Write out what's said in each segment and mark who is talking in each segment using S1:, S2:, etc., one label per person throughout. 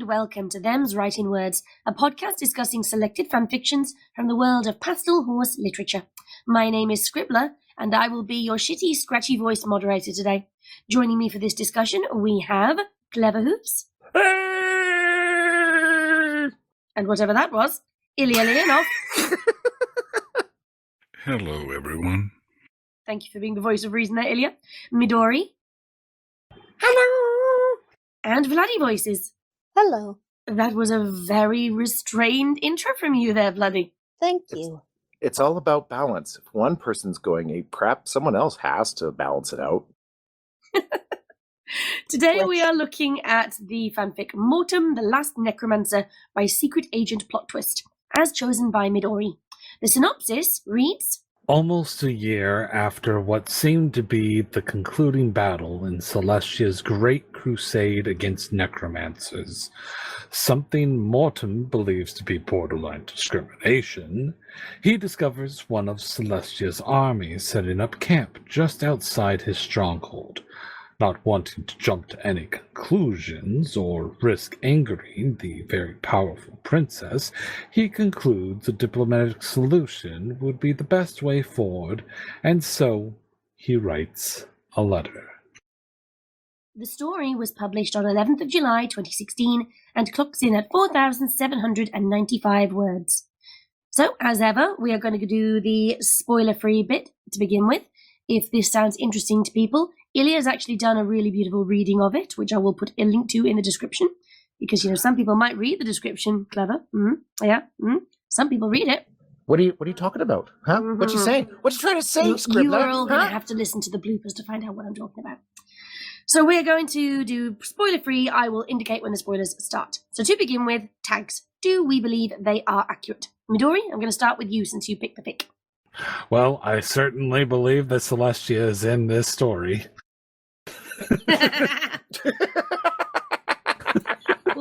S1: Welcome to Them's Writing Words, a podcast discussing selected fanfictions from the world of pastel horse literature. My name is Scribbler, and I will be your shitty, scratchy voice moderator today. Joining me for this discussion, we have Clever Hooves. And whatever that was, Ilya Leonov.
S2: Hello, everyone.
S1: Thank you for being the voice of reason there, Ilya. Midori.
S3: Hello.
S1: And VladiVoices.
S3: Hello.
S1: That was a very restrained intro from you there, Vladi.
S3: Thank you.
S4: It's all about balance. If one person's going ape crap, someone else has to balance it out.
S1: Today we are looking at the fanfic Mortem, the Last Necromancer by SecretAgentPlotTwist, as chosen by Midori. The synopsis reads:
S5: Almost a year after what seemed to be the concluding battle in Celestia's great crusade against necromancers, something Mortem believes to be borderline discrimination, he discovers one of Celestia's armies setting up camp just outside his stronghold. Not wanting to jump to any conclusions or risk angering the very powerful princess, he concludes a diplomatic solution would be the best way forward, and so he writes a letter.
S1: The story was published on 11th of July 2016 and clocks in at 4,795 words. So, as ever, we are going to do the spoiler-free bit to begin with. If this sounds interesting to people, Ilya has actually done a really beautiful reading of it, which I will put a link to in the description, because, some people might read the description. Clever. Some people read it.
S4: What are you talking about? Huh?
S1: Mm-hmm.
S4: What you saying? What you trying to say, Scribbler?
S1: You are all going to have to listen to the bloopers to find out what I'm talking about. So we're going to do spoiler-free. I will indicate when the spoilers start. So to begin with, tags. Do we believe they are accurate? Midori, I'm going to start with you since you picked the fic.
S5: Well, I certainly believe that Celestia is in this story.
S1: Well,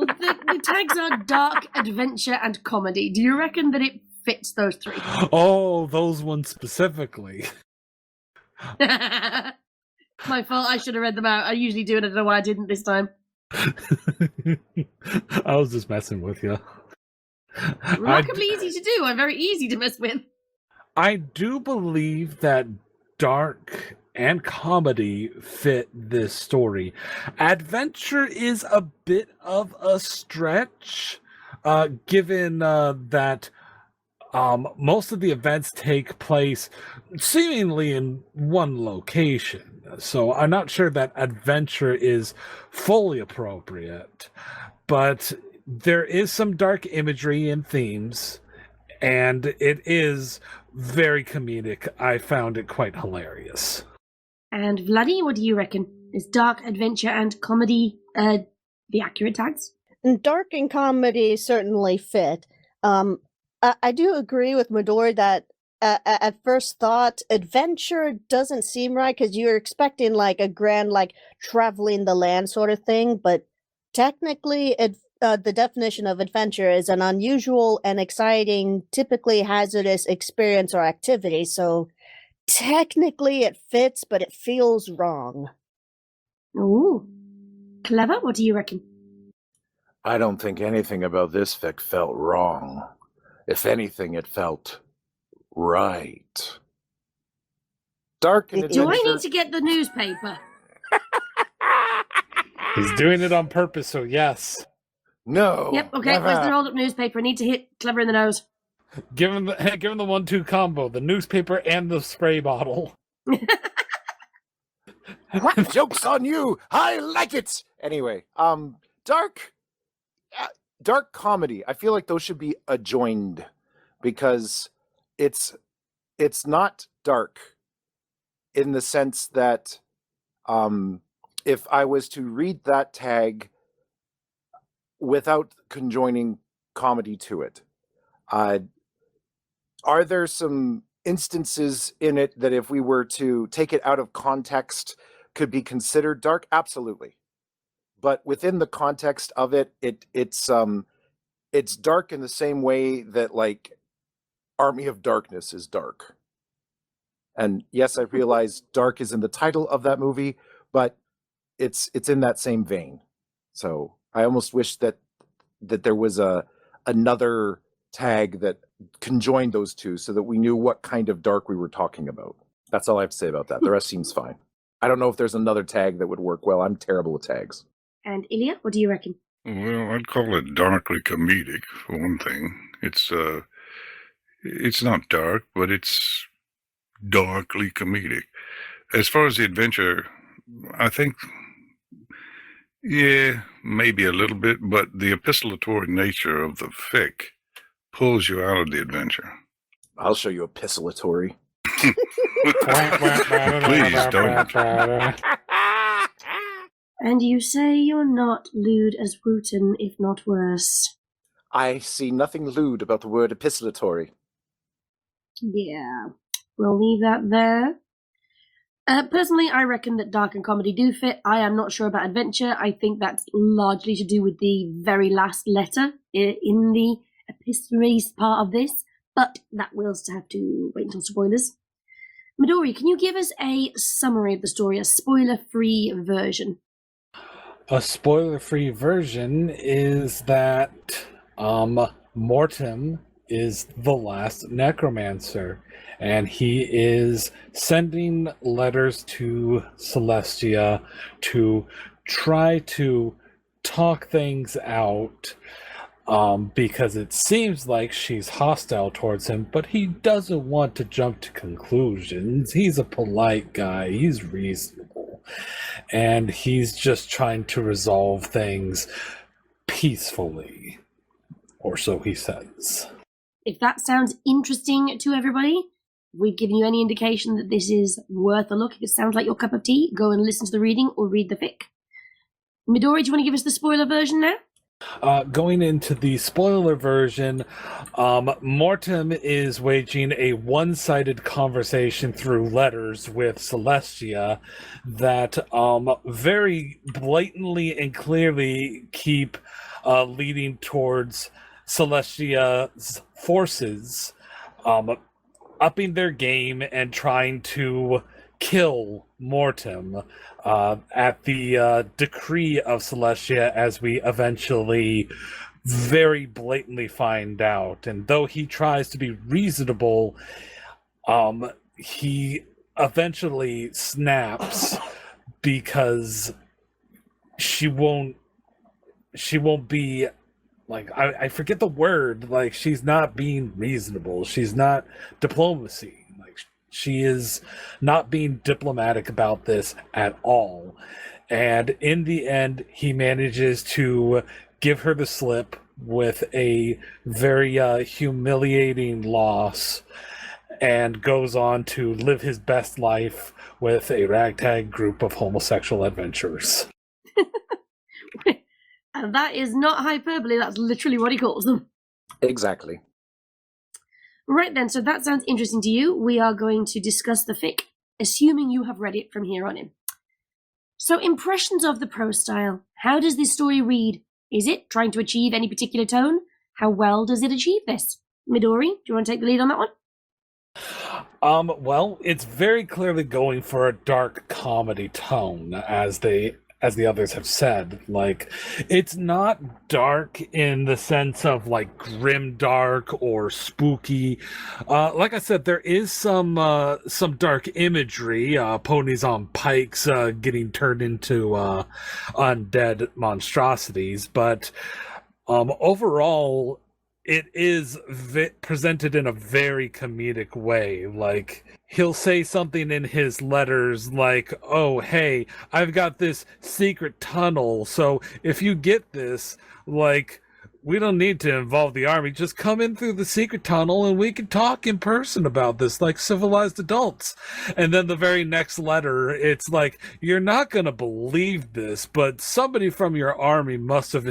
S1: the tags are dark, adventure, and comedy. Do you reckon that it fits those three?
S5: Oh, those ones specifically.
S1: My fault, I should have read them out. I usually do, and I don't know why I didn't this time.
S5: I was just messing with you.
S1: Remarkably easy to do. I'm very easy to mess with.
S5: I do believe that dark and comedy fit this story. Adventure is a bit of a stretch, given that most of the events take place seemingly in one location. So I'm not sure that adventure is fully appropriate, but there is some dark imagery and themes, and it is very comedic. I found it quite hilarious.
S1: And Vladdy, what do you reckon? Is dark, adventure, and comedy the accurate tags?
S3: Dark and comedy certainly fit. I do agree with Midori that at first thought, adventure doesn't seem right because you're expecting like a grand, like traveling the land sort of thing, but technically the definition of adventure is an unusual and exciting, typically hazardous experience or activity, so technically it fits, but it feels wrong.
S1: Ooh. Clever, what do you reckon?
S4: I don't think anything about this fic felt wrong. If anything, it felt right. Dark and adventure...
S1: Do I need to get the newspaper?
S5: He's doing it on purpose, so yes.
S4: No.
S1: Yep, okay,
S4: never.
S1: where's the rolled up newspaper? I need to hit Clever in the nose.
S5: Give him the 1-2 combo, the newspaper and the spray bottle.
S4: Joke's on you. I like it. Anyway, dark comedy. I feel like those should be adjoined because it's not dark in the sense that if I was to read that tag without conjoining comedy to it, are there some instances in it that if we were to take it out of context could be considered dark? Absolutely. But within the context of it, it's dark in the same way that like Army of Darkness is dark. And yes, I realize dark is in the title of that movie, but it's in that same vein. So I almost wish that there was another tag that conjoined those two so that we knew what kind of dark we were talking about. That's all I have to say about that. The rest seems fine. I don't know if there's another tag that would work well. I'm terrible at tags.
S1: And Ilya, what do you reckon?
S2: Well, I'd call it darkly comedic, for one thing. It's not dark, but it's darkly comedic. As far as the adventure, I think, yeah, maybe a little bit, but the epistolatory nature of the fic pulls you out of the adventure.
S4: I'll show you epistolatory.
S2: Please don't.
S1: And you say you're not lewd as Writin, if not worse.
S4: I see nothing lewd about the word epistolatory.
S1: Yeah, we'll leave that there. Personally, I reckon that dark and comedy do fit. I am not sure about adventure. I think that's largely to do with the very last letter in the epistolary part of this, but that will still have to wait until spoilers. Midori, can you give us a summary of the story, a spoiler-free version?
S5: A spoiler-free version is that Mortem is the last necromancer, and he is sending letters to Celestia to try to talk things out, because it seems like she's hostile towards him, but he doesn't want to jump to conclusions. He's a polite guy, he's reasonable, and he's just trying to resolve things peacefully, or so he says.
S1: If that sounds interesting to everybody, we've given you any indication that this is worth a look. If it sounds like your cup of tea, go and listen to the reading or read the fic. Midori, do you want to give us the spoiler version now?
S5: Going into the spoiler version, Mortem is waging a one-sided conversation through letters with Celestia that very blatantly and clearly keep leading towards Celestia's forces upping their game and trying to kill Mortem at the decree of Celestia, as we eventually very blatantly find out. And though he tries to be reasonable, he eventually snaps because she won't be, like, I forget the word, like, she's not being reasonable, she's not diplomacy. She is not being diplomatic about this at all. And in the end, he manages to give her the slip with a very humiliating loss, and goes on to live his best life with a ragtag group of homosexual adventurers.
S1: And that is not hyperbole, that's literally what he calls them.
S4: Exactly.
S1: Right then, so that sounds interesting to you. We are going to discuss the fic, assuming you have read it from here on in. So, impressions of the prose style. How does this story read? Is it trying to achieve any particular tone? How well does it achieve this? Midori, do you want to take the lead on that one?
S5: Well, it's very clearly going for a dark comedy tone, as the others have said. Like, it's not dark in the sense of like grim dark or spooky. Like I said, there is some dark imagery, ponies on pikes getting turned into undead monstrosities, but overall it is presented in a very comedic way. Like, he'll say something in his letters like, oh, hey, I've got this secret tunnel, so if you get this, like, we don't need to involve the army. Just come in through the secret tunnel and we can talk in person about this like civilized adults. And then the very next letter, it's like, you're not going to believe this, but somebody from your army must have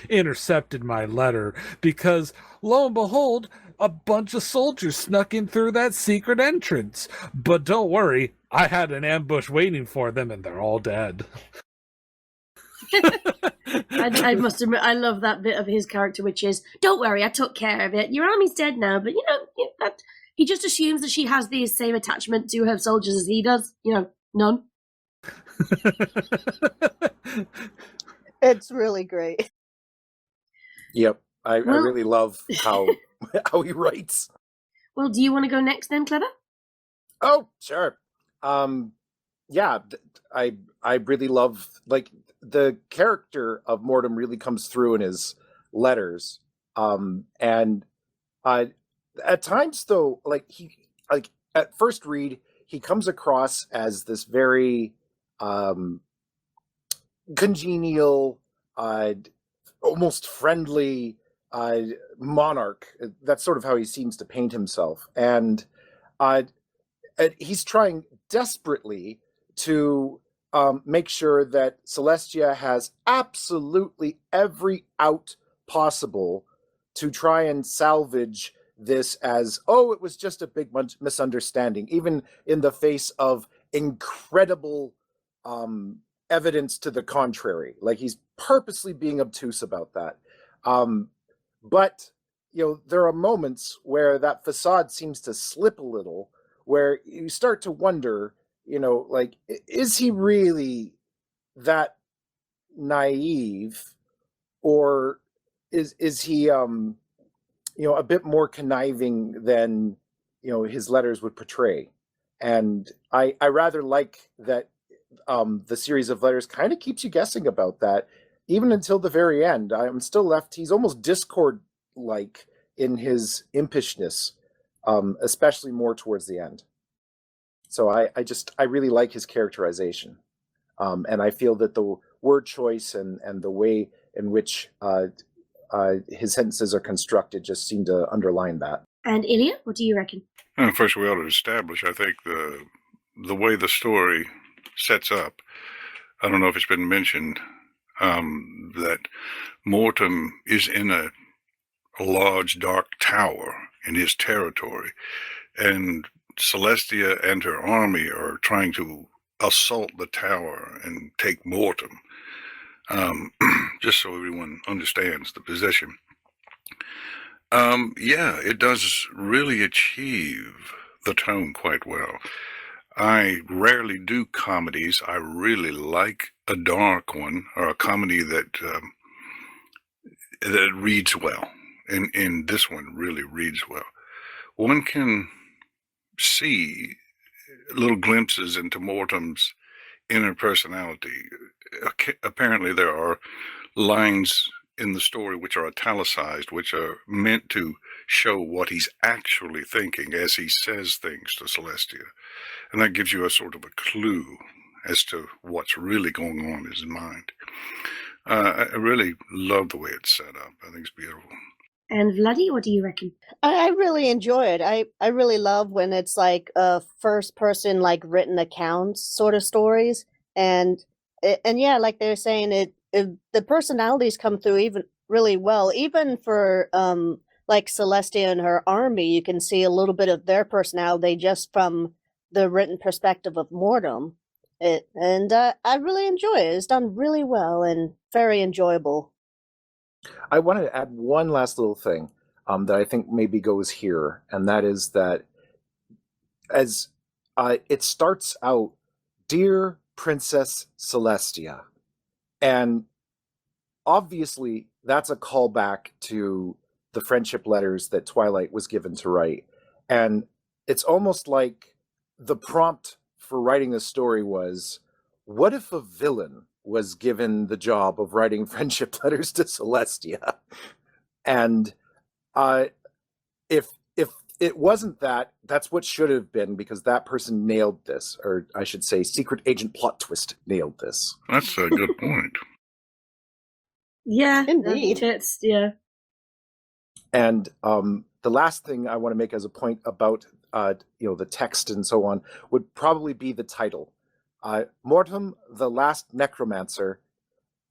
S5: intercepted my letter, because lo and behold, a bunch of soldiers snuck in through that secret entrance. But don't worry, I had an ambush waiting for them and they're all dead.
S1: I must admit, I love that bit of his character, which is, don't worry, I took care of it. Your army's dead now, but that he just assumes that she has the same attachment to her soldiers as he does. None.
S3: It's really great.
S4: Yep, I really love how how he writes.
S1: Well, do you want to go next then, Clever?
S4: Oh, sure. Yeah, I really love, like, the character of Mortem really comes through in his letters. And at times though, like at first read, he comes across as this very congenial, almost friendly monarch. That's sort of how he seems to paint himself. And he's trying desperately to make sure that Celestia has absolutely every out possible to try and salvage this as, oh, it was just a big misunderstanding, even in the face of incredible evidence to the contrary. Like, he's purposely being obtuse about that. But, there are moments where that facade seems to slip a little, where you start to wonder, like, is he really that naive, or is he a bit more conniving than his letters would portray? And I rather like that the series of letters kind of keeps you guessing about that, even until the very end. I'm still left, he's almost Discord like in his impishness, especially more towards the end. So I really like his characterization. And I feel that the word choice and the way in which his sentences are constructed just seem to underline that.
S1: And Ilya, what do you reckon?
S2: First, we ought to establish, I think, the way the story sets up. I don't know if it's been mentioned, that Mortem is in a large, dark tower in his territory, and Celestia and her army are trying to assault the tower and take Mortem, just so everyone understands the position. Yeah, it does really achieve the tone quite well. I rarely do comedies. I really like a dark one, or a comedy that reads well, and this one really reads well. One can see little glimpses into Mortem's inner personality. Apparently there are lines in the story which are italicized, which are meant to show what he's actually thinking as he says things to Celestia. And that gives you a sort of a clue as to what's really going on in his mind. I really love the way it's set up. I think it's beautiful.
S1: And Vladdy, what do you reckon?
S3: I really enjoy it. I really love when it's like a first person, like, written accounts sort of stories. And yeah, like they're saying, the personalities come through even really well. Even for like Celestia and her army, you can see a little bit of their personality just from the written perspective of Mortem. I really enjoy it. It's done really well and very enjoyable.
S4: I wanted to add one last little thing that I think maybe goes here, and that is that as it starts out, "Dear Princess Celestia," and obviously that's a callback to the friendship letters that Twilight was given to write. And it's almost like the prompt for writing the story was, what if a villain was given the job of writing friendship letters to Celestia? And if It wasn't that. That's what should have been, because that person nailed this. Or I should say Secret Agent Plot Twist nailed this.
S2: That's a good point.
S1: Yeah,
S3: Indeed.
S1: yeah.
S4: And the last thing I want to make as a point about the text and so on would probably be the title. Mortem, the Last Necromancer.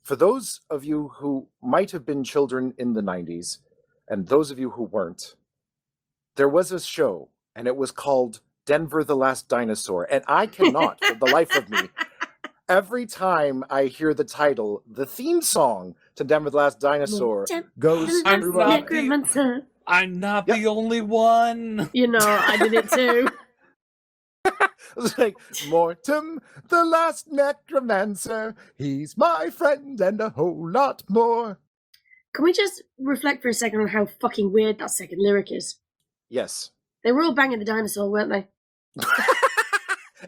S4: For those of you who might have been children in the 90s, and those of you who weren't, there was a show, and it was called Denver the Last Dinosaur. And I cannot, for the life of me, every time I hear the title, the theme song to Denver the Last Dinosaur goes through my
S1: Necromancer.
S5: I'm not the only one.
S1: You know, I did it too.
S4: It's like, Mortem, the Last Necromancer, he's my friend and a whole lot more.
S1: Can we just reflect for a second on how fucking weird that second lyric is?
S4: Yes.
S1: They were all banging the dinosaur, weren't they?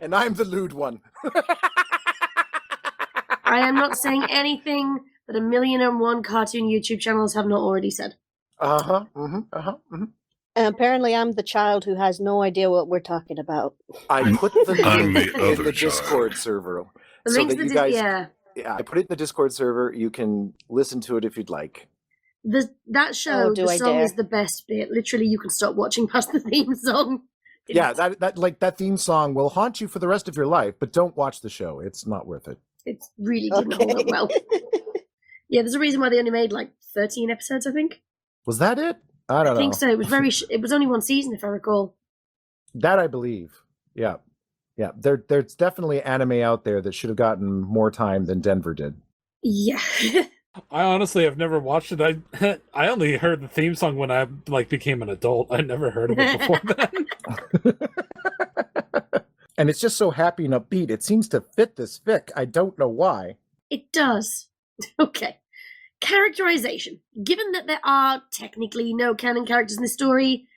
S4: And I'm the lewd one.
S1: I am not saying anything that 1,000,001 cartoon YouTube channels have not already said.
S4: Uh-huh. Mm-hmm. Uh-huh. Mm-hmm.
S3: And apparently I'm the child who has no idea what we're talking about.
S4: I put the
S2: I'm
S4: link
S2: the
S4: in
S2: other
S4: the
S2: child.
S4: Discord server.
S1: The
S4: So
S1: links
S4: that
S1: to
S4: you guys,
S1: yeah.
S4: I put it in the Discord server. You can listen to it if you'd like.
S1: That show,
S3: Oh, do
S1: the
S3: I
S1: song
S3: dare.
S1: is the best bit. Literally, you can stop watching past the theme song.
S6: Yeah, that theme song will haunt you for the rest of your life, but don't watch the show. It's not worth it.
S1: It really didn't hold up well. Yeah, there's a reason why they only made like 13 episodes, I think.
S6: Was that it? I don't
S1: I
S6: know.
S1: think so. It was it was only one season, if I recall.
S6: That I believe. Yeah. Yeah. There's definitely anime out there that should have gotten more time than Denver did.
S1: Yeah.
S5: I honestly have never watched it. I only heard the theme song when I became an adult. I never heard of it before then.
S6: And it's just so happy and upbeat. It seems to fit this fic. I don't know why.
S1: It does. Okay. Characterization. Given that there are technically no canon characters in the story,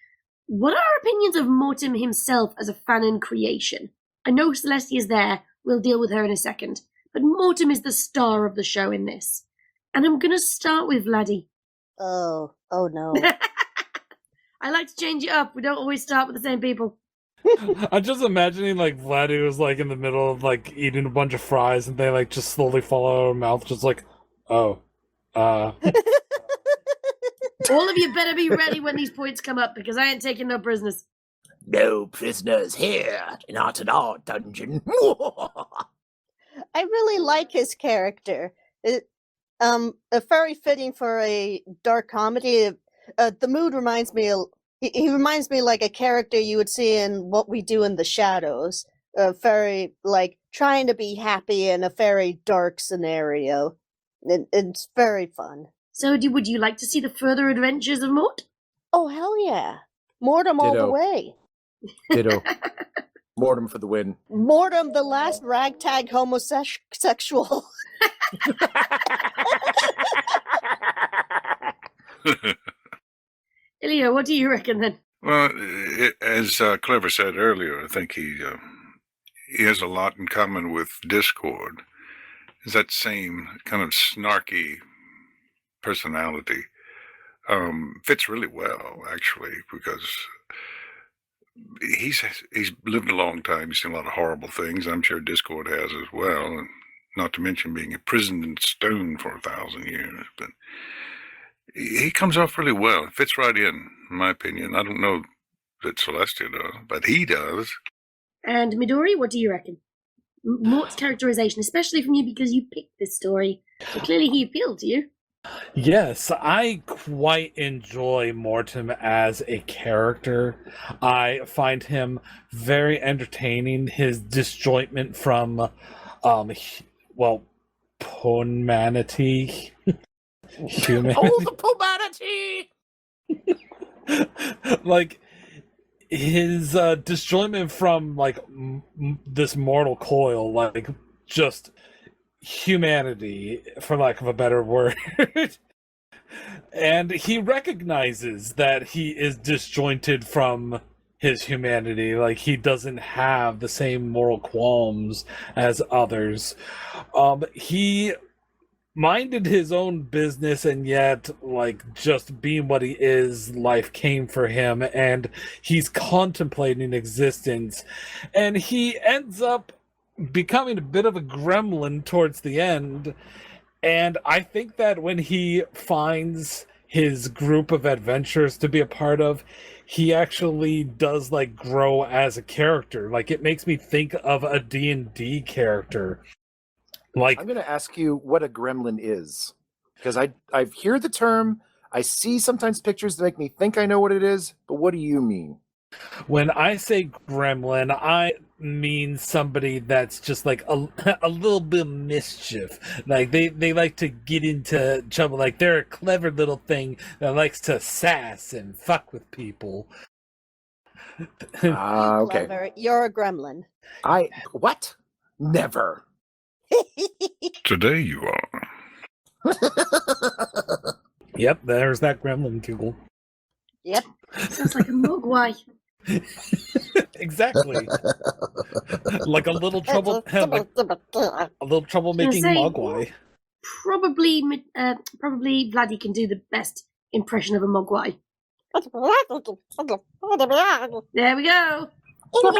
S1: what are our opinions of Mortem himself as a fanon creation? I know Celestia is there. We'll deal with her in a second. But Mortem is the star of the show in this. And I'm going to start with Vladdy.
S3: Oh no.
S1: I like to change it up. We don't always start with the same people.
S5: I'm just imagining Vladdy was in the middle of eating a bunch of fries and they just slowly fall out of her mouth, just oh.
S1: All of you better be ready when these points come up, because I ain't taking no prisoners.
S7: No prisoners here, not in our dungeon.
S3: I really like his character. Very fitting for a dark comedy. The mood reminds me he reminds me like a character you would see in What We Do in the Shadows. Very trying to be happy in a very dark scenario. It's very fun.
S1: So, would you like to see the further adventures of Mort?
S3: Oh hell yeah! Mortem all the
S4: Ditto.
S3: way.
S4: Ditto. Mortem for the win.
S3: Mortem, the last ragtag homosexual.
S1: Ilya, what do you reckon then?
S2: Well, as Clever said earlier, I think he has a lot in common with Discord. Is that same kind of snarky personality. Fits really well, actually, because he's lived a long time. He's seen a lot of horrible things. I'm sure Discord has as well, and not to mention being imprisoned in stone for 1,000 years. But he comes off really well. It fits right in my opinion. I don't know that Celestia does, but he does.
S1: And Midori, what do you reckon? Mort's characterization, especially from you because you picked this story. So clearly he appealed to you.
S5: Yes, I quite enjoy Mortem as a character. I find him very entertaining. His disjointment from, humanity. Humanity.
S7: Oh, the humanity!
S5: His disjointment from this mortal coil, just humanity, for lack of a better word. And he recognizes that he is disjointed from his humanity. He doesn't have the same moral qualms as others. He minded his own business, and yet, like, just being what he is, life came for him, and he's contemplating existence, and he ends up becoming a bit of a gremlin towards the end. And I think that when he finds his group of adventurers to be a part of, he actually does, like, grow as a character. Like, it makes me think of a D&D character. Like,
S4: I'm going to ask you what a gremlin is, because I hear the term, I see sometimes pictures that make me think I know what it is, but what do you mean?
S5: when I say gremlin, I mean somebody that's just like a little bit of mischief. Like they like to get into trouble. Like they're a clever little thing that likes to sass and fuck with people.
S4: Okay.
S3: Clever. You're a gremlin.
S4: What? Never.
S2: Today you are.
S5: Yep, there's that gremlin giggle.
S3: Yep.
S1: Sounds like a mogwai.
S5: Exactly. Like a little trouble, like a little trouble making mogwai.
S1: Probably Vladdy can do the best impression of a mogwai. There we go. And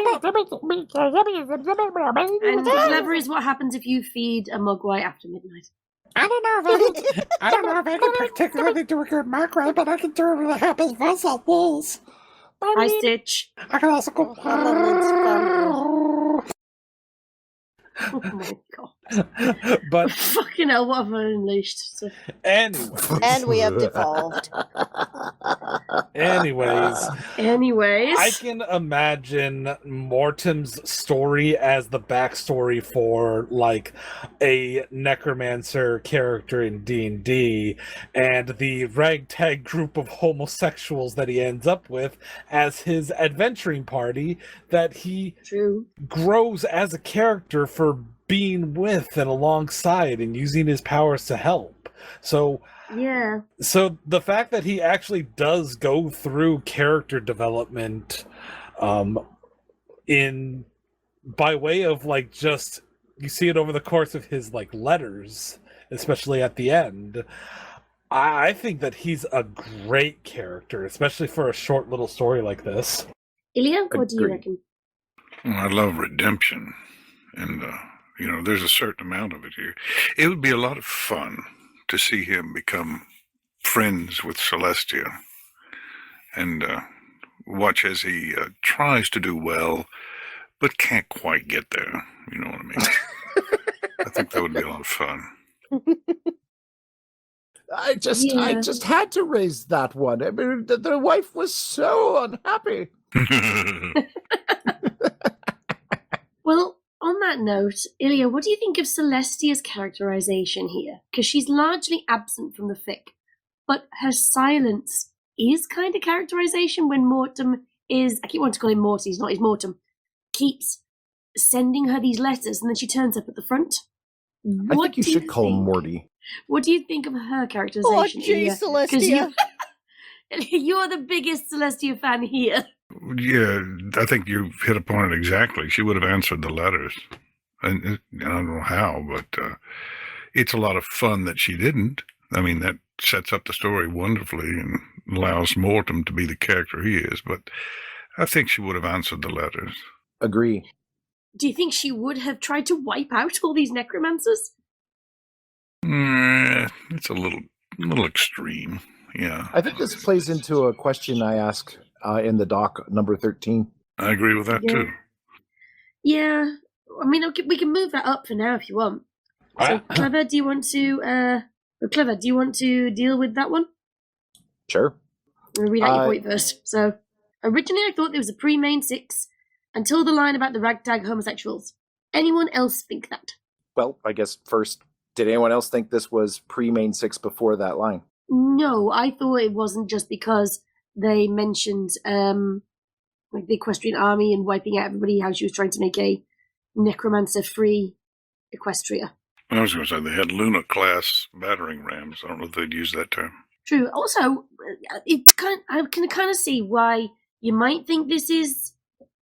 S1: clever is what happens if you feed a mogwai after midnight.
S8: I don't know if I can particularly do a good mogwai, but I can do a really happy voice like this.
S1: Hi, Stitch.
S8: I can also go.
S1: Oh my god.
S5: But
S1: fucking hell, what have I unleashed? So...
S5: anyway.
S3: And we have devolved.
S5: Anyways,
S1: I
S5: can imagine Mortem's story as the backstory for like a necromancer character in D&D, and the ragtag group of homosexuals that he ends up with as his adventuring party that he grows as a character for being with and alongside and using his powers to help. So the fact that he actually does go through character development in by way of like just you see it over the course of his like letters, especially at the end, I think that he's a great character, especially for a short little story like this.
S1: Ilya, what do you reckon?
S2: Well, I love redemption, and there's a certain amount of it here. It would be a lot of fun to see him become friends with Celestia and watch as he tries to do well, but can't quite get there. You know what I mean? I think that would be a lot of fun.
S6: I just had to raise that one. I mean, the wife was so unhappy.
S1: Well, on that note, Ilya, what do you think of Celestia's characterization here? Because she's largely absent from the fic, but her silence is kind of characterization when Mortem is, I keep wanting to call him Morty, he's not, he's Mortem, keeps sending her these letters and then she turns up at the front.
S6: I think you should call him Morty.
S1: What do you think of her characterization?
S3: Oh, gee, Celestia.
S1: You're the biggest Celestia fan here.
S2: Yeah, I think you've hit upon it exactly. She would have answered the letters. And I don't know how, but it's a lot of fun that she didn't. I mean, that sets up the story wonderfully and allows Mortem to be the character he is. But I think she would have answered the letters.
S6: Agree.
S1: Do you think she would have tried to wipe out all these necromancers?
S2: It's a little extreme. Yeah.
S6: I think this plays into a question I asked in the doc number 13.
S2: I agree with that too.
S1: Yeah. I mean, we can move that up for now if you want. So, Clever, do you want to deal with that one?
S6: Sure.
S1: I'm going to read out your point first. So, originally I thought there was a pre-main 6 until the line about the ragtag homosexuals. Anyone else think that?
S4: Well, I guess first, did anyone else think this was pre-main 6 before that line?
S1: No, I thought it wasn't just because they mentioned like the Equestrian army and wiping out everybody, how she was trying to make a necromancer-free Equestria.
S2: I was going to say they had Luna class battering rams. I don't know if they'd use that term.
S1: True. Also, I can kind of see why you might think this is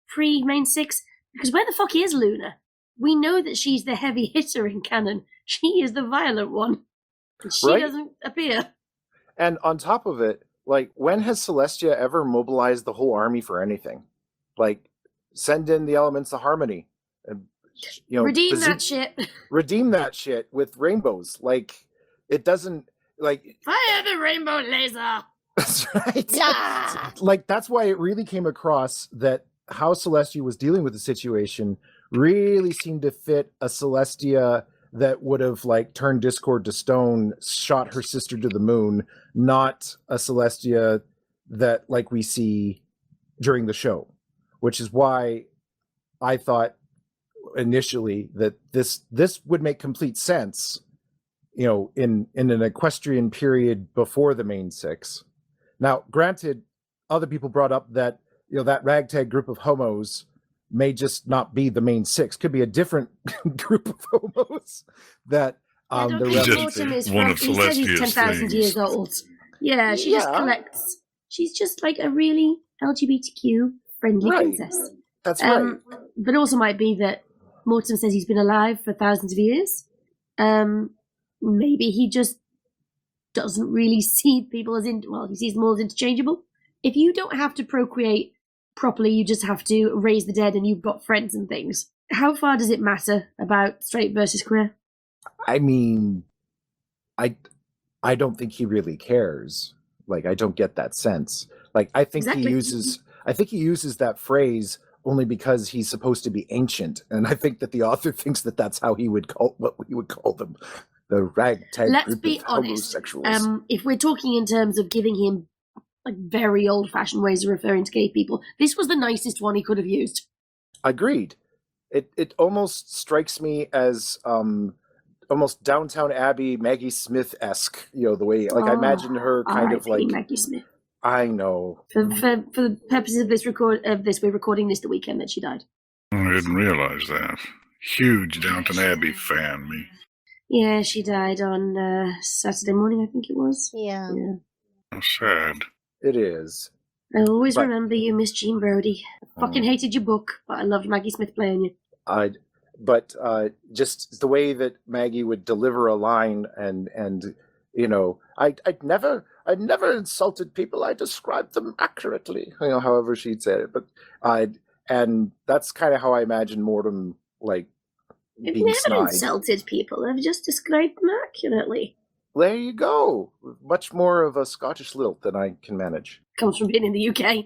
S1: pre-main 6, because where the fuck is Luna? We know that she's the heavy hitter in canon. She is the violent one. She
S4: Right?
S1: doesn't appear.
S4: And on top of it, like, when has Celestia ever mobilized the whole army for anything? Like, send in the elements of harmony. And,
S1: Redeem that shit.
S4: Redeem that shit with rainbows. Like, it doesn't, like...
S1: Fire the rainbow laser!
S4: That's right.
S3: Yeah.
S6: Like, that's why it really came across that how Celestia was dealing with the situation really seemed to fit a Celestia that would have, like, turned Discord to stone, shot her sister to the moon, not a Celestia that, like, we see during the show, which is why I thought initially that this would make complete sense, in an Equestrian period before the main six. Now, granted, other people brought up that, that ragtag group of homos may just not be the main six. Could be a different group of homos that
S1: I don't
S6: the
S1: think
S6: rest...
S1: Mortem is
S2: one
S1: from...
S2: of
S1: He says he's
S2: Celestia's
S1: 10,000
S2: things.
S1: years old. Yeah, she just
S4: Yeah.
S1: collects... She's just like a really LGBTQ-friendly
S4: Right.
S1: princess.
S4: That's right.
S1: But also might be that Mortem says he's been alive for thousands of years. Maybe he just doesn't really see people as he sees them all as interchangeable. If you don't have to procreate properly, you just have to raise the dead and you've got friends and things. How far does it matter about straight versus queer?
S6: I mean, I don't think he really cares. Like, I don't get that sense. Like, I think
S1: Exactly.
S6: he uses that phrase only because he's supposed to be ancient, and I think that the author thinks that that's how he would call them, the ragtag
S1: Let's
S6: group
S1: be
S6: of
S1: honest.
S6: homosexuals.
S1: If we're talking in terms of giving him like very old-fashioned ways of referring to gay people, this was the nicest one he could have used.
S4: Agreed. It almost strikes me as almost Downtown Abbey, Maggie Smith-esque, the way, like, I imagine her kind of
S1: R.I.P.
S4: like...
S1: Maggie Smith.
S4: I know.
S1: For the purposes of this we're recording this the weekend that she died.
S2: I didn't realize that. Huge Downton Abbey fan, me.
S1: Yeah, she died on Saturday morning, I think it was.
S3: Yeah.
S2: How sad.
S4: It is.
S1: I always
S4: But-
S1: remember you, Miss Jean Brodie. I fucking hated your book, but I loved Maggie Smith playing you.
S4: But just the way that Maggie would deliver a line, and I'd never insulted people. I described them accurately. However she'd said it. But and that's kind of how I imagine Mortem, like,
S1: I've
S4: being
S1: never
S4: snide.
S1: insulted people. I've just described them accurately.
S4: There you go. Much more of a Scottish lilt than I can manage.
S1: Comes from being in the UK.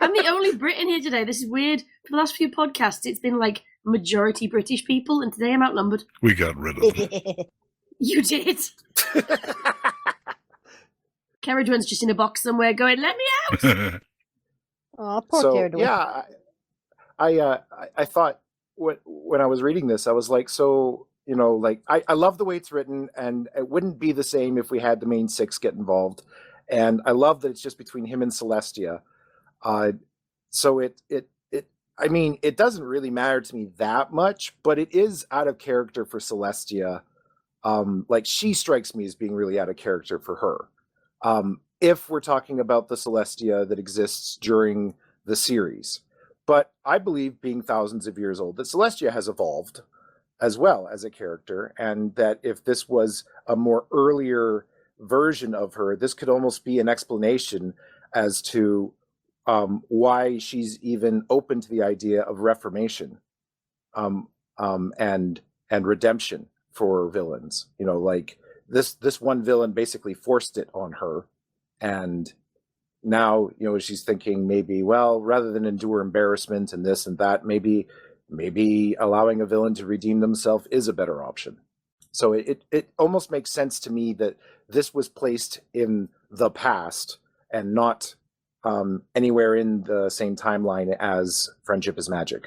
S1: I'm the only Brit in here today. This is weird. For the last few podcasts, it's been like majority British people, and today I'm outnumbered.
S2: We got rid of them.
S1: You did. Carriage one's just in a box somewhere going, "Let me out."
S3: Oh, poor
S4: So
S3: Caradwin.
S4: yeah, I thought when I was reading this, I was like, so like, I love the way it's written, and it wouldn't be the same if we had the main six get involved, and I love that it's just between him and Celestia. So I mean, it doesn't really matter to me that much, but it is out of character for Celestia. Like, she strikes me as being really out of character for her. If we're talking about the Celestia that exists during the series. But I believe, being thousands of years old, that Celestia has evolved as well as a character, and that if this was a more earlier version of her, this could almost be an explanation as to why she's even open to the idea of reformation and redemption for villains. Like, this one villain basically forced it on her, and now she's thinking, maybe, well, rather than endure embarrassment and this and that, maybe allowing a villain to redeem themselves is a better option. So it almost makes sense to me that this was placed in the past and not anywhere in the same timeline as Friendship is Magic.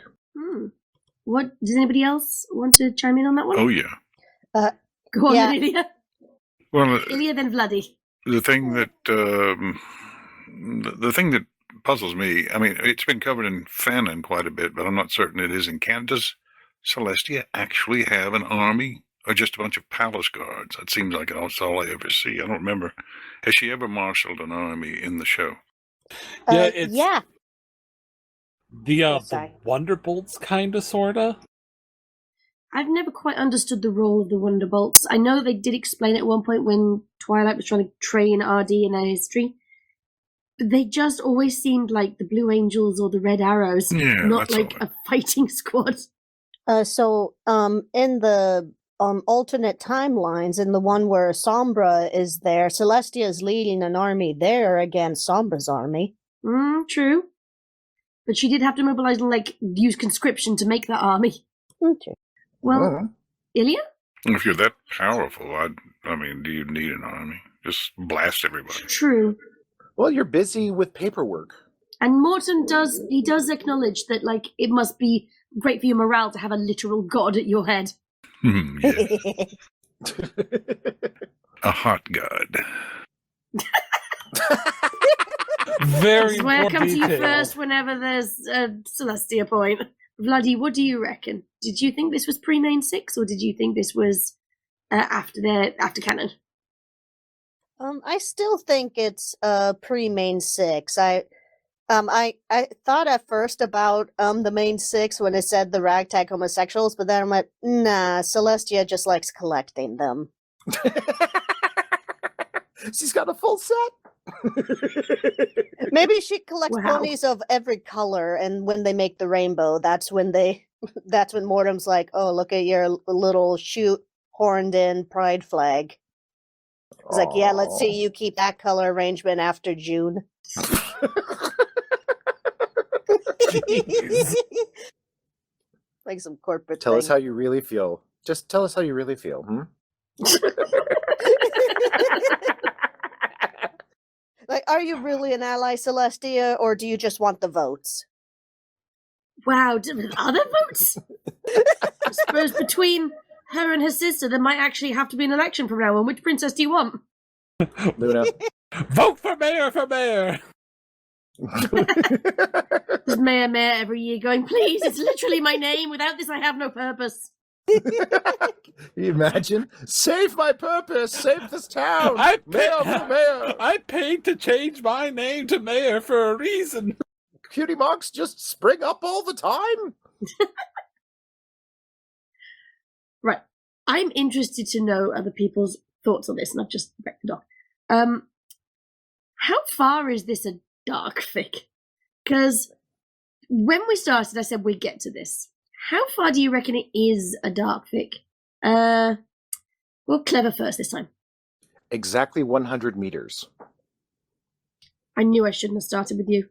S1: What does anybody else want to chime in on that one?
S2: Oh, yeah.
S1: Go on,
S3: yeah.
S1: then, Ilya.
S2: Well,
S1: Ilya, then Vladdy.
S2: the thing that puzzles me, I mean, it's been covered in fandom quite a bit, but I'm not certain it is in canon. Does Celestia actually have an army, or just a bunch of palace guards? That seems like that's all I ever see. I don't remember. Has she ever marshaled an army in the show?
S5: Yeah, it's
S3: yeah.
S5: the
S3: sorry.
S5: Wonderbolts, kind of, sorta.
S1: I've never quite understood the role of the Wonderbolts. I know they did explain at one point when Twilight was trying to train RD in their history, but they just always seemed like the Blue Angels or the Red Arrows, not like a fighting squad.
S3: So in the alternate timelines, in the one where Sombra is there, Celestia is leading an army there against Sombra's army.
S1: True. But she did have to mobilize and, like, use conscription to make that army.
S3: Okay.
S1: Well, Ilya?
S2: If you're that powerful, I mean, do you need an army? Just blast everybody.
S1: True.
S4: Well, you're busy with paperwork.
S1: And Mortem does acknowledge that, like, it must be great for your morale to have a literal god at your head.
S2: Yeah. A hot god.
S5: Very
S1: I swear I
S5: important
S1: come to you
S5: detail.
S1: first whenever there's a Celestia point. Vladdy, what do you reckon? Did you think this was pre-main 6, or did you think this was after canon?
S3: I still think it's pre-main 6. I thought at first about the main 6 when it said the ragtag homosexuals, but then I'm like, nah, Celestia just likes collecting them.
S4: She's got a full set.
S3: Maybe she collects
S1: Wow.
S3: ponies of every color, and when they make the rainbow, that's when Mortem's like, oh, look at your little horned in pride flag. It's like, yeah, let's see you keep that color arrangement after June. Like some corporate
S4: Tell us
S3: thing.
S4: how you really feel. Just tell us how you really feel.
S3: Like, are you really an ally, Celestia, or do you just want the votes?
S1: Wow, other votes? I suppose between her and her sister, there might actually have to be an election from now on. Which princess do you want?
S4: Luna.
S5: Vote for mayor, for mayor!
S1: There's mayor every year going, please, it's literally my name. Without this, I have no purpose.
S4: Can you imagine? Save my purpose! Save this town! Mayor for mayor!
S5: I paid to change my name to mayor for a reason.
S4: Cutie marks just spring up all the time!
S1: Right. I'm interested to know other people's thoughts on this, not just wreck the dog. How far is this a dark fic? Because when we started, I said we'd get to this. How far do you reckon it is a dark fic? Well, clever first this time.
S4: Exactly 100 meters.
S1: I knew I shouldn't have started with you.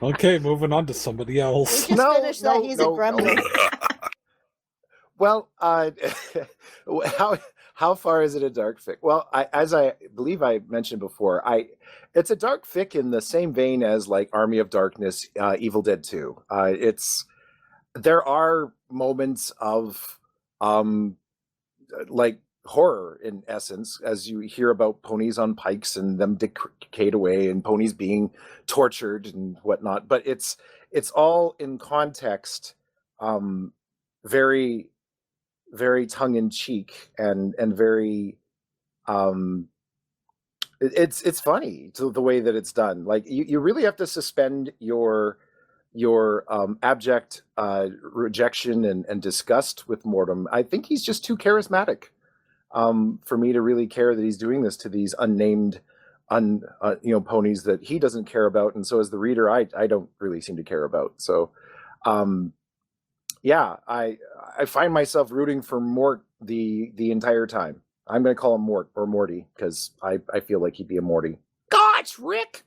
S5: Okay, moving on to somebody else.
S3: We just finished that he's a gremlin.
S4: Well, how far is it a dark fic? Well, as I believe I mentioned before, it's a dark fic in the same vein as like Army of Darkness, Evil Dead 2. There are moments of like horror in essence, as you hear about ponies on pikes and them decayed away and ponies being tortured and whatnot. But it's all in context, very, very tongue in cheek and very it's funny to the way that it's done. Like you really have to suspend your abject rejection and disgust with Mortem. I think he's just too charismatic for me to really care that he's doing this to these unnamed ponies that he doesn't care about, and so as the reader I don't really seem to care about. So yeah, I find myself rooting for Mort the entire time. I'm going to call him Mort or Morty because I feel like he'd be a Morty.
S7: Gosh, Rick!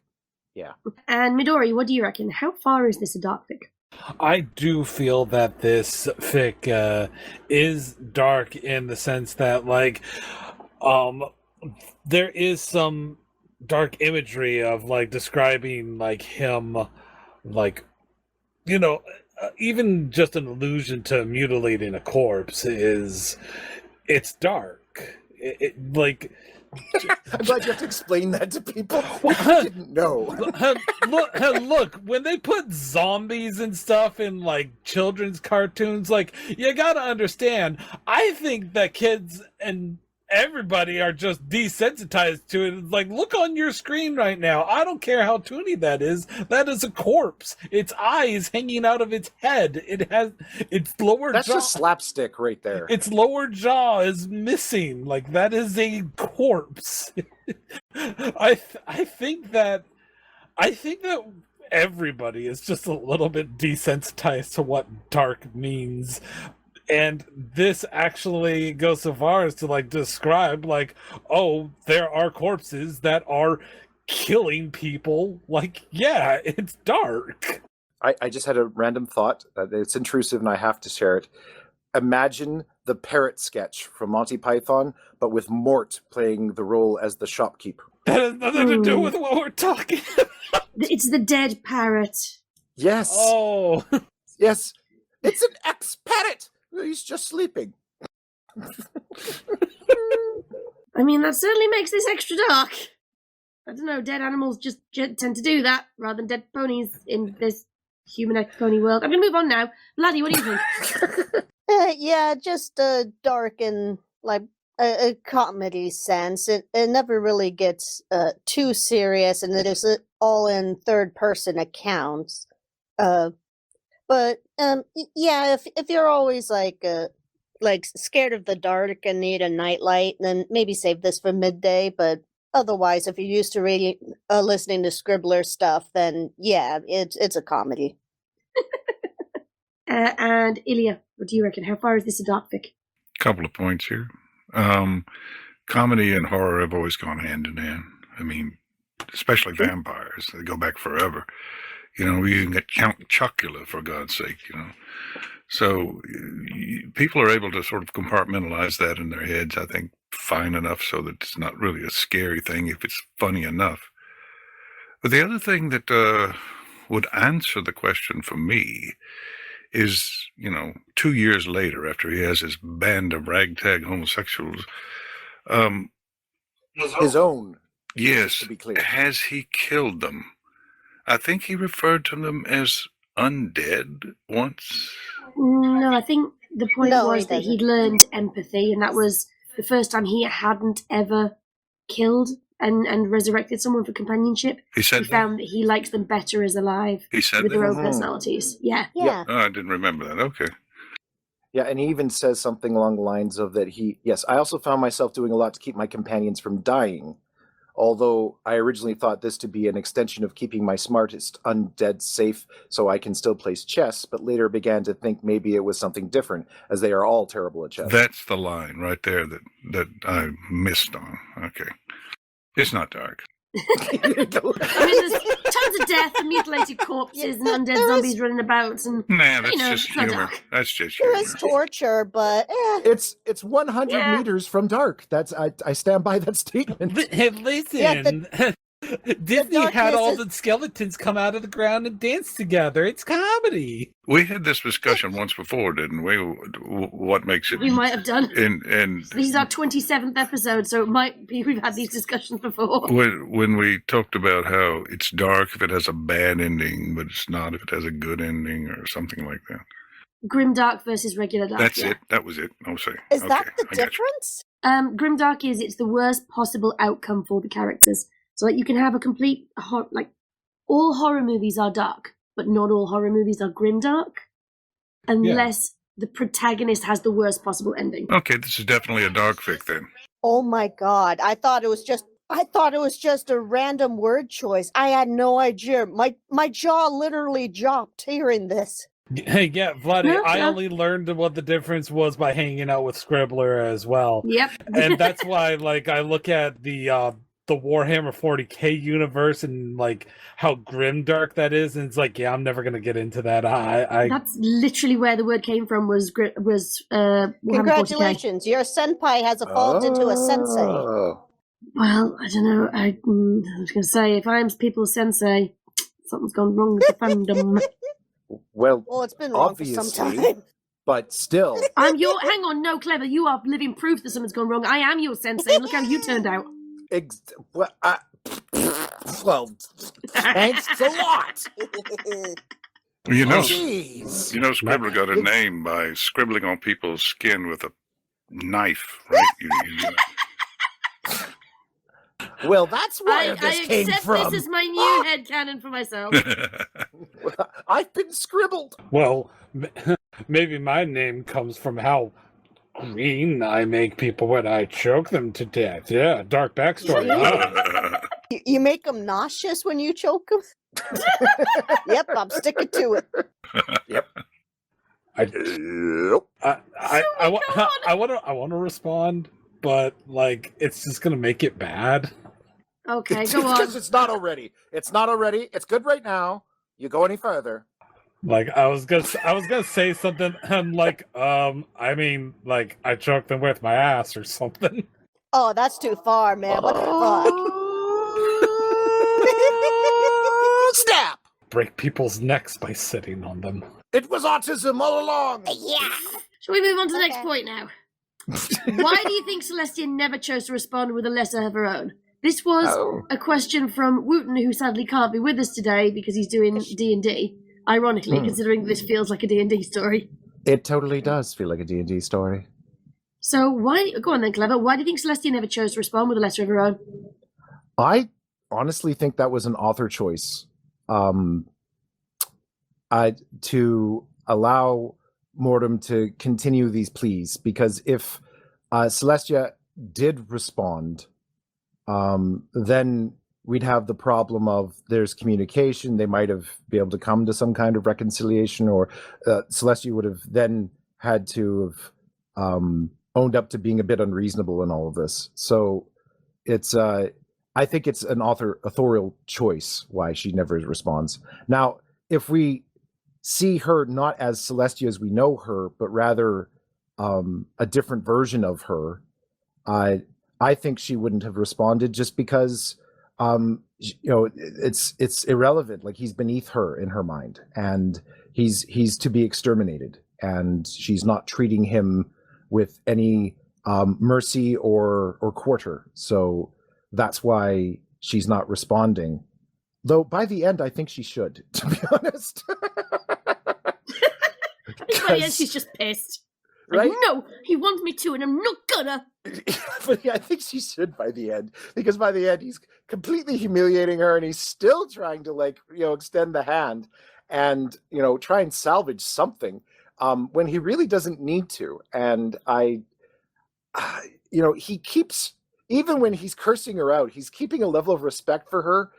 S4: Yeah.
S1: And Midori, what do you reckon? How far is this a dark fic?
S5: I do feel that this fic is dark in the sense that, like, there is some dark imagery of, like, describing, like, him, like, even just an allusion to mutilating a corpse it's dark. Like,
S4: I'm glad you have to explain that to people. I didn't know.
S5: Look, when they put zombies and stuff in, like, children's cartoons, like, you gotta understand, I think that kids and everybody are just desensitized to it. It's like, look on your screen right now. I don't care how toony that is. That is a corpse. Its eyes hanging out of its head. It has its lower
S4: That's
S5: jaw.
S4: just slapstick right there.
S5: Its lower jaw is missing. Like, that is a corpse. I think that everybody is just a little bit desensitized to what dark means. And this actually goes so far as to like describe like, oh, there are corpses that are killing people. Like, yeah, it's dark.
S4: I just had a random thought. It's intrusive and I have to share it. Imagine the parrot sketch from Monty Python, but with Mort playing the role as the shopkeeper.
S5: That has nothing to do with what we're talking about.
S1: It's the dead parrot.
S4: Yes.
S5: Oh.
S4: Yes. It's an ex-parrot. He's just sleeping.
S1: I mean, that certainly makes this extra dark. I don't know, dead animals just tend to do that rather than dead ponies in this human pony world. I'm going to move on now. Vladdy, what do you think?
S3: Yeah, just dark and like a comedy sense. It never really gets too serious, and it is all in third person accounts. But yeah, if you're always like scared of the dark and need a nightlight, then maybe save this for midday. But otherwise, if you're used to reading, listening to Scribbler stuff, then yeah, it's a comedy.
S1: And Ilya, what do you reckon? How far is this a dark fic?
S2: Couple of points here. Comedy and horror have always gone hand in hand. I mean, especially vampires. They go back forever. You know, you can get Count Chocula, for God's sake, you know. So people are able to sort of compartmentalize that in their heads, I think, fine enough so that it's not really a scary thing if it's funny enough. But the other thing that would answer the question for me is, you know, 2 years later, after he has his band of ragtag homosexuals,
S4: His own.
S2: yes,
S4: To be clear.
S2: has he killed them? I think he referred to them as undead once.
S1: No, I think the point
S3: No,
S1: was
S3: he
S1: that he'd
S3: doesn't.
S1: learned empathy, and that was the first time he hadn't ever killed and resurrected someone for companionship.
S2: He
S1: He
S2: said that?
S1: found that he likes them better as alive
S2: He said
S1: with their
S2: that?
S1: own
S4: Mhm.
S1: personalities. Yeah.
S3: Yeah.
S2: Oh, I didn't remember that. Okay.
S4: Yeah, and he even says something along the lines of that yes, I also found myself doing a lot to keep my companions from dying. Although I originally thought this to be an extension of keeping my smartest undead safe so I can still play chess, but later began to think maybe it was something different, as they are all terrible at chess.
S2: That's the line right there that I missed on. Okay. It's not dark.
S1: I mean, there's tons of death and mutilated corpses and undead
S3: there is-
S1: zombies running about, and
S2: Nah, that's
S1: know,
S2: just
S1: it's not
S2: humor.
S1: dark.
S2: That's just
S3: There
S2: humor.
S3: is torture, but
S6: It's 100
S1: Yeah.
S6: meters from dark. That's I stand by that statement.
S5: Hey, listen.
S3: Yeah,
S5: Disney had
S3: darkness
S5: all
S3: is-
S5: the skeletons come out of the ground and dance together. It's comedy.
S2: We had this discussion once before, didn't we? What makes it?
S1: we might have done.
S2: And
S1: This is our 27th episode, so it might be we've had these discussions before.
S2: when we talked about how it's dark if it has a bad ending, but it's not if it has a good ending or something like that.
S1: Grimdark versus regular dark.
S2: That's
S1: yeah.
S2: it. That was it. I'll say.
S3: is
S2: Okay,
S3: that the
S2: I got you.
S3: difference?
S1: Grimdark is it's the worst possible outcome for the characters. So like you can have a complete like all horror movies are dark, but not all horror movies are grimdark, unless the protagonist has the worst possible ending.
S2: Okay, this is definitely a dark fic then.
S3: Oh my god! I thought it was just a random word choice. I had no idea. My jaw literally dropped hearing this.
S5: Hey, yeah, Vladdy,
S1: No,
S5: I
S1: no.
S5: only learned what the difference was by hanging out with Scribbler as well.
S1: Yep.
S5: And that's why, like, I look at the Warhammer 40k universe and like how grimdark that is, and it's like, yeah, I'm never gonna get into that.
S1: That's literally where the word came from. Was Warhammer 40K.
S3: Congratulations, your senpai has evolved into a sensei.
S4: Oh.
S1: Well, I don't know. I was going to say if I'm people's sensei, something's gone wrong with the fandom.
S4: Well,
S3: Well, it's been wrong for some
S4: obviously,
S3: time.
S4: but still.
S1: Hang on, no, Clever, you are living proof that something's gone wrong. I am your sensei, and look how you turned out.
S4: Well, thanks a lot.
S2: You know,
S4: Jeez.
S2: you know, Scribbler got a name by scribbling on people's skin with a knife, right?
S6: Well, that's where this
S1: I
S6: came
S1: accept
S6: from.
S1: this as my new headcanon for myself.
S6: I've been scribbled.
S5: Well, maybe my name comes from how green I make people when I choke them to death. Yeah, dark backstory. Huh?
S3: You make them nauseous when you choke them? Yep, I'm sticking to it.
S6: Yep.
S5: I want to respond, but like it's just gonna make it bad.
S1: Okay, go on.
S6: Because it's not already. It's not already. It's good right now. You go any further.
S5: Like I was gonna say something. I'm like, I mean, like I choked them with my ass or something.
S3: Oh, that's too far, man. What the fuck?
S6: Snap!
S5: Break people's necks by sitting on them.
S6: It was autism all along.
S3: Yeah.
S1: Shall we move on to the next
S3: Okay.
S1: point now? Why do you think Celestia never chose to respond with a letter of her own? This was a question from Wooten, who sadly can't be with us today because he's doing D&D. Ironically, considering this feels like a D&D story.
S6: It totally does feel like a D&D story.
S1: So why? Go on then, Clever. Why do you think Celestia never chose to respond with a letter of her own?
S6: I honestly think that was an author choice. To allow Mortem to continue these pleas, because if Celestia did respond, then we'd have the problem of there's communication. They might have been able to come to some kind of reconciliation, or Celestia would have then had to have owned up to being a bit unreasonable in all of this. So it's I think it's an authorial choice why she never responds. Now, if we see her not as Celestia as we know her, but rather a different version of her, I think she wouldn't have responded, just because it's irrelevant. Like, he's beneath her in her mind, and he's to be exterminated, and she's not treating him with any mercy or quarter. So that's why she's not responding. Though by the end, I think she should, to be honest.
S1: By the end, she's just pissed.
S6: Right?
S1: Like, no, he wants me to, and I'm not gonna.
S6: But yeah, I think she should by the end, because by the end he's completely humiliating her, and he's still trying to extend the hand and try and salvage something when he really doesn't need to. And he keeps, even when he's cursing her out, he's keeping a level of respect for her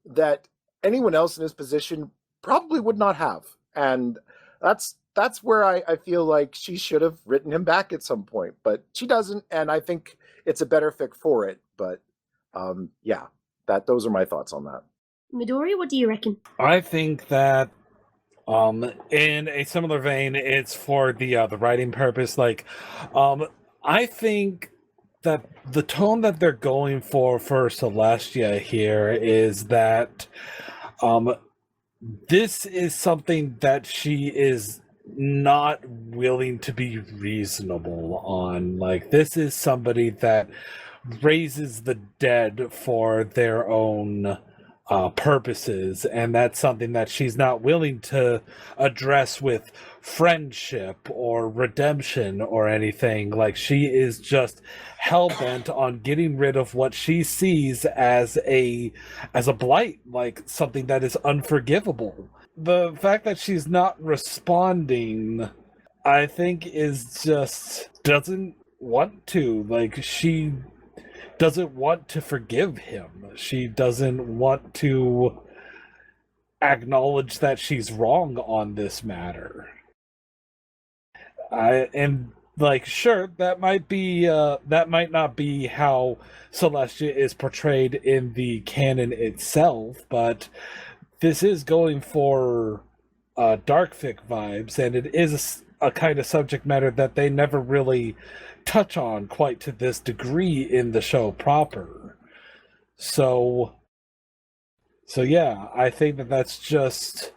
S6: that anyone else in his position probably would not have. And that's where I feel like she should have written him back at some point, but she doesn't, and I think it's a better fic for it. But those are my thoughts on that.
S1: Midori, what do you reckon?
S5: I think that in a similar vein, it's for the writing purpose. Like, I think that the tone that they're going for Celestia here is that this is something that she is not willing to be reasonable on. Like, this is somebody that raises the dead for their own purposes, and that's something that she's not willing to address with friendship or redemption or anything. Like, she is just hell-bent on getting rid of what she sees as a blight, like something that is unforgivable. The fact that she's not responding, I think, is just doesn't want to. Like, she doesn't want to forgive him. She doesn't want to acknowledge that she's wrong on this matter. Sure, that might not be how Celestia is portrayed in the canon itself, but this is going for dark fic vibes, and it is a kind of subject matter that they never really touch on quite to this degree in the show proper. So yeah, I think that that's just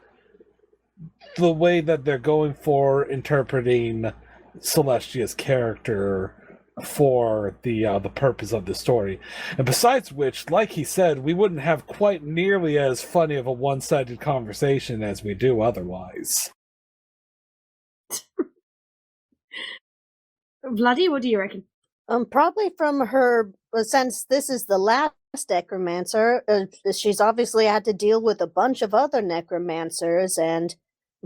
S5: the way that they're going for interpreting Celestia's character for the purpose of the story. And besides which, like he said, we wouldn't have quite nearly as funny of a one-sided conversation as we do otherwise.
S1: Vladdy, what do you reckon?
S3: Probably from her Well, since this is the last necromancer, she's obviously had to deal with a bunch of other necromancers and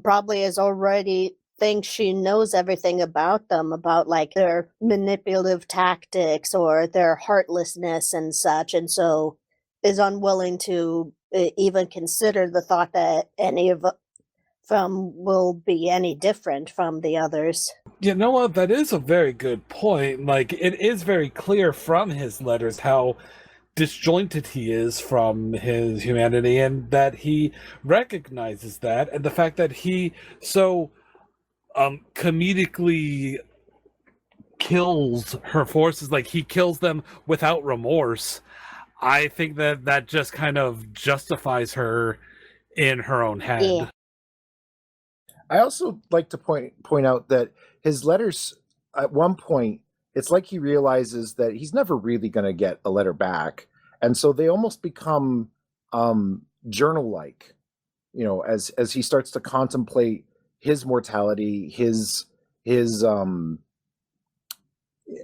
S3: probably has already thinks she knows everything about them, about like their manipulative tactics or their heartlessness and such, and so is unwilling to even consider the thought that any of them will be any different from the others.
S5: You know what? That is a very good point. Like, it is very clear from his letters how disjointed he is from his humanity, and that he recognizes that, and the fact that he so comedically kills her forces, like he kills them without remorse. I think that just kind of justifies her in her own head.
S3: Yeah.
S6: I also like to point out that his letters, at one point, it's like he realizes that he's never really going to get a letter back, and so they almost become journal-like, you know, as he starts to contemplate his mortality, his you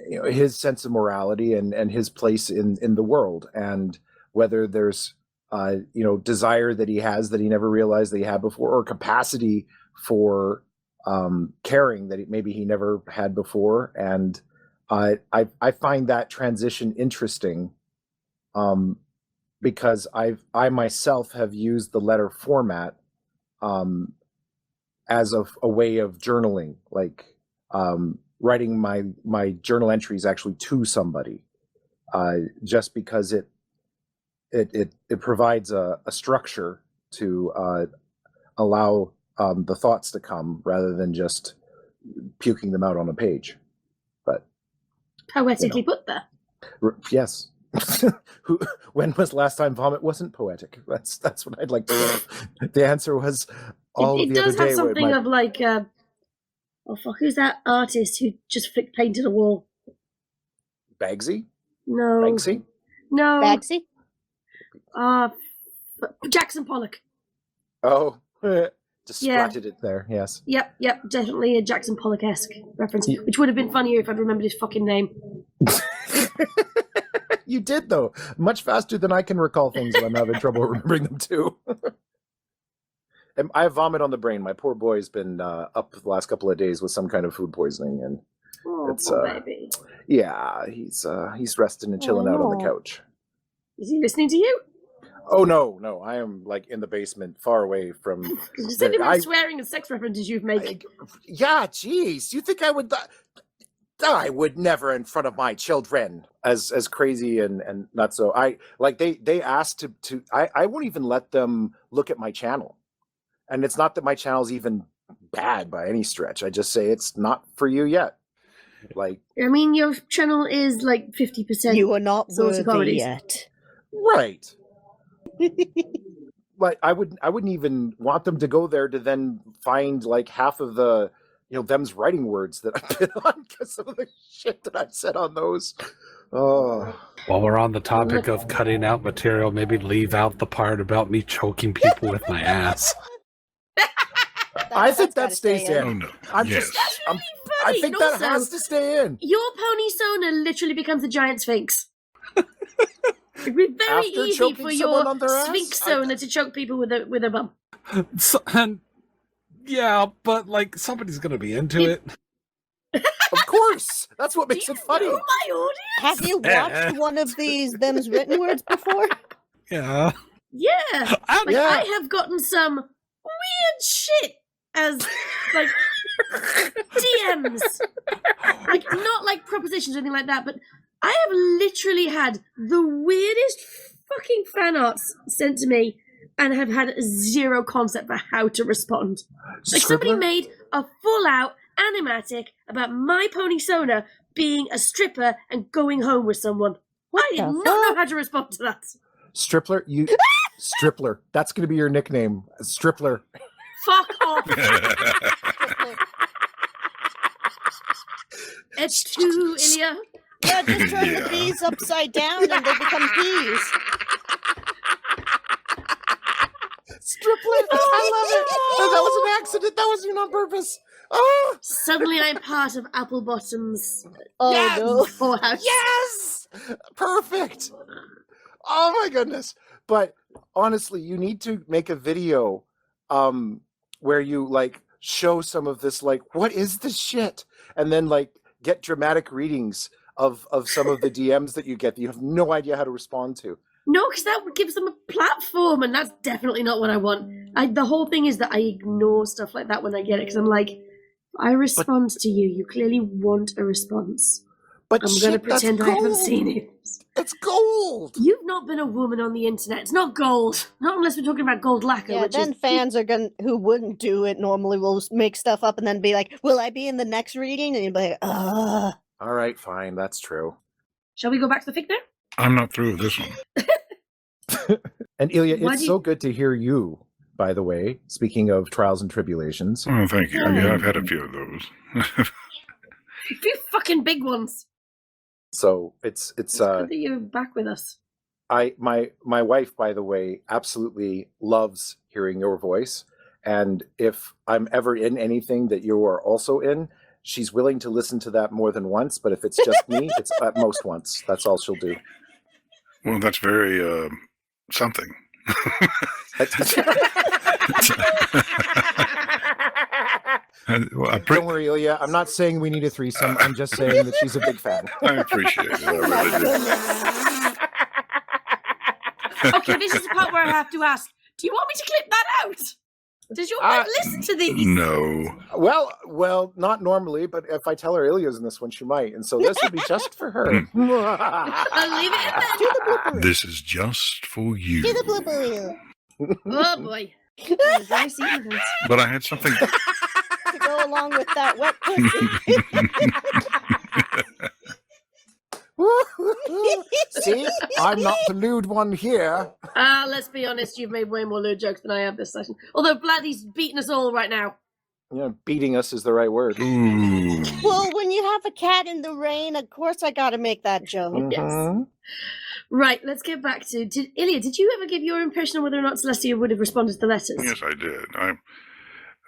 S6: know, his sense of morality and his place in the world, and whether there's you know, desire that he has that he never realized that he had before, or capacity for caring that maybe he never had before. And I find that transition interesting, because I myself have used the letter format as a way of journaling, like writing my journal entries actually to somebody, just because it provides a structure to allow the thoughts to come rather than just puking them out on a page. But
S1: Poetically put there.
S6: Yes. When was the last time vomit wasn't poetic? That's what I'd like to know. The answer was all
S1: It
S6: of the other
S1: does
S6: day.
S1: have something of like, oh fuck, who's that artist who just flick painted a wall?
S6: Bagsy?
S1: No.
S6: Banksy?
S1: No.
S3: Bagsy?
S1: Jackson Pollock.
S6: Oh, just
S1: Yeah.
S6: splatted it there. Yes.
S1: Yep, definitely a Jackson Pollock-esque reference, which would have been funnier if I'd remembered his fucking name.
S6: You did, though, much faster than I can recall things when I'm having trouble remembering them too. And I have vomit on the brain. My poor boy's been up the last couple of days with some kind of food poisoning, and it's
S1: poor baby.
S6: yeah, he's resting and chilling out on the couch.
S1: Is he listening to you?
S6: Oh no, I am like in the basement, far away from.
S1: You said about swearing and sex references you've made.
S6: Yeah, geez, you think I would? I would never in front of my children, as crazy and not so. I like they asked to. I won't even let them look at my channel, and it's not that my channel's even bad by any stretch. I just say it's not for you yet. Like,
S1: I mean, your channel is like 50%.
S3: You are not
S1: source of
S3: worthy
S1: comedies.
S3: yet.
S6: right. Like I wouldn't even want them to go there to then find like half of the, you know, them's writing words that I've been on, because some of the shit that I've said on those. Oh.
S5: While we're on the topic of cutting out material, maybe leave out the part about me choking people with my ass.
S6: I think that stays in.
S2: Oh no!
S6: I'm
S2: Yes.
S6: just.
S1: That's really
S6: I
S1: funny.
S6: think
S1: And
S6: that
S1: also,
S6: has to stay in.
S1: your pony Sona literally becomes a giant sphinx. It'd be very
S6: After
S1: easy
S6: choking
S1: for
S6: someone
S1: your
S6: on their ass?
S1: sphinx Sona to choke people with a bum.
S5: So, and yeah, but like somebody's gonna be into it.
S6: Of course, that's what makes it funny.
S1: Oh, my audience.
S3: Have you watched one of them's written words before?
S5: Yeah.
S1: Yeah.
S5: I'm-
S1: Like,
S6: Yeah.
S1: I have gotten some weird shit as, like, DMs. Like, not like propositions or anything like that, but I have literally had the weirdest fucking fan arts sent to me and have had zero concept for how to respond. Like, somebody
S6: Scribbler?
S1: made a full-out animatic about my pony Sona being a stripper and going home with someone. I did
S3: the
S1: not know
S3: fuck?
S1: how to respond to that.
S6: Stripler, you Stripler. That's going to be your nickname, Stripler.
S1: Fuck off. It's too, Ilya.
S3: Yeah, just turn
S2: Yeah.
S3: the bees upside down and they become bees.
S6: Stripler, I love it. that was an accident. That wasn't on purpose. Oh,
S1: Suddenly I'm part of Applebottom's
S3: Oh
S6: Yes!
S3: no.
S1: whorehouse.
S6: yes, perfect. Oh my goodness. But honestly, you need to make a video where you like show some of this, like, what is this shit? And then like get dramatic readings of some of the DMs that you get that you have no idea how to respond to.
S1: No, because that would give them a platform, and that's definitely not what I want. The whole thing is that I ignore stuff like that when I get it, because I'm like, I respond to you. You clearly want a response.
S6: But
S1: I'm
S6: shit,
S1: going to pretend
S6: that's
S1: I haven't
S6: gold.
S1: seen it.
S6: It's gold.
S1: You've not been a woman on the internet. It's not gold. Not unless we're talking about gold lacquer,
S3: Yeah,
S1: which
S3: then
S1: is...
S3: fans are gonna who wouldn't do it normally will make stuff up and then be like, "Will I be in the next reading?" And you'd be like, "Ugh."
S6: All right, fine, that's true.
S1: Shall we go back to the fic now?
S2: I'm not through with this one.
S6: And Ilya,
S1: Why
S6: it's
S1: do you-
S6: so good to hear you, by the way, speaking of trials and tribulations.
S2: Oh, thank you. Yeah, I've had a few of those.
S1: A few fucking big ones.
S6: So it's
S1: It's good that you're back with us.
S6: my wife, by the way, absolutely loves hearing your voice. And if I'm ever in anything that you are also in, she's willing to listen to that more than once. But if it's just me, it's at most once. That's all she'll do.
S2: Well, that's very something.
S6: Don't worry, Ilya. I'm not saying we need a threesome. I'm just saying that she's a big fan.
S2: I appreciate it. I really do.
S1: Okay, this is the part where I have to ask, do you want me to clip that out? Does your wife listen to these?
S2: No.
S6: Well, not normally, but if I tell her Ilya's in this one, she might. And so this will be just for her.
S1: I'll leave it in there.
S2: This is just for you.
S3: Do the blooper reel
S1: Oh boy. I see you.
S2: But I had something.
S3: to go along with that wet pussy.
S6: See, I'm not the lewd one here.
S1: Let's be honest, you've made way more lewd jokes than I have this session. Although Vladdy's beating us all right now.
S6: Yeah, beating us is the right word.
S2: Ooh.
S3: Well, when you have a cat in the rain, of course I gotta make that joke.
S6: Mhm.
S1: Right, let's get back to... Ilya, did you ever give your impression on whether or not Celestia would have responded to the letters?
S2: Yes, I did. I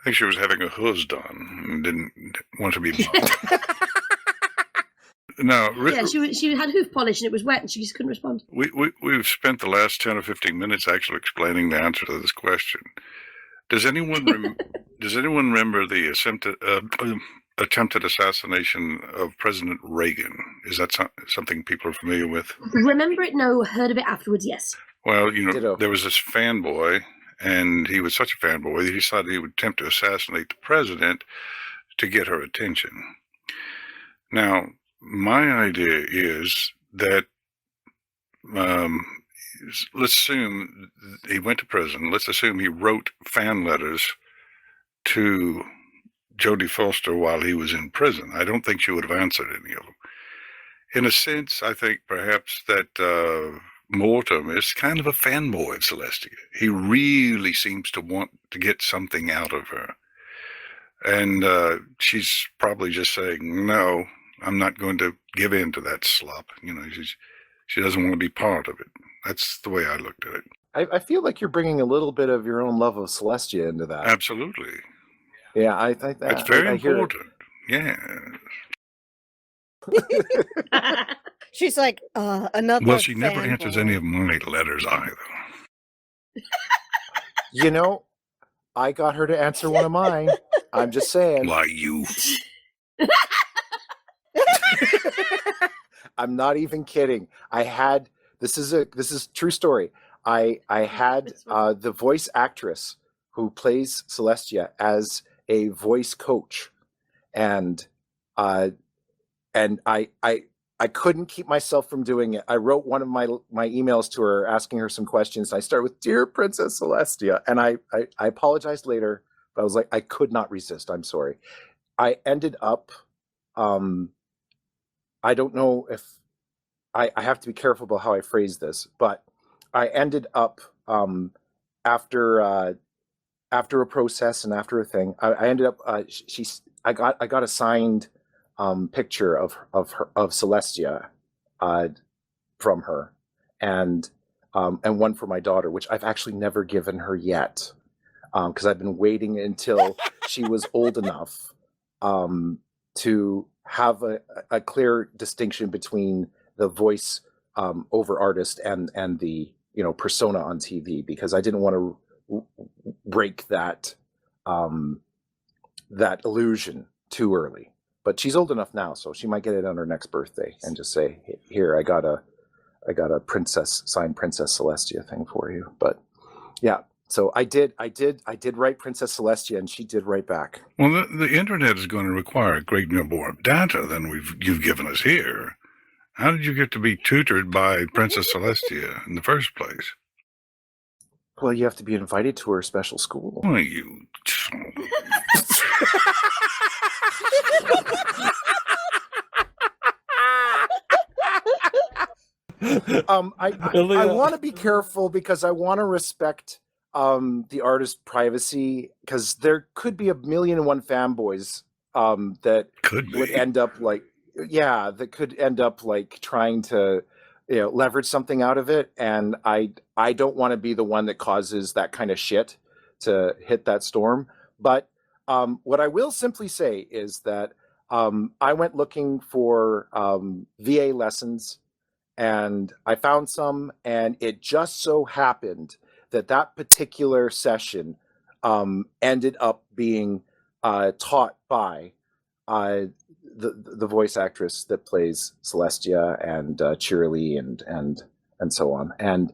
S2: think she was having a hooves done and didn't want to be bothered. No,
S1: Yeah, she had hoof polish and it was wet and she just couldn't respond.
S2: we've spent the last 10 or 15 minutes actually explaining the answer to this question. Does anyone remember the attempted assassination of President Reagan? Is that something people are familiar with?
S1: Remember it? No. Heard of it afterwards? Yes.
S2: Well, you know,
S6: Ditto.
S2: there was this fanboy, and he was such a fanboy that he decided he would attempt to assassinate the president to get her attention. Now, my idea is that let's assume he went to prison. Let's assume he wrote fan letters to Jodie Foster while he was in prison. I don't think she would have answered any of them. In a sense, I think perhaps that Mortem is kind of a fanboy of Celestia. He really seems to want to get something out of her. And she's probably just saying, no, I'm not going to give in to that slop. You know, she doesn't want to be part of it. That's the way I looked at it.
S6: I feel like you're bringing a little bit of your own love of Celestia into that.
S2: Absolutely.
S6: Yeah, I think
S2: It's very
S6: I hear it.
S2: important. Yeah.
S3: She's like, another.
S2: Well, she never
S3: fanboy.
S2: answers any of my letters either.
S6: You know, I got her to answer one of mine. I'm just saying.
S2: Why, you?
S6: I'm not even kidding. I had this is true story. I had the voice actress who plays Celestia as a voice coach, and I couldn't keep myself from doing it. I wrote one of my emails to her asking her some questions. I start with "Dear Princess Celestia," and I apologized later, but I was like, I could not resist. I'm sorry. I ended up I don't know if I have to be careful about how I phrase this, but I ended up after a process and after a thing, I ended up I got a signed picture of Celestia from her, and one for my daughter, which I've actually never given her yet.
S4: because I've been waiting until she was old enough to have a clear distinction between the voice over artist and the persona on TV, because I didn't want to break that that illusion too early. But she's old enough now, so she might get it on her next birthday and just say, "Here, I got a signed Princess Celestia thing for you." But yeah, so I did write Princess Celestia, and she did write back.
S2: Well, the internet is going to require a great deal more data than you've given us here. How did you get to be tutored by Princess Celestia in the first place?
S4: Well, you have to be invited to her special school.
S2: Well, you.
S4: I want to be careful because I want to respect the artist's privacy, because there could be 1,000,001 fanboys that would end up trying to leverage something out of it, and I don't want to be the one that causes that kind of shit to hit that storm. But what I will simply say is that I went looking for VA lessons, and I found some, and it just so happened that particular session ended up being taught by the voice actress that plays Celestia and Cheerilee and so on. And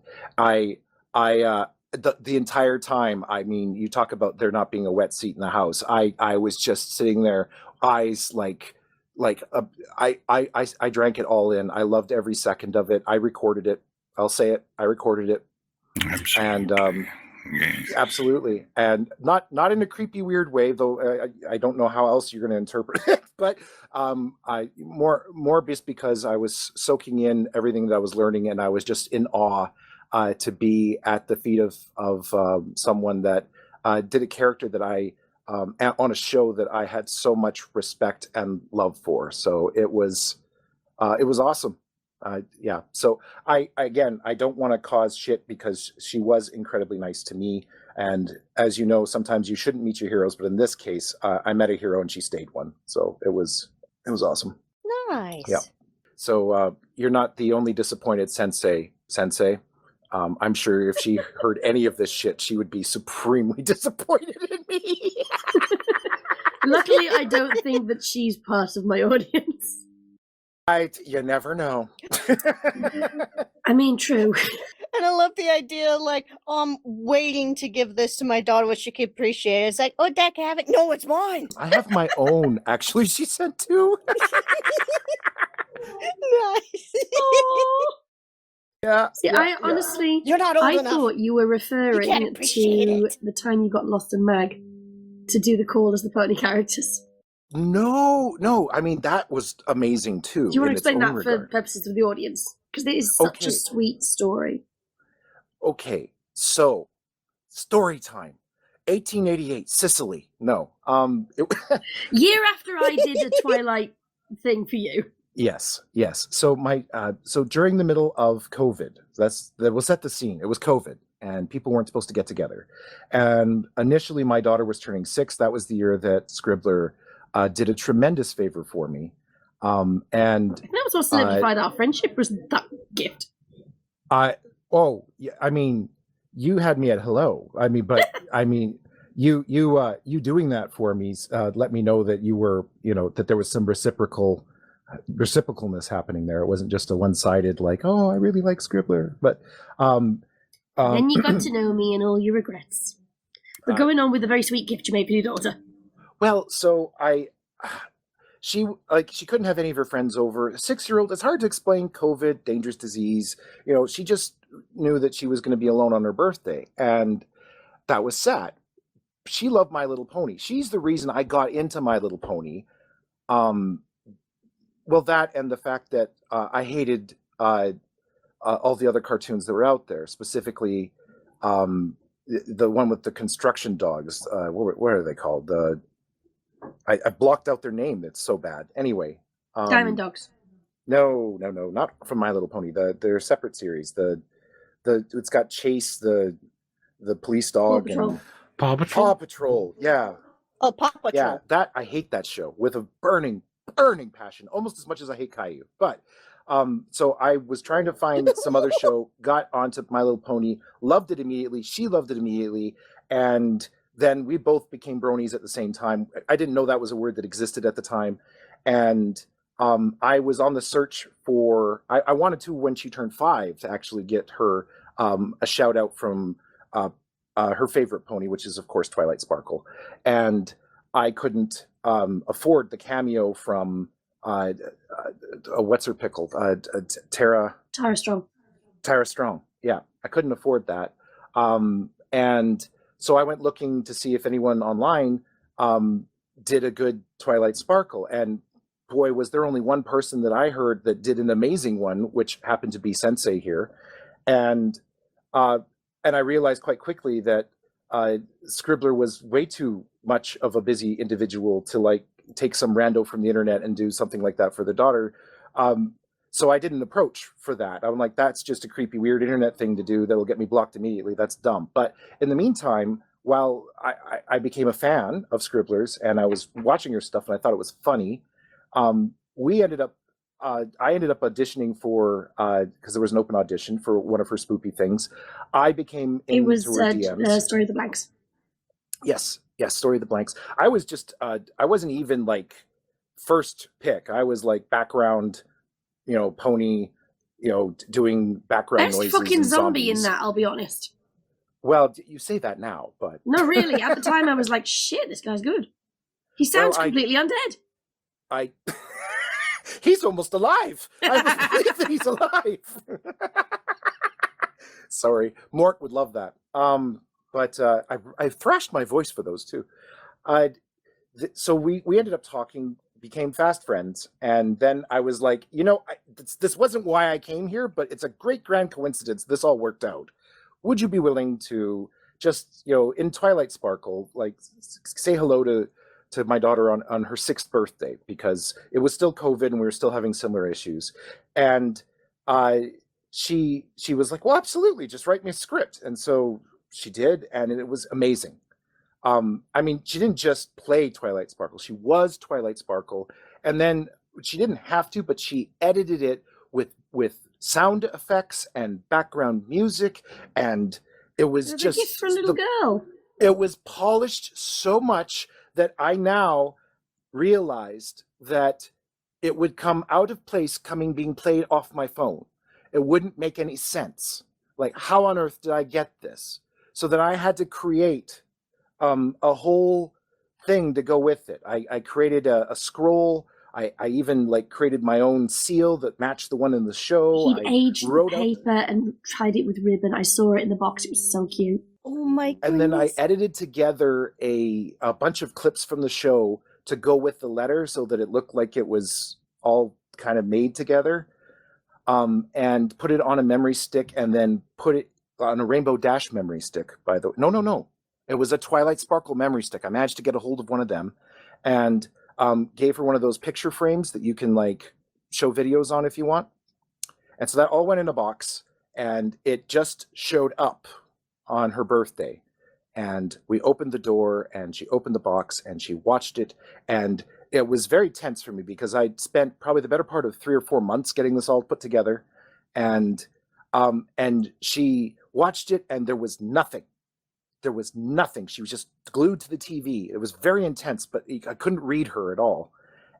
S4: the entire time, I mean, you talk about there not being a wet seat in the house. I was just sitting there, eyes I drank it all in. I loved every second of it. I recorded it. I'll say it. I recorded it.
S2: Absolutely.
S4: And
S2: yes.
S4: Absolutely, and not in a creepy, weird way, though. I don't know how else you're going to interpret it, but I more just because I was soaking in everything that I was learning, and I was just in awe to be at the feet of someone that did a character that I on a show that I had so much respect and love for. So it was awesome. Yeah. So I don't want to cause shit, because she was incredibly nice to me. And as you know, sometimes you shouldn't meet your heroes, but in this case, I met a hero and she stayed one. So it was awesome.
S3: Nice.
S4: Yeah. So you're not the only disappointed sensei. I'm sure if she heard any of this shit, she would be supremely disappointed in me.
S1: Luckily, I don't think that she's part of my audience.
S4: You never know.
S1: I mean, true.
S3: And I love the idea, waiting to give this to my daughter, which she could appreciate. It's like, oh, Dad, can I have it? No, it's mine.
S4: I have my own, actually, she sent 2.
S3: Nice.
S4: Yeah.
S1: See, I honestly,
S3: You're not old
S1: I
S3: enough.
S1: thought you were referring to the time you got lost in Mag to do the call as the pony characters.
S4: No. I mean, that was amazing too.
S1: Do you want to explain that for purposes of the audience? Because it is such a sweet story.
S4: Okay, so story time. 1888, Sicily. No.
S1: Year after I did a Twilight thing for you.
S4: Yes. So so during the middle of COVID, that was set the scene. It was COVID, and people weren't supposed to get together. And initially, my daughter was turning 6. That was the year that Scribbler did a tremendous favor for me. And
S1: that was what solidified our friendship, was that gift.
S4: I mean, you had me at hello. I mean, but I mean, you doing that for me let me know that you were, that there was some reciprocalness happening there. It wasn't just a one-sided oh, I really like Scribbler. But
S1: then you got to know me and all your regrets. But going on with the very sweet gift you made for your daughter.
S4: Well, so she couldn't have any of her friends over. A 6-year-old, it's hard to explain COVID, dangerous disease. She just knew that she was going to be alone on her birthday, and that was sad. She loved My Little Pony. She's the reason I got into My Little Pony. Well, that and the fact that I hated all the other cartoons that were out there, specifically the one with the construction dogs. What are they called? I blocked out their name. It's so bad. Anyway,
S1: Diamond Dogs.
S4: No, not from My Little Pony. They're a separate series. It's got Chase, the police dog, and
S5: Paw Patrol?
S4: Paw Patrol, yeah.
S3: Oh, Paw Patrol.
S4: Yeah, that I hate that show with a burning passion, almost as much as I hate Caillou. But so I was trying to find some other show, got onto My Little Pony, loved it immediately. She loved it immediately, and then we both became bronies at the same time. I didn't know that was a word that existed at the time, and I was on the search for. I wanted to, when she turned 5, to actually get her a shout out from her favorite pony, which is of course Twilight Sparkle, and I couldn't afford the cameo from what's her pickle, Tara Strong. Yeah, I couldn't afford that, and so I went looking to see if anyone online did a good Twilight Sparkle, and boy, was there only one person that I heard that did an amazing one, which happened to be Sensei here, and I realized quite quickly that Scribbler was way too much of a busy individual to like take some rando from the internet and do something like that for their daughter. So I didn't approach for that. I'm like, that's just a creepy, weird internet thing to do that'll get me blocked immediately. That's dumb. But in the meantime, while I became a fan of Scribbler's and I was watching her stuff and I thought it was funny, we ended up I ended up auditioning for because there was an open audition for one of her spoopy things. I became into
S1: It was
S4: her DMs.
S1: Story of the Blanks.
S4: Yes, Story of the Blanks. I was just I wasn't even like first pick. I was like background, pony, doing background
S1: Best
S4: noises.
S1: fucking
S4: and
S1: zombie
S4: zombies.
S1: in that, I'll be honest.
S4: Well, you say that now, but
S1: No, really. At the time, I was like, shit, this guy's good. He sounds completely undead.
S4: He's almost alive. I believe that he's alive. Sorry, Mort would love that. But I thrashed my voice for those too. So we ended up talking, became fast friends, and then I was like, this wasn't why I came here, but it's a great grand coincidence. This all worked out. Would you be willing to just, in Twilight Sparkle, like say hello to my daughter on her 6th birthday, because it was still COVID and we were still having similar issues. And she was like, well, absolutely, just write me a script. And so she did, and it was amazing. I mean, she didn't just play Twilight Sparkle, she was Twilight Sparkle. And then she didn't have to, but she edited it with sound effects and background music, and it was just
S1: a gift for a little girl.
S4: It was polished so much that I now realized that it would come out of place being played off my phone. It wouldn't make any sense. Like, how on earth did I get this? So that I had to create a whole thing to go with it. I created a scroll. I even created my own seal that matched the one in the show.
S1: He'd aged the paper and tied it with ribbon. I saw it in the box. It was so cute.
S3: Oh my goodness.
S4: And then I edited together a bunch of clips from the show to go with the letter so that it looked like it was all kind of made together, and put it on a memory stick, and then put it on a Rainbow Dash memory stick. No. It was a Twilight Sparkle memory stick. I managed to get a hold of one of them and gave her one of those picture frames that you can show videos on if you want. And so that all went in a box, and it just showed up on her birthday. And we opened the door, and she opened the box, and she watched it. And it was very tense for me because I'd spent probably the better part of 3 or 4 months getting this all put together. And she watched it, and there was nothing. There was nothing. She was just glued to the TV. It was very intense, but I couldn't read her at all.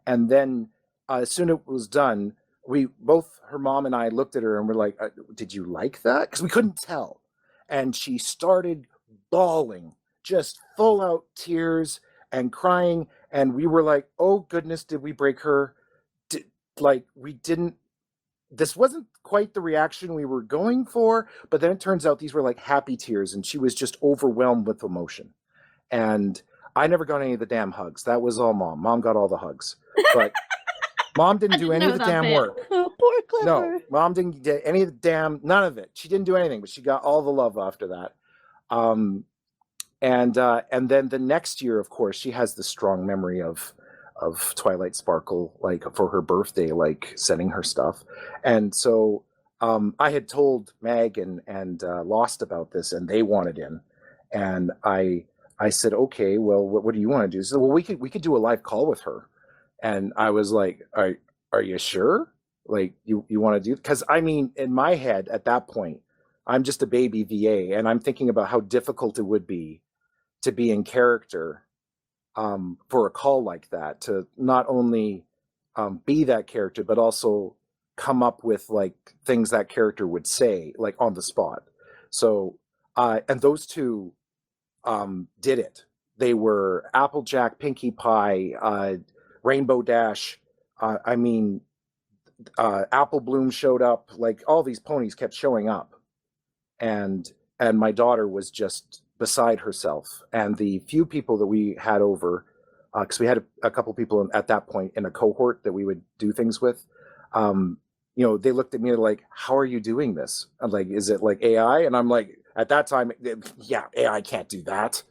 S4: And then as soon as it was done, her mom and I looked at her and were like, did you like that? Because we couldn't tell. And she started bawling, just full out tears and crying. And we were like, oh goodness, did we break her? We didn't. This wasn't quite the reaction we were going for, but then it turns out these were happy tears, and she was just overwhelmed with emotion. And I never got any of the damn hugs. That was all Mom. Mom got all the hugs. But Mom didn't do any of the damn work.
S3: Oh, poor Clipper.
S4: No, Mom didn't get any of the none of it. She didn't do anything, but she got all the love after that. And then the next year, of course, she has the strong memory of Twilight Sparkle, for her birthday, sending her stuff. And so I had told Meg and Lost about this, and they wanted in. And I I said, okay, well, what do you want to do? She said, well, we could do a live call with her. And I was like, are you sure? Like, you want to do? Because I mean, in my head at that point, I'm just a baby VA, and I'm thinking about how difficult it would be to be in character for a call like that, to not only be that character, but also come up with like things that character would say, like on the spot. So, and those two did it. They were Applejack, Pinkie Pie, Rainbow Dash. I mean, Apple Bloom showed up. Like all these ponies kept showing up, and my daughter was just beside herself. And the few people that we had over, because we had a couple people at that point in a cohort that we would do things with, you know, they looked at me like, how are you doing this? I'm like, is it like AI? And I'm like, at that time, yeah, AI can't do that.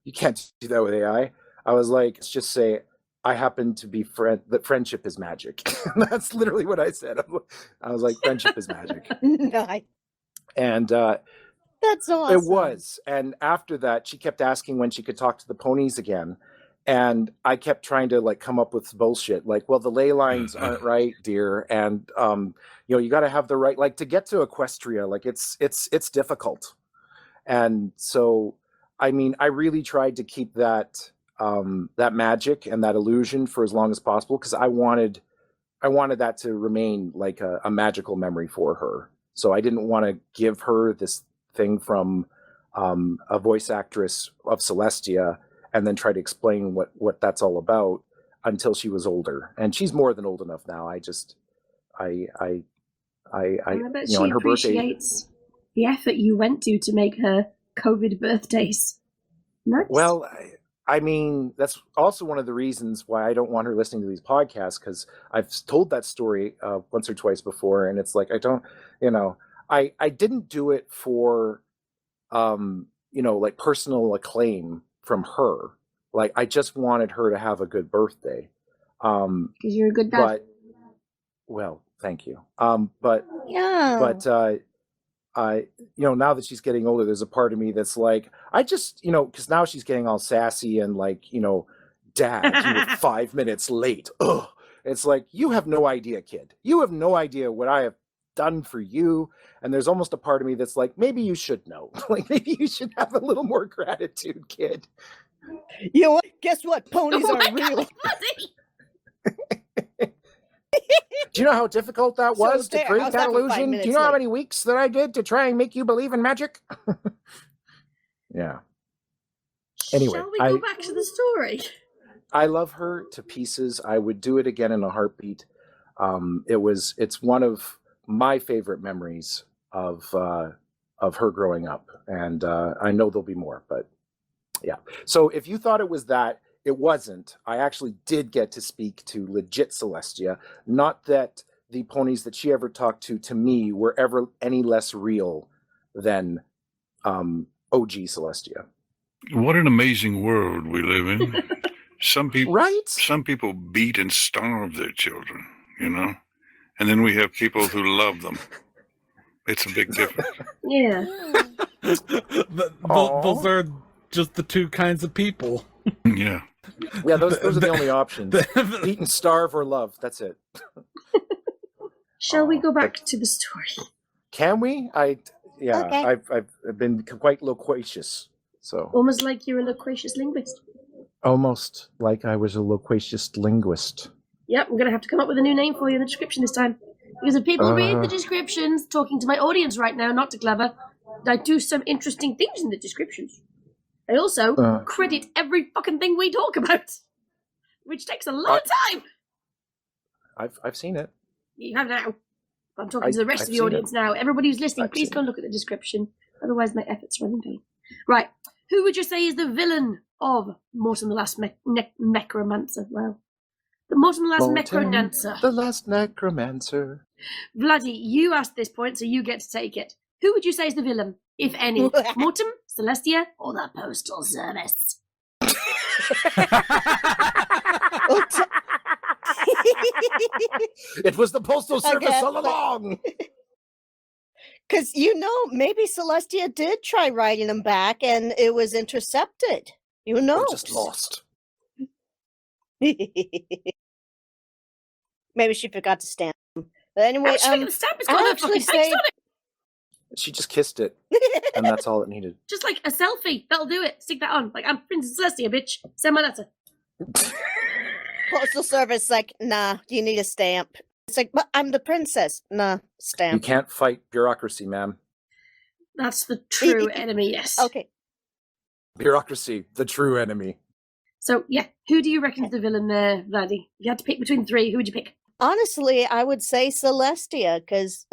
S4: You can't do that with AI. I was like, let's just say I happen to be that friendship is magic. That's literally what I said. I was like, friendship is magic.
S3: Nice.
S4: And
S3: That's awesome.
S4: it was. And after that, she kept asking when she could talk to the ponies again. And I kept trying to like come up with bullshit, like, well, the ley lines aren't right, dear, and you know, you got to have the right, like, to get to Equestria, like it's difficult. And so, I mean, I really tried to keep that that magic and that illusion for as long as possible, because I wanted that to remain like a magical memory for her. So I didn't want to give her this thing from a voice actress of Celestia and then try to explain what that's all about until she was older. And she's more than old enough now. I bet
S1: she
S4: on her
S1: appreciates the effort you went to make her COVID birthdays. Nice.
S4: Well, I mean, that's also one of the reasons why I don't want her listening to these podcasts, because I've told that story once or twice before, and it's like, I don't, you know, I didn't do it for, you know, like personal acclaim from her. Like, I just wanted her to have a good birthday.
S1: Because you're a good dad.
S4: But, well, thank you. But you know, now that she's getting older, there's a part of me that's like, I just, you know, because now she's getting all sassy and like, you know, Dad, you were 5 minutes late. Ugh. It's like, you have no idea, kid. You have no idea what I have done for you. And there's almost a part of me that's like, maybe you should know. Like, maybe you should have a little more gratitude, kid.
S3: You know what? Guess what? Ponies are real.
S4: Do you know how difficult that was to create that illusion? Do you know how many weeks that I did to try and make you believe in magic? Yeah. Anyway,
S1: shall we go back to the story?
S4: I love her to pieces. I would do it again in a heartbeat. It's one of my favorite memories of her growing up, and I know there'll be more, but yeah. So if you thought it was that, it wasn't. I actually did get to speak to legit Celestia. Not that the ponies that she ever talked to me were ever any less real than OG Celestia.
S2: What an amazing world we live in. Some people,
S4: right?
S2: Some people beat and starve their children, you know, and then we have people who love them. It's a big difference.
S1: Yeah.
S5: Those are just the two kinds of people.
S2: Yeah.
S4: Yeah, those are the only options. Beat and starve or love. That's it.
S1: Shall we go back to the story?
S4: Can we? Okay. I've been quite loquacious. So
S1: almost like you're a loquacious linguist.
S6: Almost like I was a loquacious linguist.
S1: Yep, I'm going to have to come up with a new name for you in the description this time. Because if people read the descriptions, talking to my audience right now, not to Clever, I do some interesting things in the descriptions. I also credit every fucking thing we talk about, which takes a lot of time.
S4: I've seen it.
S1: You have now. I'm talking to the rest of the audience now. Everybody who's listening, please go and look at the description. Otherwise, my efforts are in vain. Right. Who would you say is the villain of Mortem the Last Necromancer? Well, the Mortem the Last Necromancer.
S4: The Last Necromancer.
S1: Vladdy, you asked this point, so you get to take it. Who would you say is the villain, if any? Mortem, Celestia, or the Postal Service?
S4: It was the Postal Service all along.
S3: Because, you know, maybe Celestia did try writing them back and it was intercepted. You
S4: Or
S3: know.
S4: just lost.
S3: Maybe she forgot to stamp. But anyway,
S1: How much the stamp has got
S3: I
S1: her
S3: actually
S1: fucking text
S3: say-
S1: on it?
S4: She just kissed it, and that's all it needed.
S1: Just like a selfie. That'll do it. Stick that on. Like, I'm Princess Celestia, bitch. Send my letter.
S3: Postal Service like, nah, you need a stamp. It's like, but I'm the princess. Nah,
S4: You
S3: stamp.
S4: can't fight bureaucracy, ma'am.
S1: That's the true enemy, yes.
S3: Okay.
S4: Bureaucracy, the true enemy.
S1: So, yeah, who do you reckon's the villain there, Vladdy? If you had to pick between three, who would you pick?
S3: Honestly, I would say Celestia, because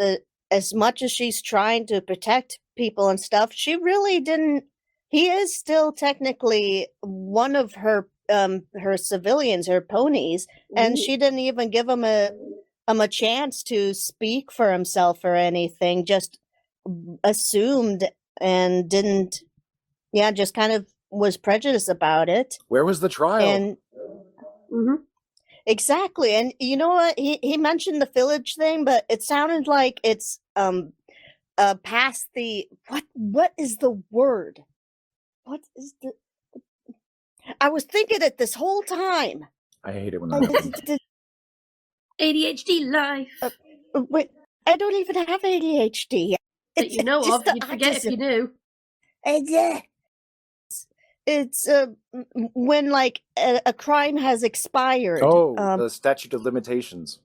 S3: as much as she's trying to protect people and stuff, she really didn't. He is still technically one of her civilians, her ponies, and she didn't even give him a chance to speak for himself or anything. Just assumed and didn't. Yeah, just kind of was prejudiced about it.
S4: Where was the trial?
S3: And exactly, and you know what? He mentioned the village thing, but it sounded like it's past the what is the word? What is the? I was thinking it this whole time.
S4: I hate it when that happens.
S1: ADHD life.
S3: Wait, I don't even have ADHD.
S1: That you know
S3: just
S1: of,
S3: the
S1: you'd forget if you
S3: autism.
S1: knew.
S3: It's when like a crime has expired.
S4: Oh, the statute of limitations.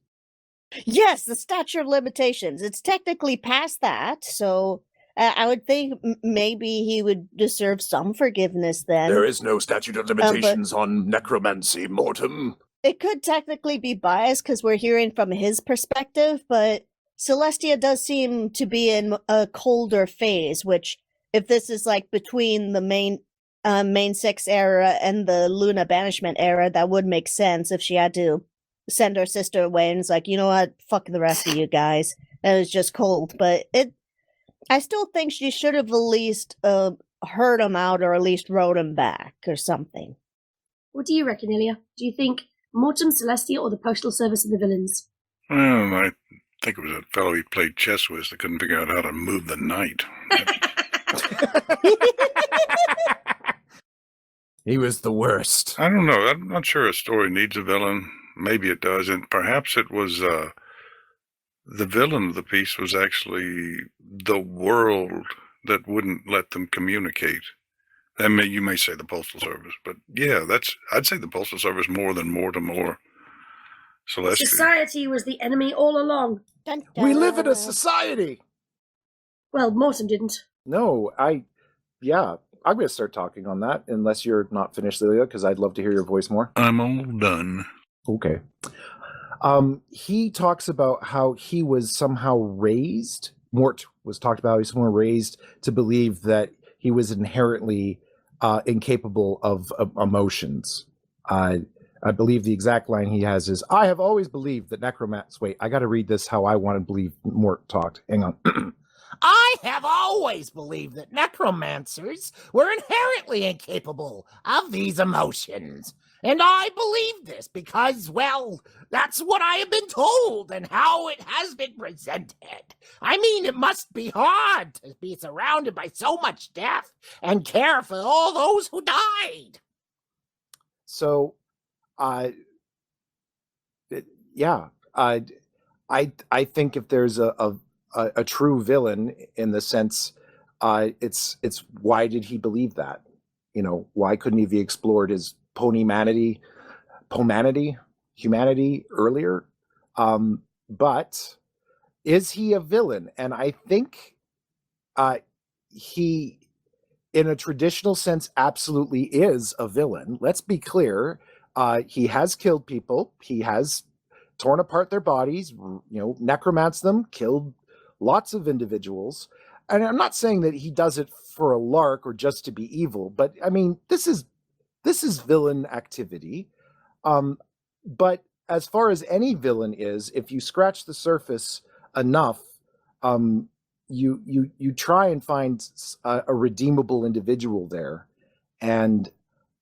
S3: Yes, the statute of limitations. It's technically past that, so I would think maybe he would deserve some forgiveness then.
S7: There is no statute of limitations on necromancy, Mortem.
S3: It could technically be biased because we're hearing from his perspective, but Celestia does seem to be in a colder phase, which, if this is like between the main Six era and the Luna banishment era, that would make sense if she had to send her sister away and it's like, you know what, fuck the rest of you guys. And it was just cold, but I still think she should have at least heard him out or at least wrote him back or something.
S1: What do you reckon, Ilya? Do you think Mortem, Celestia, or the Postal Service are the villains?
S2: Well, I think it was that fellow he played chess with that couldn't figure out how to move the knight.
S7: He was the worst.
S2: I don't know. I'm not sure a story needs a villain. Maybe it does, and perhaps it was the villain of the piece was actually the world that wouldn't let them communicate. You may say the Postal Service, but yeah, I'd say the Postal Service more than Mortem or Celestia.
S1: Society was the enemy all along.
S3: Dun,
S4: We live in a
S3: dun.
S4: society.
S1: Well, Mortem didn't.
S4: No, I'm going to start talking on that, unless you're not finished, Lilia, because I'd love to hear your voice more.
S2: I'm all done.
S4: Okay. He talks about how he was somehow raised. Mort was talked about how he was somehow raised to believe that he was inherently incapable of emotions. I believe the exact line he has is, "I have always believed that necromancers..." Wait, I got to read this how I want to believe Mort talked. Hang on.
S7: I have always believed that necromancers were inherently incapable of these emotions. And I believe this because, well, that's what I have been told and how it has been presented. I mean, it must be hard to be surrounded by so much death and care for all those who died.
S4: So, I think if there's a true villain in the sense, it's why did he believe that? You know, why couldn't he have explored his humanity earlier? But is he a villain? And I think he, in a traditional sense, absolutely is a villain. Let's be clear. He has killed people. He has torn apart their bodies, necromanced them, killed lots of individuals. And I'm not saying that he does it for a lark or just to be evil, but I mean, this is villain activity. But as far as any villain is, if you scratch the surface enough, you try and find a redeemable individual there. And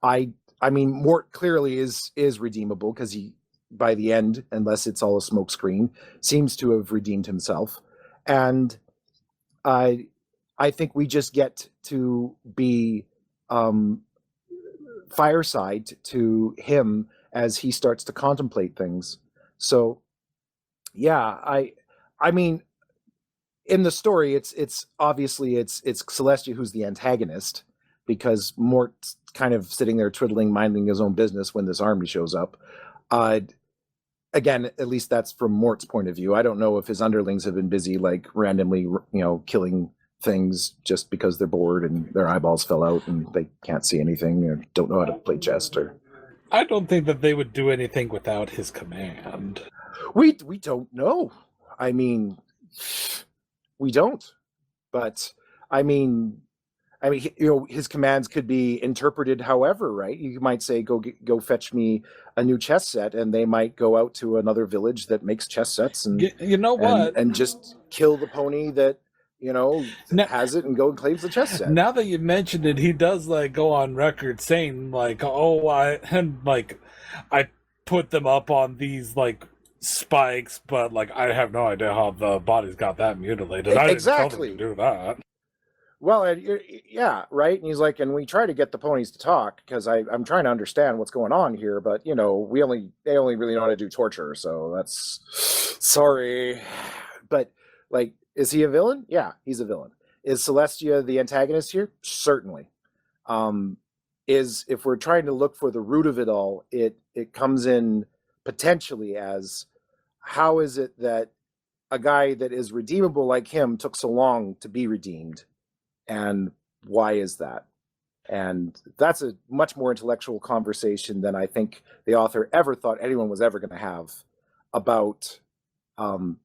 S4: I mean, Mort clearly is redeemable because he, by the end, unless it's all a smokescreen, seems to have redeemed himself. And I think we just get to be
S6: fireside to him as he starts to contemplate things. So yeah, I mean, in the story, it's obviously it's Celestia who's the antagonist, because Mort's kind of sitting there twiddling, minding his own business when this army shows up. Again, at least that's from Mort's point of view. I don't know if his underlings have been busy, like randomly, killing things just because they're bored and their eyeballs fell out and they can't see anything or don't know how to play chess. Or
S5: I don't think that they would do anything without his command.
S6: we don't know. I mean, we don't. But I mean, his commands could be interpreted however, right? You might say, go fetch me a new chess set, and they might go out to another village that makes chess sets, and
S5: you know what,
S6: and just kill the pony that has it and go and claims the chess set.
S5: Now that you mentioned it, he does go on record saying I put them up on these spikes, but I have no idea how the bodies got that mutilated. I didn't tell them to do that.
S6: Well, yeah, right. And he's like, and we try to get the ponies to talk because I'm trying to understand what's going on here, but they only really know how to do torture, so that's sorry. But is he a villain? Yeah, he's a villain. Is Celestia the antagonist here? Certainly. If we're trying to look for the root of it all, it comes in potentially as, how is it that a guy that is redeemable like him took so long to be redeemed? And why is that? And that's a much more intellectual conversation than I think the author ever thought anyone was ever going to have about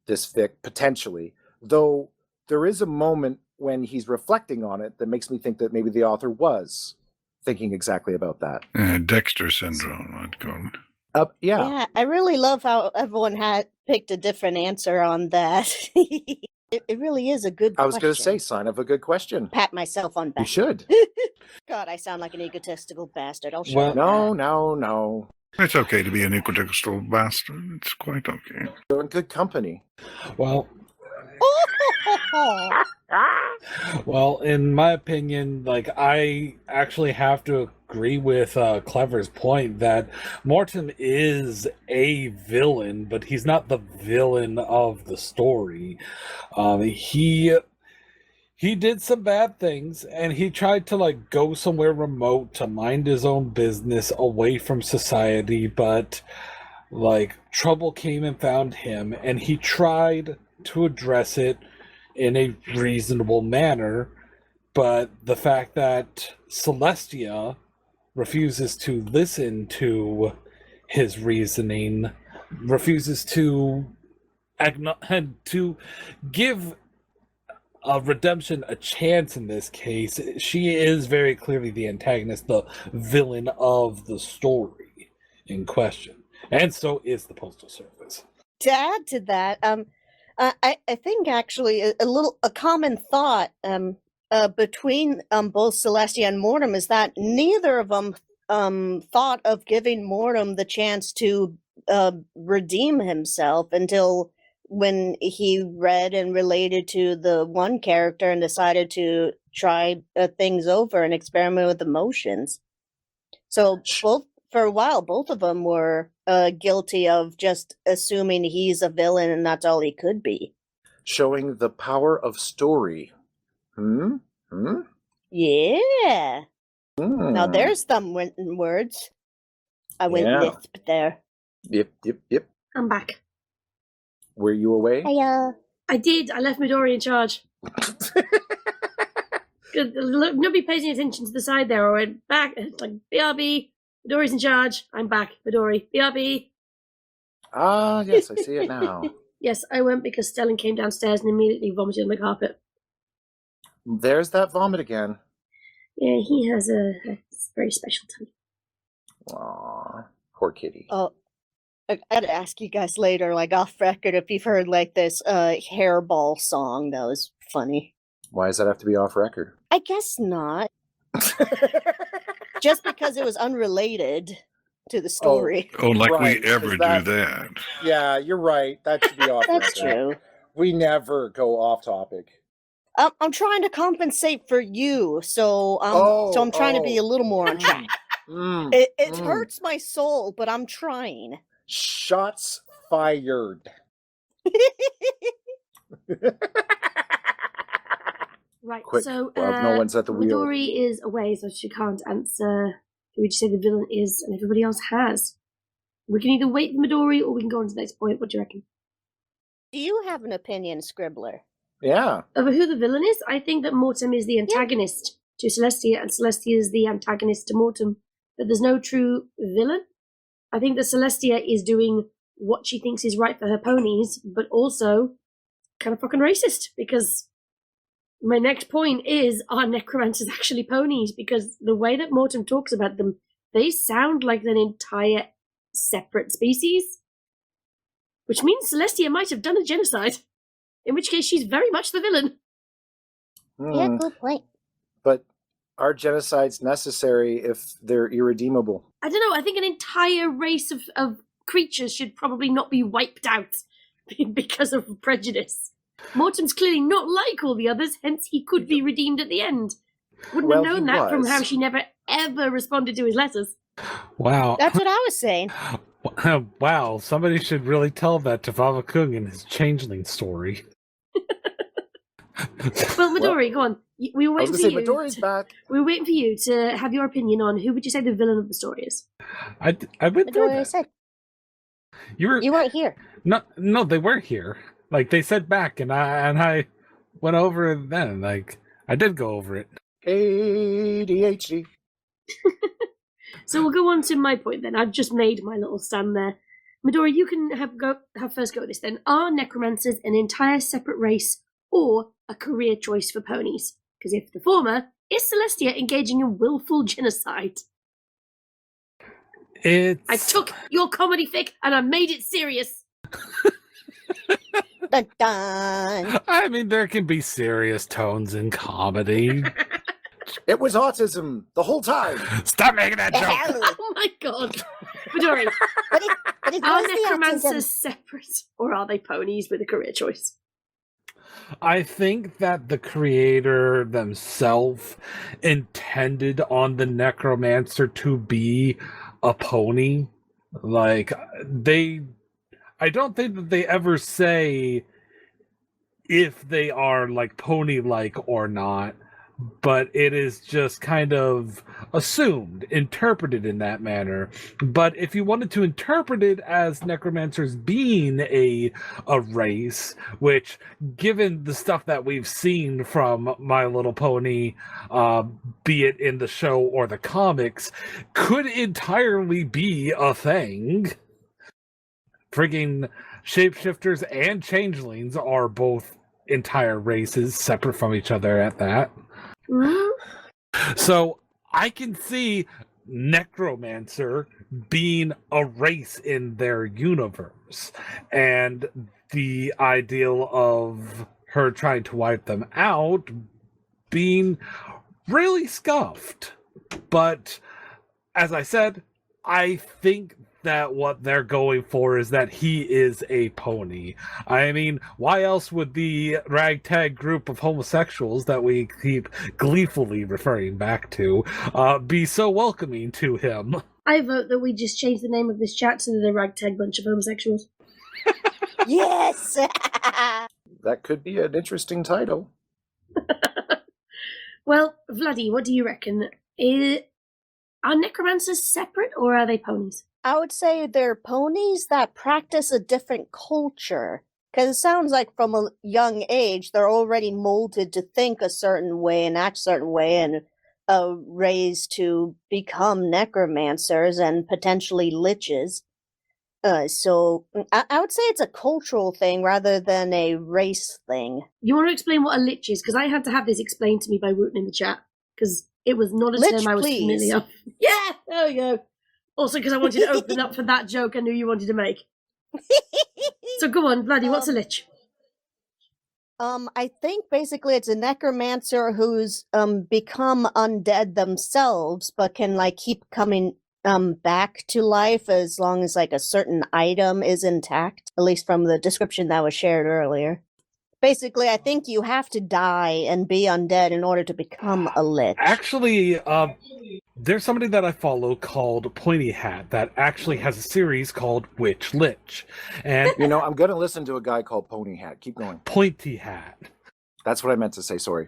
S6: this fic, potentially. Though there is a moment when he's reflecting on it that makes me think that maybe the author was thinking exactly about that.
S2: Dexter syndrome, I'd call it.
S3: Yeah, I really love how everyone had picked a different answer on that. It really is a good question.
S6: I was going to say, sign of a good question.
S3: Pat myself on back.
S6: You should.
S3: God, I sound like an egotistical bastard. I'll shut
S6: up.
S3: up.
S6: No.
S2: It's okay to be an egotistical bastard. It's quite okay.
S6: You're in good company.
S5: Well, in my opinion, I actually have to agree with Clever's point that Mortem is a villain, but he's not the villain of the story. He did some bad things, and he tried to go somewhere remote to mind his own business away from society, but trouble came and found him, and he tried to address it in a reasonable manner, but the fact that Celestia refuses to listen to his reasoning, refuses to give redemption a chance in this case, she is very clearly the antagonist, the villain of the story in question, and so is the Postal Service.
S3: To add to that, I think actually a common thought between both Celestia and Mortem is that neither of them thought of giving Mortem the chance to redeem himself until when he read and related to the one character and decided to try things over and experiment with emotions. So for a while, both of them were guilty of just assuming he's a villain and that's all he could be.
S6: Showing the power of story.
S3: Yeah. Now there's some words. I went lisp there.
S6: Yep.
S1: I'm back.
S6: Were you away?
S3: Hiya.
S1: I did. I left Midori in charge. Nobody pays any attention to the side there. I went back. It's BRB. Midori's in charge. I'm back. Midori. BRB.
S6: Ah, yes, I see it now.
S1: Yes, I went because Stellan came downstairs and immediately vomited on the carpet.
S6: There's that vomit again.
S1: Yeah, he has a very special tummy.
S6: Aw, poor kitty.
S3: Oh, I gotta ask you guys later, off record, if you've heard this hairball song. That was funny.
S6: Why does that have to be off record?
S3: I guess not. Just because it was unrelated to the story.
S2: Right, we ever do that.
S6: Yeah, you're right. That should be off
S3: That's
S6: record.
S3: true.
S6: We never go off topic.
S3: I'm trying to compensate for you, so I'm trying to be a little more on track. It hurts my soul, but I'm trying.
S6: Shots fired.
S1: Right,
S6: Quick,
S1: so
S6: while no one's at the wheel.
S1: Midori is away, so she can't answer who would you say the villain is, and everybody else has. We can either wait for Midori or we can go on to the next point. What do you reckon?
S3: Do you have an opinion, Scribbler?
S6: Yeah.
S1: Over who the villain is? I think that Mortem is the antagonist to Celestia, and Celestia is the antagonist to Mortem. But there's no true villain. I think that Celestia is doing what she thinks is right for her ponies, but also kind of fucking racist, because my next point is, are necromancers actually ponies? Because the way that Mortem talks about them, they sound like an entire separate species. Which means Celestia might have done a genocide. In which case she's very much the villain.
S3: Yeah, good point.
S6: But are genocides necessary if they're irredeemable?
S1: I don't know, I think an entire race of creatures should probably not be wiped out because of prejudice. Mortem's clearly not like all the others, hence he could be redeemed at the end. Wouldn't have known that from how she never ever responded to his letters.
S5: Wow.
S3: That's what I was saying.
S5: Wow, somebody should really tell that to Vavakung in his changeling story.
S1: Well, Midori, go on. We were
S6: I was
S1: waiting
S6: going
S1: for
S6: to
S1: you.
S6: say, Midori's back.
S1: We were waiting for you to have your opinion on who would you say the villain of the story is.
S5: I went through
S3: Midori
S5: that.
S3: said
S5: You
S3: weren't here.
S5: No, they weren't here. Like, they said back, and I went over it then. Like, I did go over it.
S6: ADHD.
S1: So we'll go on to my point then. I've just made my little stand there. Midori, you can have first go at this then. Are necromancers an entire separate race or a career choice for ponies? Because if the former, is Celestia engaging in willful genocide? I took your comedy fic and I made it serious.
S3: Dun, dun.
S5: I mean, there can be serious tones in comedy.
S6: It was autism the whole time.
S5: Stop making that joke.
S1: Oh my god. Midori,
S3: But it
S1: are
S3: was the
S1: necromancers
S3: autism.
S1: separate or are they ponies with a career choice?
S5: I think that the creator themselves intended on the necromancer to be a pony. Like, I don't think that they ever say if they are like pony-like or not, but it is just kind of assumed, interpreted in that manner. But if you wanted to interpret it as necromancers being a race, which, given the stuff that we've seen from My Little Pony, be it in the show or the comics, could entirely be a thing. Frigging shapeshifters and changelings are both entire races, separate from each other at that. So I can see necromancer being a race in their universe, and the ideal of her trying to wipe them out being really scuffed. But as I said, I think that what they're going for is that he is a pony. I mean, why else would the ragtag group of homosexuals that we keep gleefully referring back to be so welcoming to him?
S1: I vote that we just change the name of this chat to the ragtag bunch of homosexuals.
S3: Yes.
S6: That could be an interesting title.
S1: Well, Vladdy, what do you reckon? Are necromancers separate or are they ponies?
S3: I would say they're ponies that practice a different culture. Because it sounds like from a young age, they're already molded to think a certain way and act a certain way and raised to become necromancers and potentially liches. So I would say it's a cultural thing rather than a race thing.
S1: You want to explain what a lich is? Because I had to have this explained to me by Writin in the chat. Because it was not a
S3: Lich,
S1: term I was
S3: please.
S1: familiar. Yeah, there we go. Also, because I wanted to open up for that joke I knew you wanted to make. So go on, Vladdy, what's a lich?
S3: I think basically it's a necromancer who's become undead themselves, but can like keep coming back to life as long as like a certain item is intact, at least from the description that was shared earlier. Basically, I think you have to die and be undead in order to become a lich.
S5: Actually, there's somebody that I follow called Pointy Hat that actually has a series called Witch Lich. And
S4: You know, I'm going to listen to a guy called Pony Hat. Keep going.
S5: Pointy Hat.
S4: That's what I meant to say. Sorry.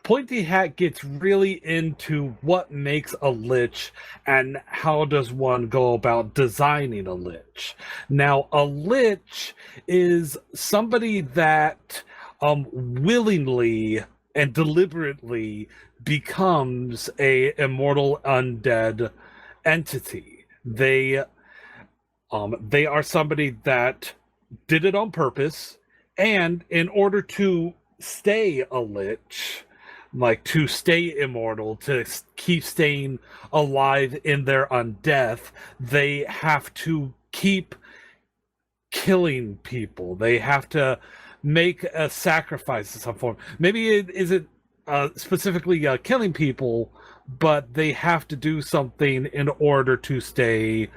S5: Pointy Hat gets really into what makes a lich and how does one go about designing a lich. Now, a lich is somebody that willingly and deliberately becomes a immortal undead entity. They are somebody that did it on purpose, and in order to stay a lich, like to stay immortal, to keep staying alive in their undeath, they have to keep killing people. They have to make a sacrifice of some form. Maybe it isn't specifically killing people, but they have to do something in order to stay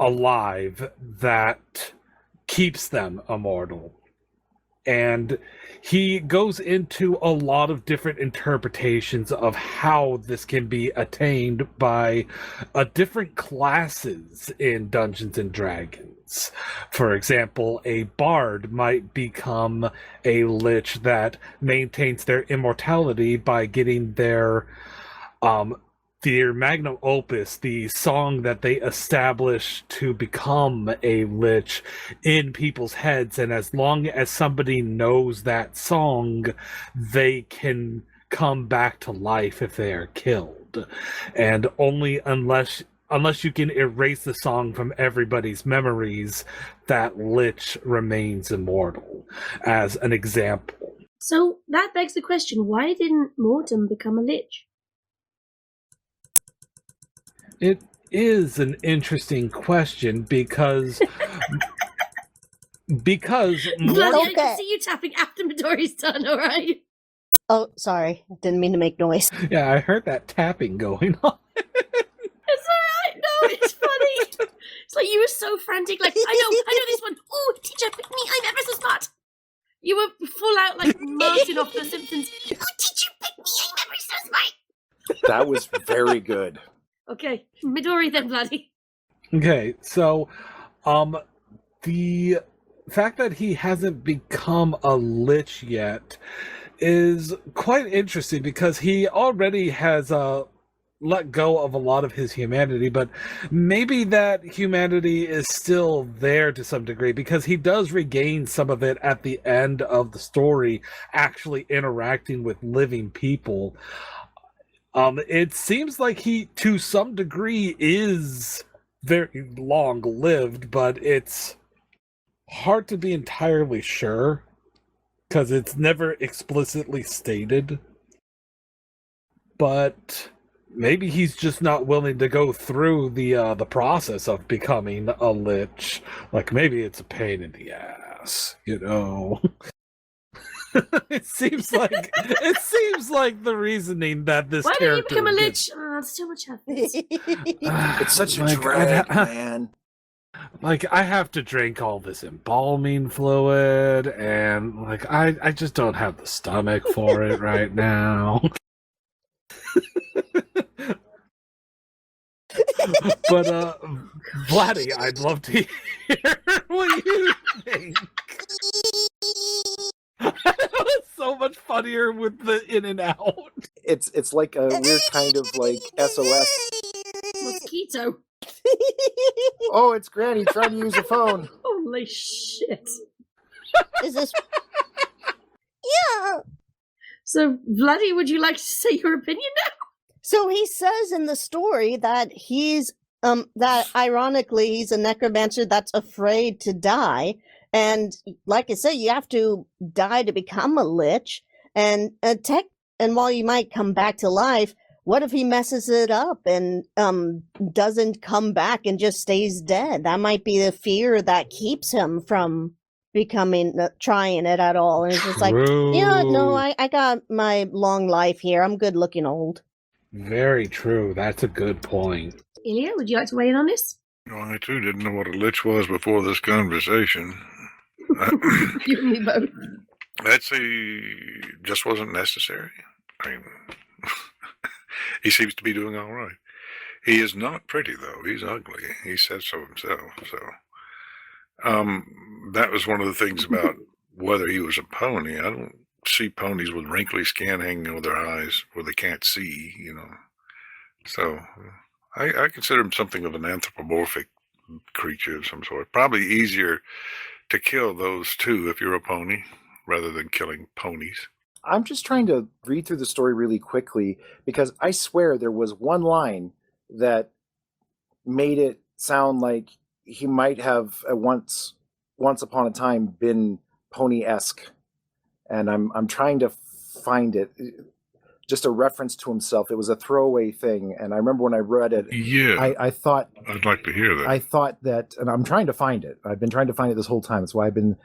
S5: alive that keeps them immortal. And he goes into a lot of different interpretations of how this can be attained by different classes in Dungeons and Dragons. For example, a bard might become a lich that maintains their immortality by getting their magnum opus, the song that they establish to become a lich, in people's heads, and as long as somebody knows that song, they can come back to life if they are killed. And only unless you can erase the song from everybody's memories, that lich remains immortal, as an example.
S1: So that begs the question, why didn't Mortem become a lich?
S5: It is an interesting question because
S1: Bloody, I can see you tapping after Midori's done, alright?
S3: Oh, sorry. I didn't mean to make noise.
S5: Yeah, I heard that tapping going on.
S1: It's alright, no, it's funny. It's like you were so frantic, like, I know this one. Oh, teacher, pick me, I'm ever so smart. You were full out like Martin off The Simpsons. Oh, teacher, pick me, I'm ever so smart.
S4: That was very good.
S1: Okay, Midori then, Bloody.
S5: Okay, so the fact that he hasn't become a lich yet is quite interesting because he already has let go of a lot of his humanity, but maybe that humanity is still there to some degree because he does regain some of it at the end of the story, actually interacting with living people. It seems like he, to some degree, is very long-lived, but it's hard to be entirely sure because it's never explicitly stated. But maybe he's just not willing to go through the process of becoming a lich. Like, maybe it's a pain in the ass, you know? It seems like the reasoning that this
S1: Why did
S5: character
S1: you become a
S5: gets-
S1: lich? Oh, it's too much effort.
S4: It's such a
S5: Like,
S4: drag, man.
S5: Like, I have to drink all this embalming fluid, and like I just don't have the stomach for it right now. But Vladdy, I'd love to hear what you think. It's so much funnier with the in and out.
S4: It's like a weird kind of like SOS.
S1: What's keto?
S6: Oh, it's Granny trying to use a phone.
S1: Holy shit.
S3: Is this? Yeah.
S1: So, Vladdy, would you like to say your opinion now?
S3: So he says in the story that that ironically he's a necromancer that's afraid to die, and like I said, you have to die to become a lich, and while you might come back to life, what if he messes it up and doesn't come back and just stays dead? That might be the fear that keeps him from trying it at all. And it's just like, yeah, no, I got my long life here. I'm good looking old.
S5: Very true. That's a good point.
S1: Ilya, would you like to weigh in on this?
S2: Well, I too didn't know what a lich was before this conversation.
S1: You and me both.
S2: I'd say just wasn't necessary. I mean, he seems to be doing all right. He is not pretty, though. He's ugly. He says so himself. So, that was one of the things about whether he was a pony. I don't see ponies with wrinkly skin hanging over their eyes where they can't see, you know. So, I consider him something of an anthropomorphic creature of some sort. Probably easier to kill those two if you're a pony rather than killing ponies.
S4: I'm just trying to read through the story really quickly because I swear there was one line that made it sound like he might have once upon a time been pony-esque, and I'm trying to find it. Just a reference to himself. It was a throwaway thing, and I remember when I read it.
S2: Yeah,
S4: I thought
S2: I'd like to hear that.
S4: I thought that, and I'm trying to find it. I've been trying to find it this whole time. That's why I've been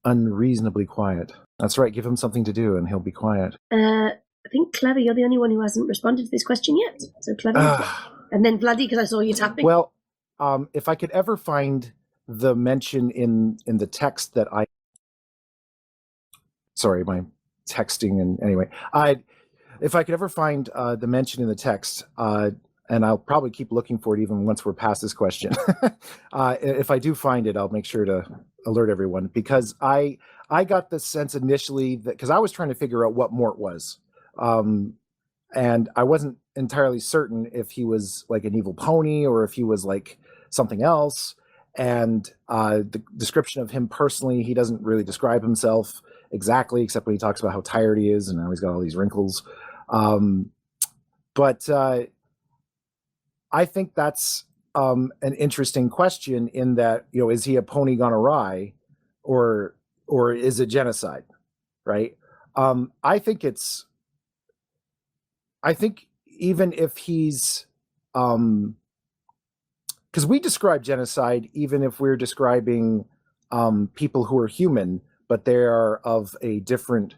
S4: unreasonably quiet. That's right. Give him something to do, and he'll be quiet.
S1: I think Clever, you're the only one who hasn't responded to this question yet. So Clever, and then Vladdy, because I saw you tapping.
S4: Well, if I could ever find the mention in the text that I, sorry, my texting and anyway, if I could ever find the mention in the text, and I'll probably keep looking for it even once we're past this question. If I do find it, I'll make sure to alert everyone, because I got the sense initially that, because I was trying to figure out what Mort was, and I wasn't entirely certain if he was like an evil pony or if he was like something else. And the description of him personally, he doesn't really describe himself exactly, except when he talks about how tired he is and how he's got all these wrinkles. But I think that's an interesting question in that, you know, is he a pony gone awry, or is it genocide, right? I think even if he's, because we describe genocide even if we're describing people who are human, but they are of a different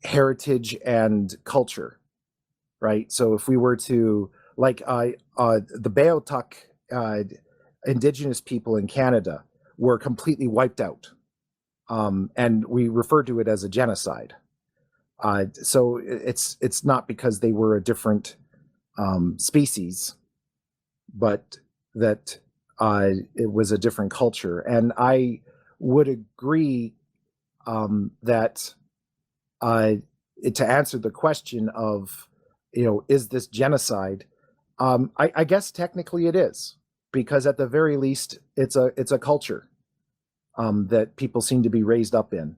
S4: heritage and culture, right? So if we were to, like the Beothuk indigenous people in Canada were completely wiped out, and we refer to it as a genocide. So it's not because they were a different species, but that it was a different culture. And I would agree that to answer the question of, you know, is this genocide? I guess technically it is, because at the very least it's a culture that people seem to be raised up in,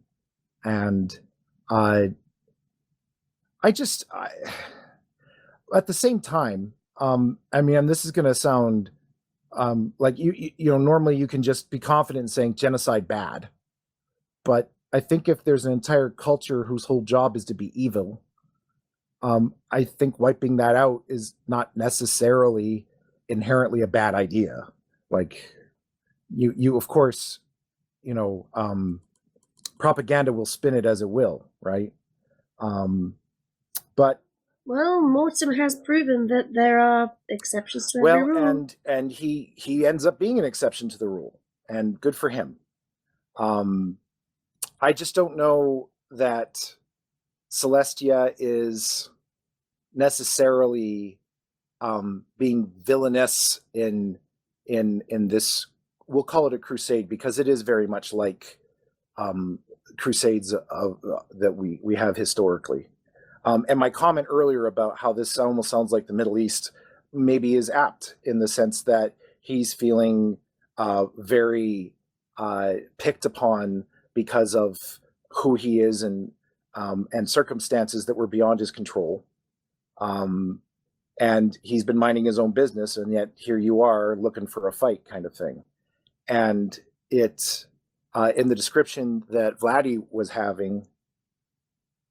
S4: and at the same time, I mean, this is going to sound like you know, normally you can just be confident in saying genocide bad, but I think if there's an entire culture whose whole job is to be evil, I think wiping that out is not necessarily inherently a bad idea. Like you of course, you know, propaganda will spin it as it will, right? But
S1: well, Mortem has proven that there are exceptions to every rule.
S4: And he ends up being an exception to the rule, and good for him. I just don't know that Celestia is necessarily being villainous in this. We'll call it a crusade, because it is very much like crusades that we have historically. And my comment earlier about how this almost sounds like the Middle East maybe is apt, in the sense that he's feeling very picked upon because of who he is, and circumstances that were beyond his control. And he's been minding his own business, and yet here you are looking for a fight, kind of thing. And it's in the description that Vladdy was having,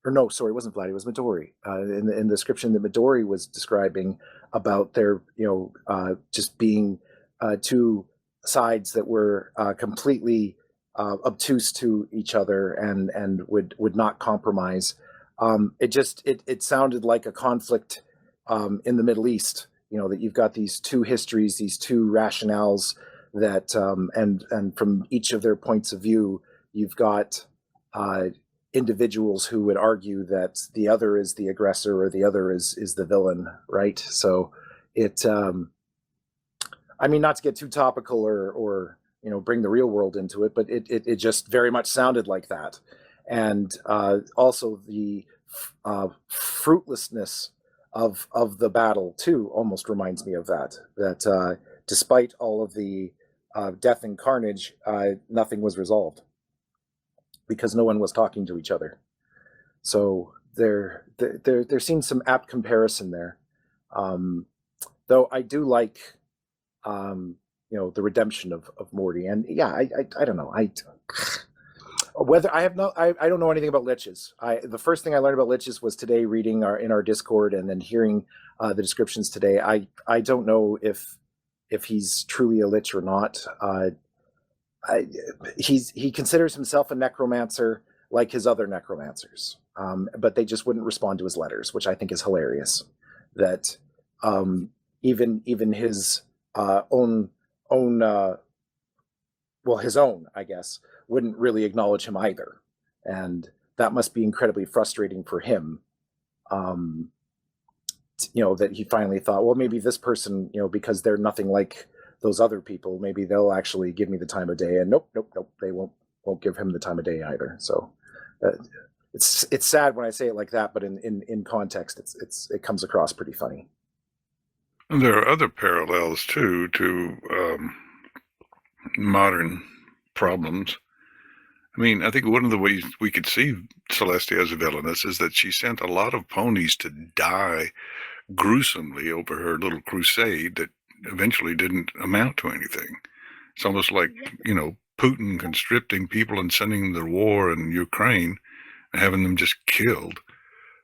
S4: or no, sorry, it wasn't Vladdy, it was Midori. In the description that Midori was describing about their, you know, just being two sides that were completely obtuse to each other and would not compromise. It sounded like a conflict in the Middle East. You know, that you've got these two histories, these two rationales that and from each of their points of view, you've got
S6: individuals who would argue that the other is the aggressor or the other is the villain, right? So it, I mean, not to get too topical or bring the real world into it, but it just very much sounded like that. And also the fruitlessness of the battle too almost reminds me of that despite all of the death and carnage, nothing was resolved because no one was talking to each other. So there seems some apt comparison there. Though I do like the redemption of Morty. And yeah, I don't know. Whether I don't know anything about liches. The first thing I learned about liches was today reading in our Discord and then hearing the descriptions today. I don't know if he's truly a lich or not. He considers himself a necromancer like his other necromancers, but they just wouldn't respond to his letters, which I think is hilarious. That even his his own, I guess, wouldn't really acknowledge him either. And that must be incredibly frustrating for him. That he finally thought, well, maybe this person, because they're nothing like those other people, maybe they'll actually give me the time of day. And nope, they won't give him the time of day either. So it's sad when I say it like that, but in context, it comes across pretty funny.
S2: And there are other parallels too to modern problems. I mean, I think one of the ways we could see Celestia as a villainess is that she sent a lot of ponies to die gruesomely over her little crusade that eventually didn't amount to anything. It's almost like, Putin conscripting people and sending them to war in Ukraine and having them just killed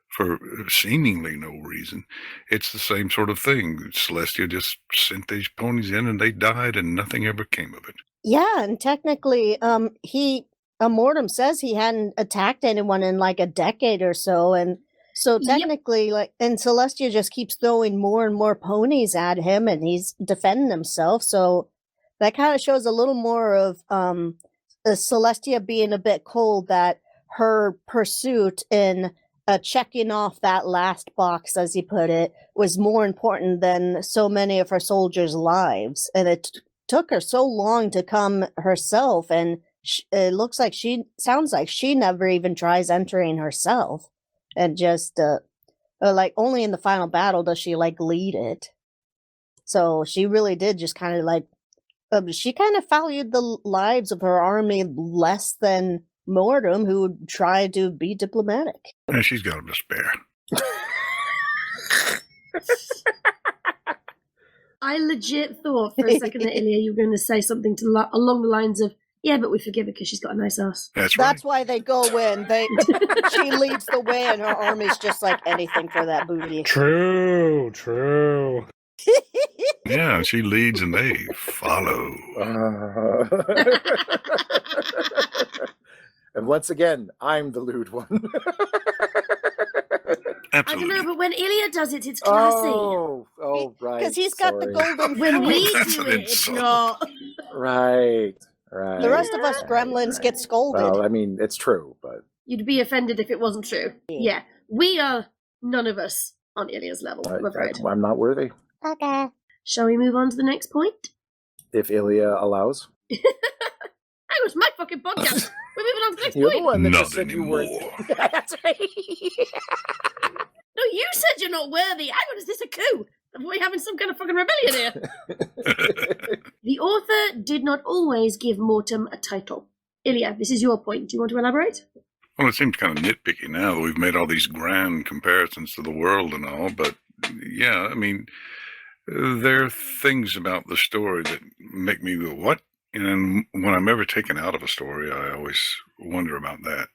S2: for seemingly no reason. It's the same sort of thing. Celestia just sent these ponies in and they died and nothing ever came of it.
S3: Yeah, and technically, Mortem says he hadn't attacked anyone in like a decade or so, and so technically, and Celestia just keeps throwing more and more ponies at him, and he's defending himself. So that kind of shows a little more of Celestia being a bit cold. That her pursuit in checking off that last box, as he put it, was more important than so many of her soldiers' lives, and it took her so long to come herself, and it sounds like she never even tries entering herself, and just only in the final battle does she lead it. So she really did just kind of she kind of valued the lives of her army less than Mortem, who would try to be diplomatic.
S2: And she's got them to spare.
S1: I legit thought for a second that Ilya, you were going to say something along the lines of, yeah, but we forgive her because she's got a nice ass.
S2: That's right.
S3: That's why they go in. She leads the way, and her army's just like anything for that booty.
S5: True.
S2: Yeah, she leads and they follow.
S6: And once again, I'm the lewd one.
S2: Absolutely.
S1: I don't know, but when Ilya does it, it's classy.
S6: Oh, right.
S3: Because he's got the golden.
S1: When we
S2: That's
S1: do
S2: an
S1: it, it's
S2: insult.
S1: not.
S6: Right.
S3: The rest of us gremlins get scolded.
S6: Well, I mean, it's true, but
S1: You'd be offended if it wasn't true. Yeah. We are none of us on Ilya's level, I'm afraid.
S6: I'm not worthy.
S3: Okay.
S1: Shall we move on to the next point?
S6: If Ilya allows.
S1: That was my fucking podcast. We're moving on to the next
S6: You're the
S1: point.
S6: one that
S2: Not
S6: just said you weren't.
S2: anymore.
S3: That's right.
S1: No, you said you're not worthy. Hang on, is this a coup? Are we having some kind of fucking rebellion here? The author did not always give Mortem a title. Ilya, this is your point. Do you want to elaborate?
S2: Well, it seems kind of nitpicky now that we've made all these grand comparisons to the world and all, but yeah, I mean, there are things about the story that make me go, what? And when I'm ever taken out of a story, I always wonder about that.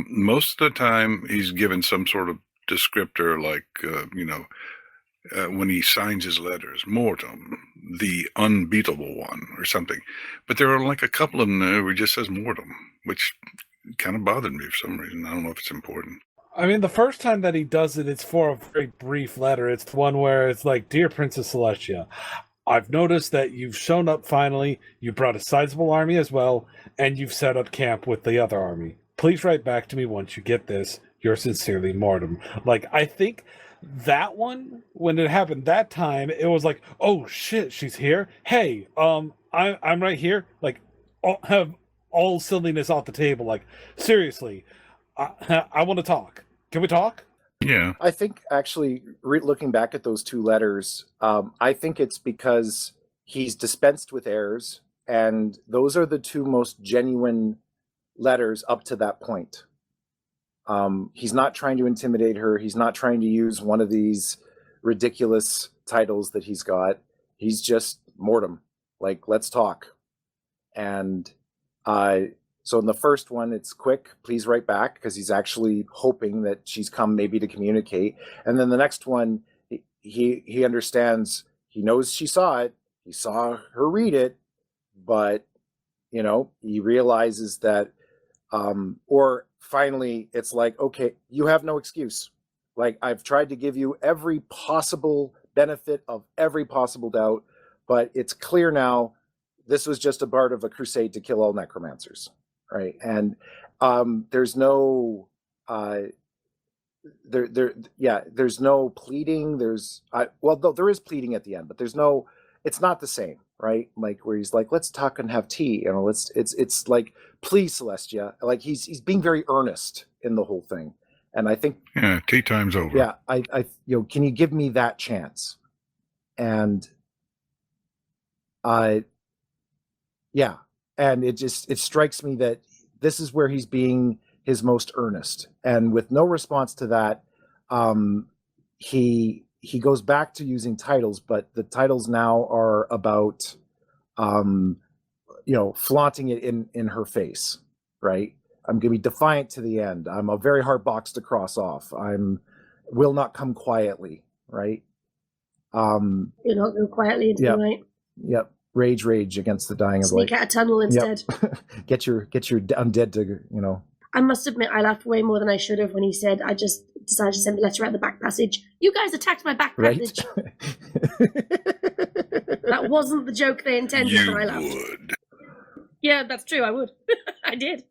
S2: Most of the time, he's given some sort of descriptor like, when he signs his letters, Mortem, the unbeatable one, or something. But there are like a couple of them there where it just says Mortem, which kind of bothered me for some reason. I don't know if it's important.
S5: I mean, the first time that he does it, it's for a very brief letter. It's the one where it's like, Dear Princess Celestia, I've noticed that you've shown up finally, you brought a sizable army as well, and you've set up camp with the other army. Please write back to me once you get this. Yours sincerely, Mortem. Like, I think that one, when it happened that time, it was like, oh shit, she's here. Hey, I'm right here. Like, have all silliness off the table. Like, seriously, I want to talk. Can we talk?
S2: Yeah.
S4: I think actually, looking back at those two letters, I think it's because he's dispensed with heirs, and those are the two most genuine letters up to that point. He's not trying to intimidate her. He's not trying to use one of these ridiculous titles that he's got. He's just Mortem, like, let's talk. And so in the first one, it's quick, please write back, because he's actually hoping that she's come maybe to communicate. And then the next one, he understands, he knows she saw it, he saw her read it, but, you know, he realizes that, or finally, it's like, okay, you have no excuse. Like, I've tried to give you every possible benefit of every possible doubt, but it's clear now this was just a part of a crusade to kill all necromancers, right? And there's no there's no pleading. There is pleading at the end, but there's no. It's not the same, right? Like, where he's like, let's talk and have tea. You know, it's like, please, Celestia. Like, he's being very earnest in the whole thing, and I think,
S2: Yeah, tea time's over.
S4: yeah, I can you give me that chance? And yeah, and it strikes me that this is where he's being his most earnest, and with no response to that, he goes back to using titles, but the titles now are about flaunting it in her face, right? I'm gonna be defiant to the end. I'm a very hard box to cross off. Will not come quietly, right?
S1: You'll not go quietly into the night.
S4: Yep. Rage against the dying of light.
S1: Sneak out a tunnel instead.
S4: Yep. get your undead to, you know.
S1: I must admit, I laughed way more than I should have when he said, I just decided to send the letter out the back passage. You guys attacked my back passage. That wasn't the joke they intended,
S2: You
S1: but I laughed.
S2: would.
S1: Yeah, that's true, I would. I did.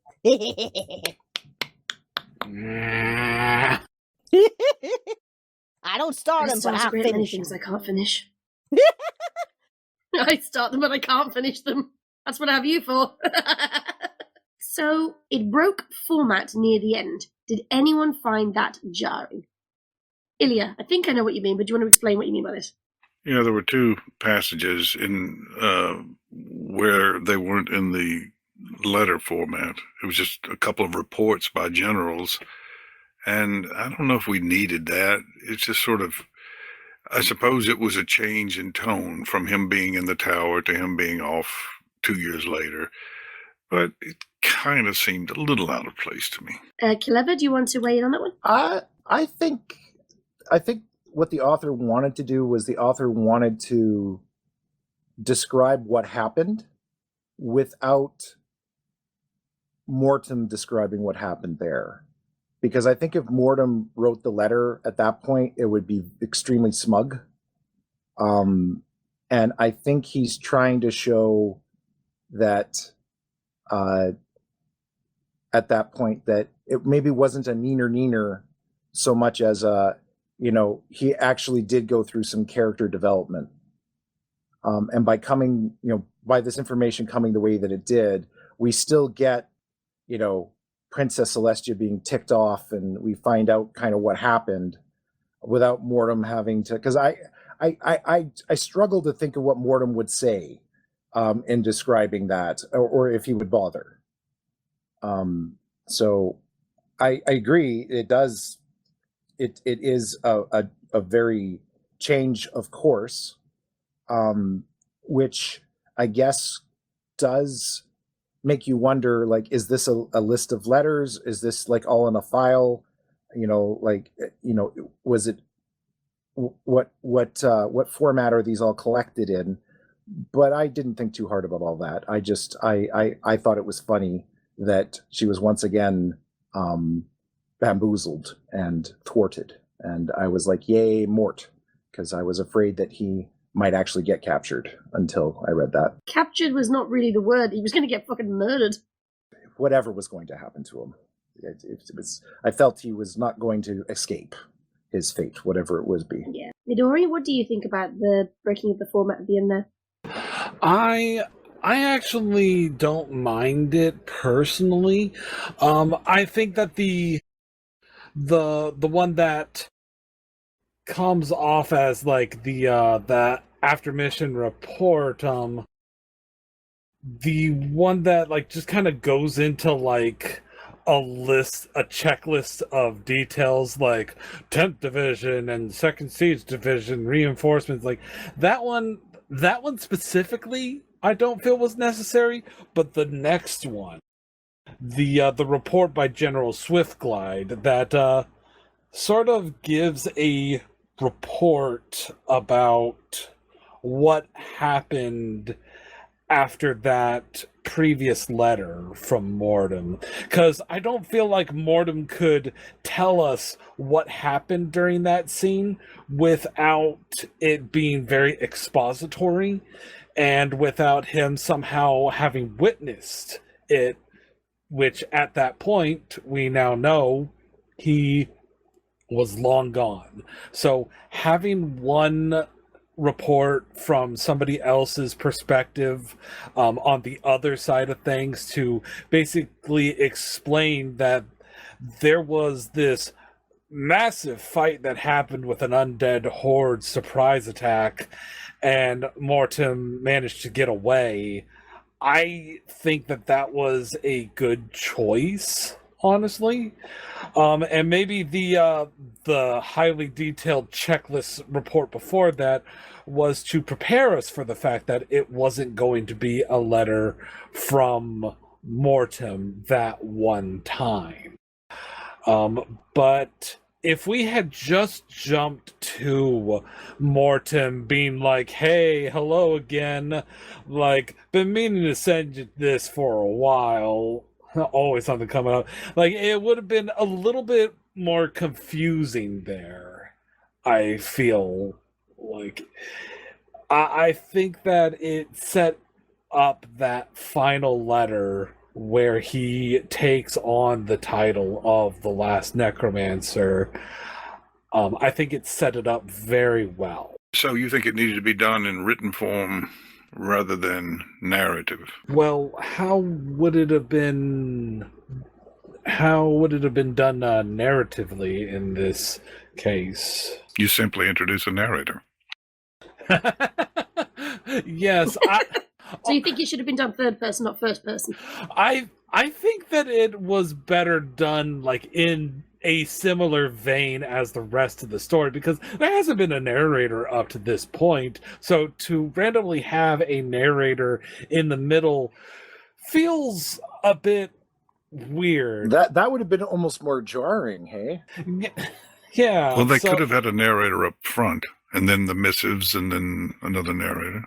S3: I don't start them, but
S1: I
S3: I
S1: great many
S3: finish
S1: things
S3: them.
S1: I can't finish. I start them, but I can't finish them. That's what I have you for. So, it broke format near the end. Did anyone find that jarring? Ilya, I think I know what you mean, but do you want to explain what you mean by this?
S2: Yeah, there were two passages in where they weren't in the letter format. It was just a couple of reports by generals, and I don't know if we needed that. It's just sort of, I suppose it was a change in tone from him being in the tower to him being off 2 years later, but it kind of seemed a little out of place to me.
S1: Kileva, do you want to weigh in on that one?
S4: I think what the author wanted to do was the author wanted to describe what happened without Mortem describing what happened there. Because I think if Mortem wrote the letter at that point, it would be extremely smug. And I think he's trying to show that at that point that it maybe wasn't a neener so much as he actually did go through some character development. And by this information coming the way that it did, we still get, Princess Celestia being ticked off, and we find out kind of what happened without Mortem having to, because I struggle to think of what Mortem would say in describing that, or if he would bother. So I agree. It does. It is a very change of course, which I guess does make you wonder, like, is this a list of letters? Is this like all in a file? Was it what format are these all collected in? But I didn't think too hard about all that. I thought it was funny that she was once again bamboozled and thwarted, and I was like, yay, Mort, because I was afraid that he might actually get captured until I read that.
S1: Captured was not really the word. He was going to get fucking murdered.
S4: Whatever was going to happen to him.
S6: I felt he was not going to escape his fate, whatever it would be.
S1: Yeah. Midori, what do you think about the breaking of the format at the end there?
S5: I actually don't mind it personally. I think that the one that comes off as like the after mission report, the one that like just kind of goes into like a checklist of details like 10th division and 2nd siege division reinforcements, like that one specifically I don't feel was necessary, but the next one, the report by General Swiftglide, that sort of gives a report about what happened after that previous letter from Mortem, because I don't feel like Mortem could tell us what happened during that scene without it being very expository and without him somehow having witnessed it, which at that point we now know he was long gone. So having one report from somebody else's perspective on the other side of things to basically explain that there was this massive fight that happened with an undead horde surprise attack and Mortem managed to get away. I think that was a good choice, honestly. And maybe the highly detailed checklist report before that was to prepare us for the fact that it wasn't going to be a letter from Mortem that one time. But if we had just jumped to Mortem being like, hey, hello again, like, been meaning to send you this for a while, always something coming up, like, it would have been a little bit more confusing there, I feel like. I think that it set up that final letter where he takes on the title of the Last Necromancer. I think it set it up very well.
S2: So you think it needed to be done in written form rather than narrative?
S5: Well, how would it have been done narratively in this case?
S2: You simply introduce a narrator.
S5: Yes,
S1: So you think it should have been done third person, not first person?
S5: I think that it was better done like in a similar vein as the rest of the story, because there hasn't been a narrator up to this point. So to randomly have a narrator in the middle feels a bit weird.
S6: That would have been almost more jarring, hey?
S5: Yeah.
S2: Well, they could have had a narrator up front, and then the missives, and then another narrator.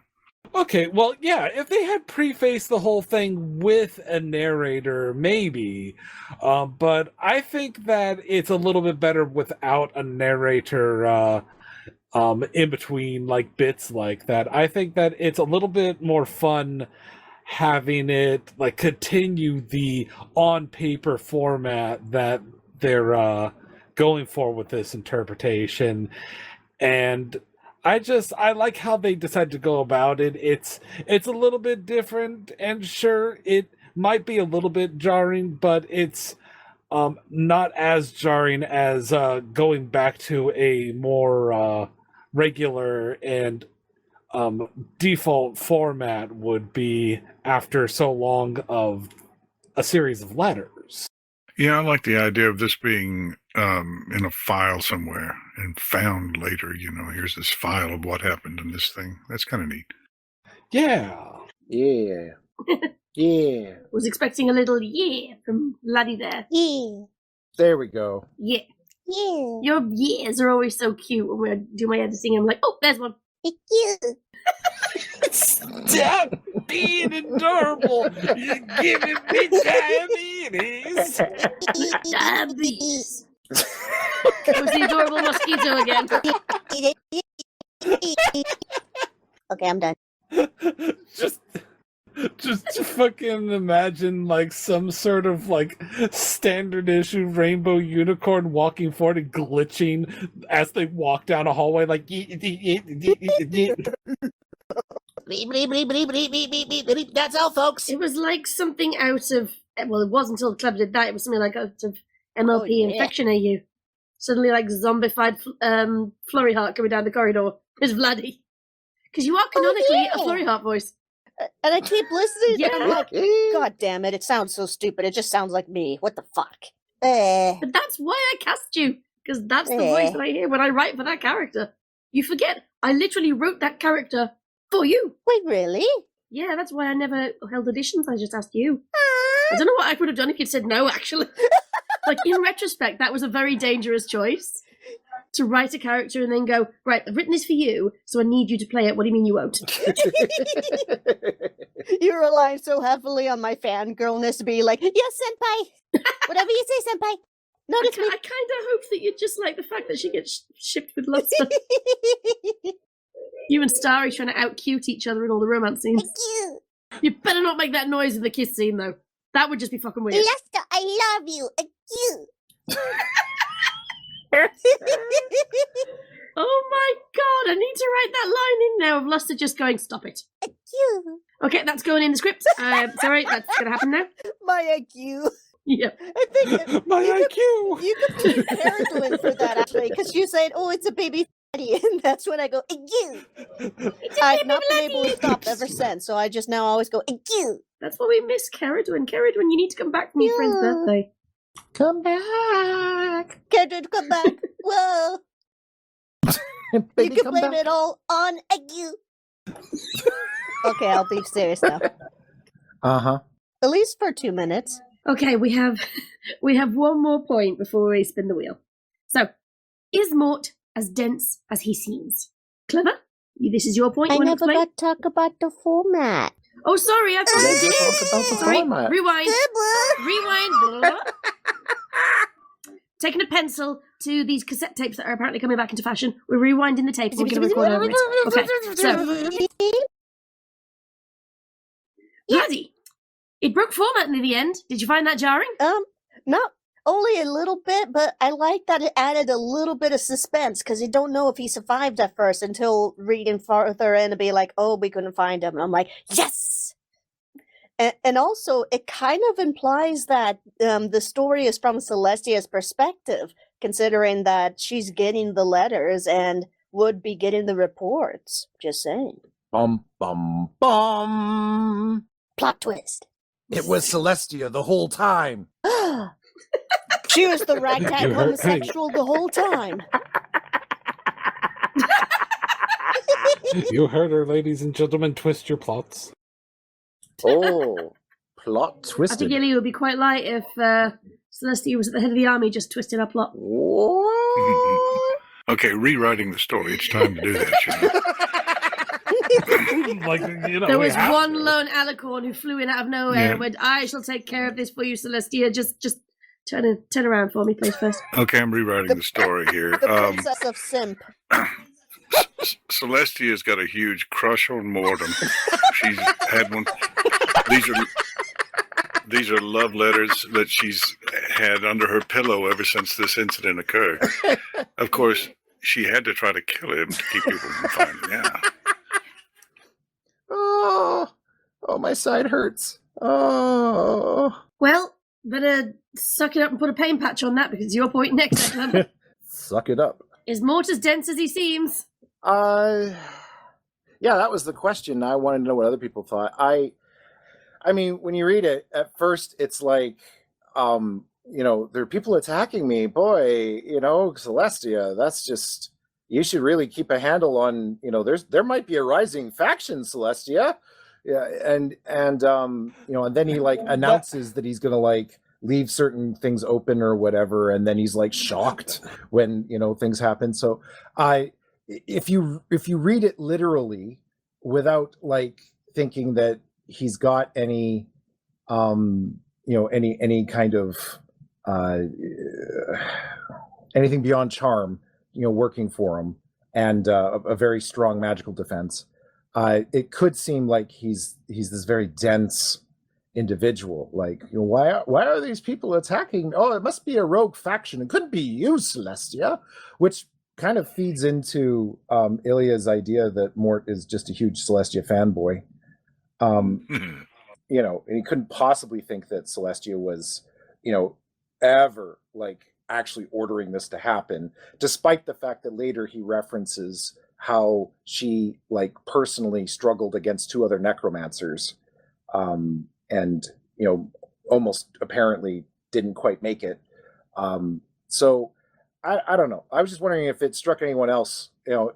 S5: Okay, well, yeah, if they had prefaced the whole thing with a narrator, maybe. But I think that it's a little bit better without a narrator in between, like, bits like that. I think that it's a little bit more fun having it, like, continue the on-paper format that they're going for with this interpretation. And I like how they decided to go about it. It's a little bit different, and sure, it might be a little bit jarring, but it's not as jarring as going back to a more regular and default format would be after so long of a series of letters.
S2: Yeah, I like the idea of this being in a file somewhere and found later. You know, here's this file of what happened in this thing. That's kind of neat.
S5: Yeah.
S6: Yeah. Yeah.
S1: Was expecting a little yeah from Laddie there.
S3: Yeah.
S6: There we go.
S1: Yeah.
S3: Yeah.
S1: Your years are always so cute when we do my editing. I'm like, oh, there's one.
S3: Yeah.
S5: Stop being adorable. You're giving me diabetes.
S1: Diabetes. It was the adorable mosquito again.
S3: Okay, I'm done.
S5: Just Just to fucking imagine like some sort of like standard issue rainbow unicorn walking forward and glitching as they walk down a hallway like
S7: Bleep, bleep, bleep, bleep, bleep, bleep, bleep, bleep, bleep. That's all, folks.
S1: It was like something out of, well, it wasn't until Clever did that, it was something like out of MLP Infection AU. Suddenly like zombified Flurry Heart coming down the corridor. There's Vladdy. Because you are canonically a Flurry Heart voice.
S3: And I keep listening,
S1: Yeah.
S3: and I'm like, God damn it, it sounds so stupid. It just sounds like me. What the fuck?
S1: But that's why I cast you. Because that's the voice that I hear when I write for that character. You forget, I literally wrote that character for you.
S3: Wait, really?
S1: Yeah, that's why I never held auditions. I just asked you. I don't know what I would have done if you'd said no, actually. Like, in retrospect, that was a very dangerous choice. To write a character and then go, right, I've written this for you, so I need you to play it. What do you mean you won't?
S3: You rely so heavily on my fangirlness to be like, yes, senpai. Whatever you say, senpai. Notice me.
S1: I kind of hope that you just like the fact that she gets shipped with lots of... You and Starry trying to out-cute each other in all the romance scenes. You better not make that noise in the kiss scene, though. That would just be fucking weird.
S3: Celestia, I love you.
S1: Oh my god, I need to write that line in now of Luster just going, stop it. Okay, that's going in the script. Sorry, that's going to happen now.
S3: My IQ.
S1: Yeah.
S3: I think
S5: my IQ.
S3: You could keep Peregrine for that, actually, because you said, oh, it's a baby fatty, and that's when I go, you. I've not been able to stop ever since, so I just now always go, you.
S1: That's why we miss Caradwin. Caradwin, you need to come back from your friend's birthday.
S6: Come back.
S3: Kendrick, come back. Whoa.
S6: Baby,
S3: You can
S6: come
S3: blame
S6: back.
S3: it all on you. Okay, I'll be serious now.
S6: Uh-huh.
S3: At least for 2 minutes.
S1: Okay, we have one more point before we spin the wheel. So, is Mort as dense as he seems? Clever? This is your point. You
S3: I
S1: want to
S3: never
S1: explain?
S3: got to talk about the format.
S1: Oh, sorry, I thought
S6: Let's
S1: you did.
S6: talk about the
S1: Sorry,
S6: format.
S1: rewind. Rewind. Blah, blah, blah. Taking a pencil to these cassette tapes that are apparently coming back into fashion. We're rewinding the tapes. We're going to record over it. Okay, so Bloody, it broke format in the end. Did you find that jarring?
S3: Not only a little bit, but I like that it added a little bit of suspense because you don't know if he survived at first until reading further in and be like, oh, we couldn't find him. And I'm like, yes! And also, it kind of implies that the story is from Celestia's perspective, considering that she's getting the letters and would be getting the reports. Just saying.
S4: Bum, bum, bum.
S3: Plot twist.
S4: It was Celestia the whole time.
S3: She was the ragtag
S5: You heard-
S3: homosexual the whole time.
S5: You heard her, ladies and gentlemen. Twist your plots.
S4: Oh, plot
S1: I think
S4: twisted.
S1: Illy would be quite light if Celestia was at the head of the army just twisting our plot.
S4: What?
S2: Okay, rewriting the story. It's time to do that, you know.
S5: Like, you know,
S1: There
S5: we
S1: was
S5: have
S1: one
S5: to.
S1: lone alicorn who flew in out of nowhere
S2: Yeah.
S1: and went, I shall take care of this for you, Celestia. Just turn around for me, please, first.
S2: Okay, I'm rewriting the story here.
S3: The princess of simp.
S2: Celestia's got a huge crush on Mortem. She's had one. These are love letters that she's had under her pillow ever since this incident occurred. Of course, she had to try to kill him to keep people from finding out.
S6: Oh, my side hurts. Oh.
S1: Well, better suck it up and put a pain patch on that because it's your point next. Clever.
S6: Suck it up.
S1: Is Mort as dense as he seems?
S6: Yeah, that was the question. I wanted to know what other people thought. I mean, when you read it, at first it's like, you know, there are people attacking me. Boy, you know, Celestia, that's just, you should really keep a handle on, you know, there might be a rising faction, Celestia. Yeah, and you know, and then he like announces that he's gonna like leave certain things open or whatever, and then he's like shocked when, you know, things happen. So if you read it literally without like thinking that he's got any you know, any kind of anything beyond charm, you know, working for him, and a very strong magical defense, it could seem like he's this very dense individual. Like, why are these people attacking? Oh, it must be a rogue faction. It couldn't be you, Celestia, which kind of feeds into Ilya's idea that Mort is just a huge Celestia fanboy. And he couldn't possibly think that Celestia was, ever like actually ordering this to happen, despite the fact that later he references how she like personally struggled against 2 other necromancers, and almost apparently didn't quite make it. So I don't know. I was just wondering if it struck anyone else.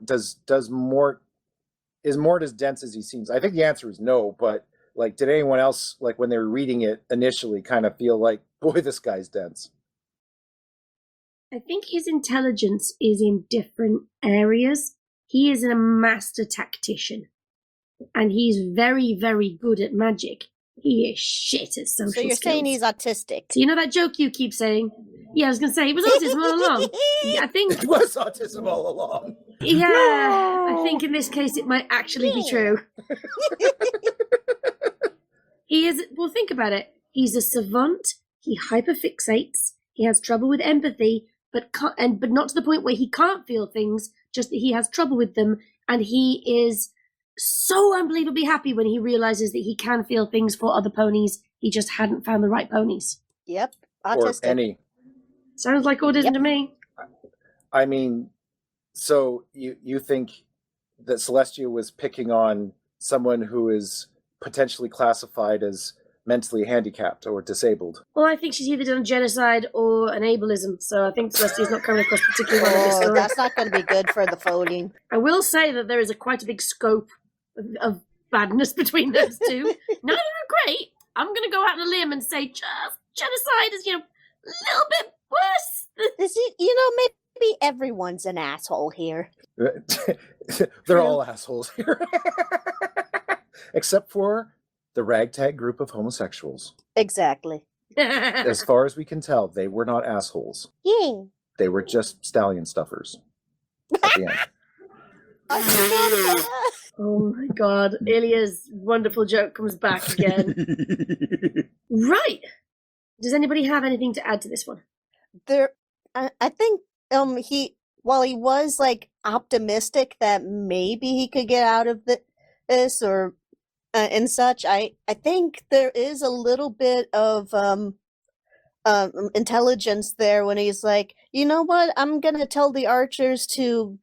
S6: Does Mort is Mort as dense as he seems? I think the answer is no, but like, did anyone else, like when they were reading it initially, kind of feel like, boy, this guy's dense?
S1: I think his intelligence is in different areas. He is a master tactician, and he's very, very good at magic. He is shit at social skills.
S3: So you're saying he's autistic?
S1: So you know that joke you keep saying? Yeah, I was going to say, it was autism all along. I think
S6: It was autism all along.
S1: Yeah, I think in this case it might actually be true. He is, well, think about it. He's a savant. He hyperfixates. He has trouble with empathy, but not to the point where he can't feel things, just that he has trouble with them. And he is so unbelievably happy when he realizes that he can feel things for other ponies. He just hadn't found the right ponies.
S3: Yep, autistic.
S6: Or any.
S1: Sounds like autism to me.
S6: I mean, so you think that Celestia was picking on someone who is potentially classified as mentally handicapped or disabled?
S1: Well, I think she's either done genocide or an ableism, so I think Celestia's not coming across particularly well in this story.
S3: That's not going to be good for the voting.
S1: I will say that there is quite a big scope of badness between those two. Neither are great. I'm going to go out on a limb and say just genocide is, a little bit worse.
S3: Is it, maybe everyone's an asshole here.
S6: They're all assholes here. Except for the ragtag group of homosexuals.
S3: Exactly.
S6: As far as we can tell, they were not assholes.
S3: Yeah.
S6: They were just stallion stuffers at the end.
S1: Oh my god, Ilya's wonderful joke comes back again. Right. Does anybody have anything to add to this one?
S3: I think he was like optimistic that maybe he could get out of this or and such. I think there is a little bit of intelligence there when he's like, you know what, I'm gonna tell the archers to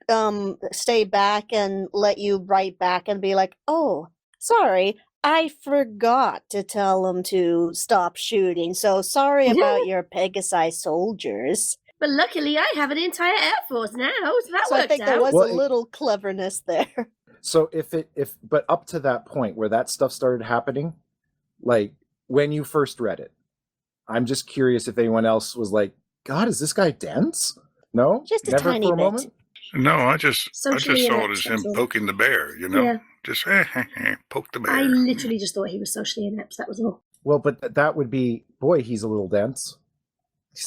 S3: stay back and let you write back and be like, oh, sorry, I forgot to tell them to stop shooting, so sorry about your Pegasi soldiers.
S1: But luckily I have an entire air force now, so that worked
S3: I think
S1: out.
S3: there was a little cleverness there.
S6: So but up to that point where that stuff started happening, like when you first read it, I'm just curious if anyone else was like, God, is this guy dense? No?
S3: Just a
S6: Never
S3: tiny
S6: for a
S3: bit.
S6: moment?
S2: No, I just saw
S1: Socially
S2: it
S1: inept,
S2: as him
S1: that's all.
S2: poking the bear,
S1: Yeah.
S2: Just poke the bear.
S1: I literally just thought he was socially inept, that was all.
S6: Well, but that would be, boy, he's a little dense.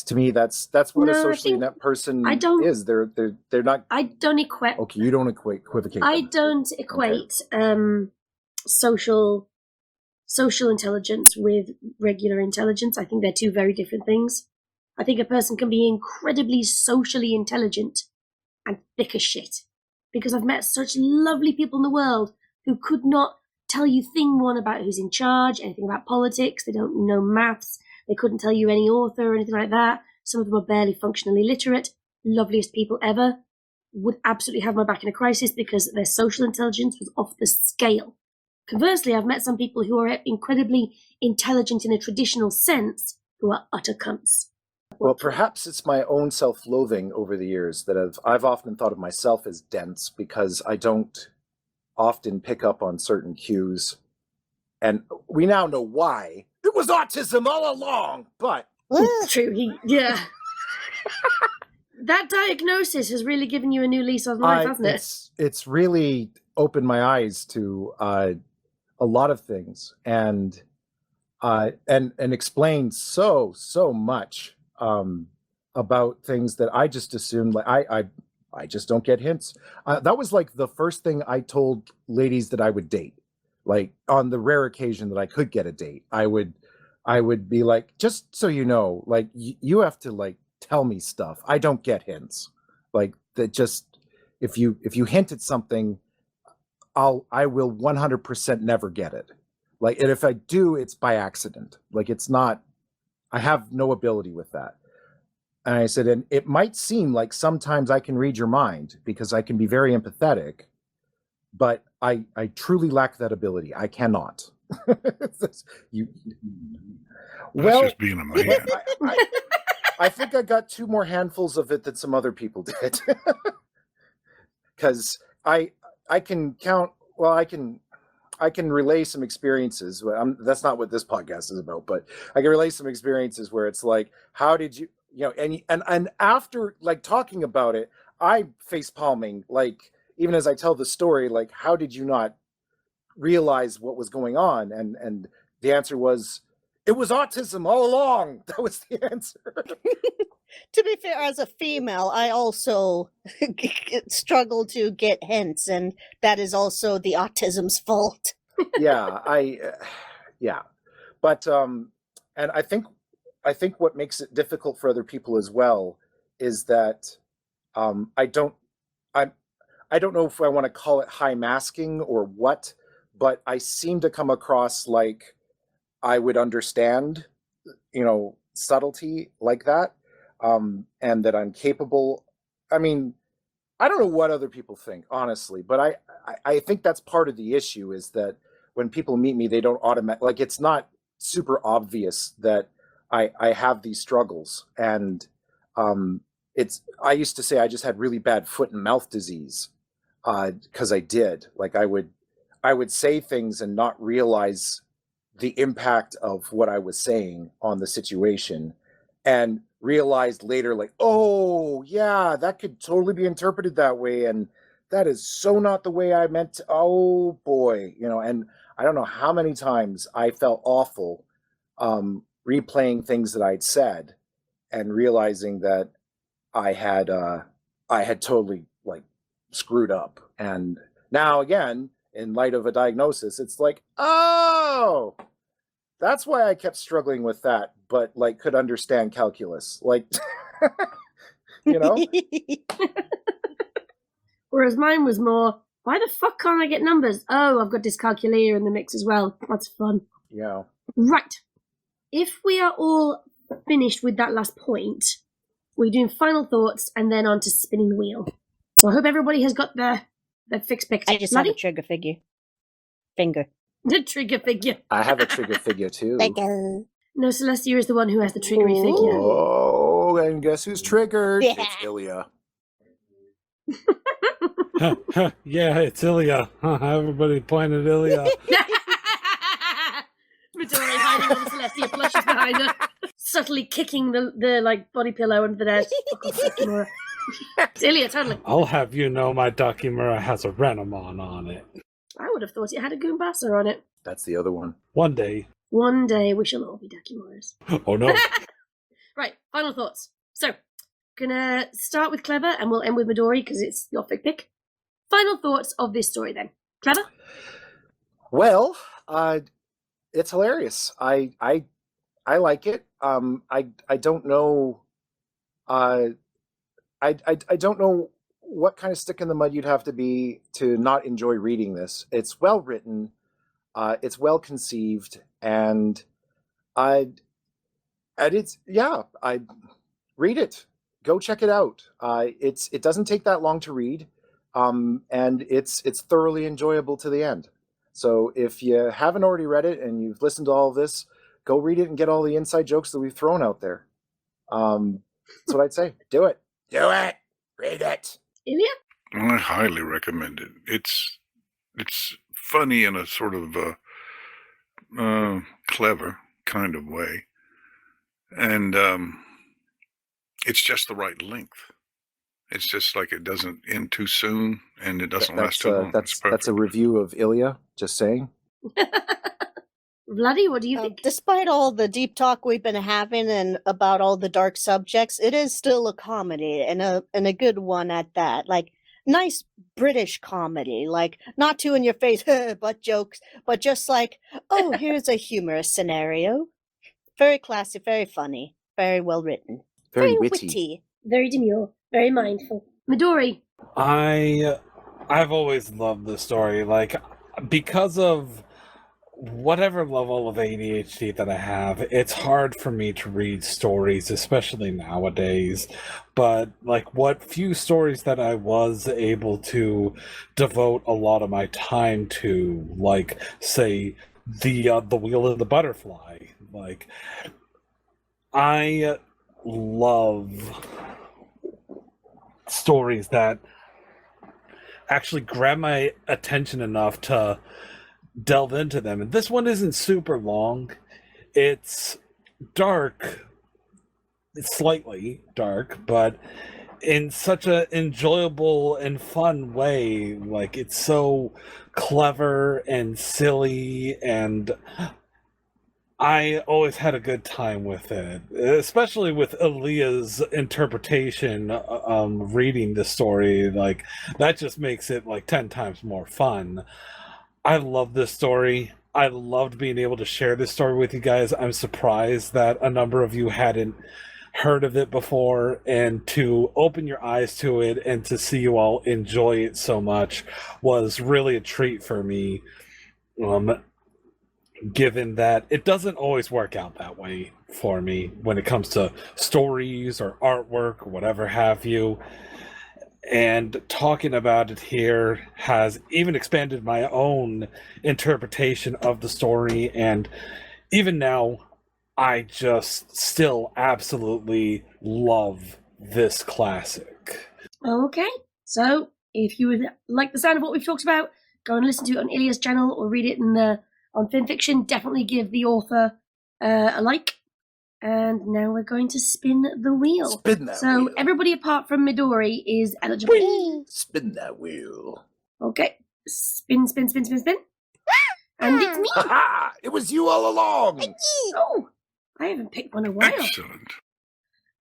S6: To me, that's what a
S1: No, I
S6: socially
S1: think-
S6: inept person
S1: I don't-
S6: is. They're not.
S1: I don't equate
S6: Okay, you don't equivocate.
S1: I
S6: them.
S1: don't equate social intelligence with regular intelligence. I think they're two very different things. I think a person can be incredibly socially intelligent and thick as shit. Because I've met such lovely people in the world who could not tell you thing one about who's in charge, anything about politics, they don't know maths, they couldn't tell you any author or anything like that. Some of them are barely functionally literate, loveliest people ever, would absolutely have my back in a crisis because their social intelligence was off the scale. Conversely, I've met some people who are incredibly intelligent in a traditional sense who are utter cunts.
S6: Well, perhaps it's my own self-loathing over the years that I've often thought of myself as dense because I don't often pick up on certain cues. And we now know why. It was autism all along, but...
S1: It's true, yeah. That diagnosis has really given you a new lease on life, hasn't it?
S6: It's really opened my eyes to a lot of things and explained so much about things that I just assumed. Like I just don't get hints. That was like the first thing I told ladies that I would date. Like on the rare occasion that I could get a date, I would be like, just so you know, like you have to like tell me stuff. I don't get hints. Like that. Just if you hint at something, I will 100% never get it. Like, and if I do, it's by accident. Like it's not. I have no ability with that. And I said, and it might seem like sometimes I can read your mind because I can be very empathetic, but I truly lack that ability. I cannot. you.
S2: That's just being a man.
S6: I think I got 2 more handfuls of it than some other people did. Because I can count. Well, I can relay some experiences. That's not what this podcast is about, but I can relay some experiences where it's like, how did you, and after like talking about it, I'm face palming, like even as I tell the story, like, how did you not realize what was going on? And the answer was, it was autism all along. That was the answer.
S3: To be fair, as a female, I also struggle to get hints, and that is also the autism's fault.
S6: Yeah, but and I think what makes it difficult for other people as well is that I don't know if I want to call it high masking or what, but I seem to come across like I would understand, subtlety like that. And that I'm capable. I mean, I don't know what other people think, honestly, but I think that's part of the issue is that when people meet me, they don't automatically, like, it's not super obvious that I have these struggles. And I used to say I just had really bad foot and mouth disease because I did. Like I would say things and not realize the impact of what I was saying on the situation, and realized later, like, oh yeah, that could totally be interpreted that way, and that is so not the way I meant to. Oh boy, and I don't know how many times I felt awful replaying things that I'd said and realizing that I had totally like screwed up. And now again, in light of a diagnosis, it's like, oh, that's why I kept struggling with that, but like could understand calculus. Like,
S1: Whereas mine was more, why the fuck can't I get numbers? Oh, I've got dyscalculia in the mix as well. That's fun.
S6: Yeah.
S1: Right. If we are all finished with that last point, we're doing final thoughts and then on to spinning the wheel. So I hope everybody has got their fix picked.
S3: I just have a trigger finger.
S1: The trigger figure.
S6: I have a trigger figure too.
S1: No, Celestia is the one who has the triggery figure.
S6: Oh, and guess who's triggered?
S3: Yeah.
S6: It's Ilya.
S5: Yeah, it's Ilya. Everybody pointed Ilya.
S1: Midori hiding on Celestia, flushes behind her, subtly kicking the like body pillow under the desk. It's Ilya, totally.
S5: I'll have you know my Dakimura has a Renamon on it.
S1: I would have thought it had a Goombasa on it.
S6: That's the other one.
S5: One day.
S1: One day we shall all be Dakimuras.
S5: Oh no.
S1: Right, final thoughts. So, gonna start with Clever and we'll end with Midori because it's your fic pick. Final thoughts of this story then. Clever?
S6: Well, it's hilarious. I like it. I don't know. I don't know what kind of stick in the mud you'd have to be to not enjoy reading this. It's well written, it's well conceived, and I read it. Go check it out. It doesn't take that long to read, and it's thoroughly enjoyable to the end. So if you haven't already read it and you've listened to all of this, go read it and get all the inside jokes that we've thrown out there. That's what I'd say. Do it. Do it. Read it.
S1: Ilya?
S2: I highly recommend it. It's funny in a sort of clever kind of way, and it's just the right length. It's just like it doesn't end too soon, and it doesn't last too long.
S6: That's a review of Ilya. Just saying.
S1: Vladdy, what do you think?
S3: Despite all the deep talk we've been having and about all the dark subjects, it is still a comedy and a good one at that. Like nice British comedy, like not too in your face butt jokes, but just like, oh, here's a humorous scenario. Very classy, very funny, very well written,
S4: Very witty.
S1: Very demure, very mindful. Midori.
S5: I've always loved the story, like, because of whatever level of ADHD that I have, it's hard for me to read stories, especially nowadays. But like, what few stories that I was able to devote a lot of my time to, like, say, the Wheel of the Butterfly, like, I love stories that actually grab my attention enough to delve into them. And this one isn't super long. It's dark. It's slightly dark, but in such an enjoyable and fun way. Like, it's so clever and silly, and I always had a good time with it, especially with Aaliyah's interpretation, reading the story. Like, that just makes it like 10 times more fun. I love this story. I loved being able to share this story with you guys. I'm surprised that a number of you hadn't heard of it before, and to open your eyes to it and to see you all enjoy it so much was really a treat for me. Given that it doesn't always work out that way for me when it comes to stories or artwork or whatever have you. And talking about it here has even expanded my own interpretation of the story, and even now, I just still absolutely love this classic.
S1: Okay, so if you would like the sound of what we've talked about, go and listen to it on Ilya's channel or read it on Fanfiction. Definitely give the author a like. And now we're going to spin the wheel.
S4: Spin that
S1: so
S4: wheel.
S1: Everybody apart from Midori is eligible.
S3: Whee!
S4: Spin that wheel.
S1: Okay, spin, spin, spin, spin, spin. And it's me.
S4: Ha! It was you all along.
S1: Oh, I haven't picked one in a while.
S2: Excellent.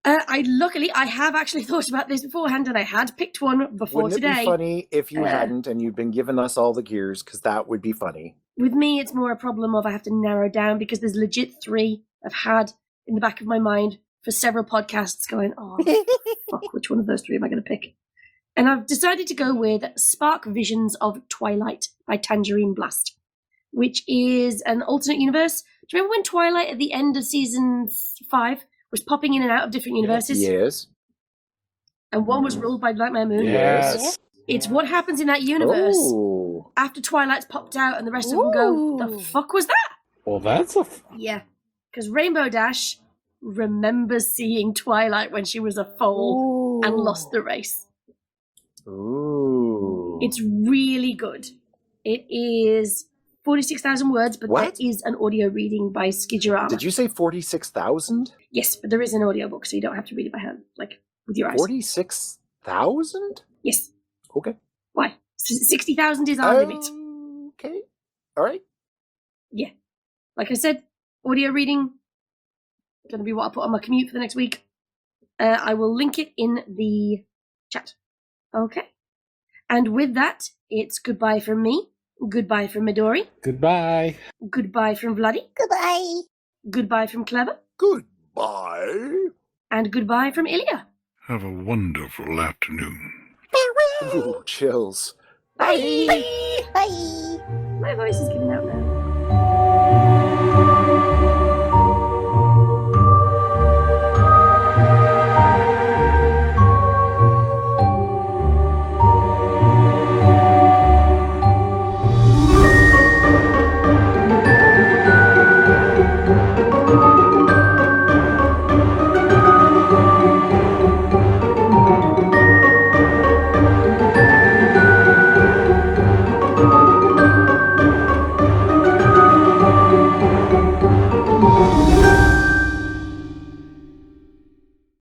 S1: I have actually thought about this beforehand, and I had picked one before
S4: Wouldn't
S1: today.
S4: it be funny if you hadn't and you'd been giving us all the gears? Because that would be funny.
S1: With me, it's more a problem of I have to narrow down, because there's legit 3 I've had in the back of my mind for several podcasts going, oh, fuck, which one of those 3 am I going to pick? And I've decided to go with Spark Visions of Twilight by Tangerine Blast, which is an alternate universe. Do you remember when Twilight at the end of season 5 was popping in and out of different universes?
S4: Yes.
S1: And one was ruled by Nightmare Moon?
S4: Yes.
S1: It's what happens in that universe
S4: Oh.
S1: after Twilight's popped out and the rest of them go, the fuck was that?
S5: Well, that's a...
S1: Yeah, because Rainbow Dash remembers seeing Twilight when she was a foal and lost the race.
S4: Ooh.
S1: It's really good. It is 46,000 words, but
S4: What?
S1: there is an audio reading by Skidurama.
S4: Did you say 46,000?
S1: Yes, but there is an audio book, so you don't have to read it by hand, like with your eyes.
S4: 46,000?
S1: Yes.
S4: Okay.
S1: Why? 60,000 is our limit.
S4: Okay. All right.
S1: Yeah. Like I said, audio reading going to be what I put on my commute for the next week. I will link it in the chat. Okay. And with that, it's goodbye from me. Goodbye from Midori.
S5: Goodbye.
S1: Goodbye from Vladdy.
S3: Goodbye.
S1: Goodbye from Clever.
S4: Goodbye.
S1: And goodbye from Ilya.
S2: Have a wonderful afternoon.
S4: Ooh, chills.
S1: Bye.
S3: Bye.
S1: My voice is giving out now.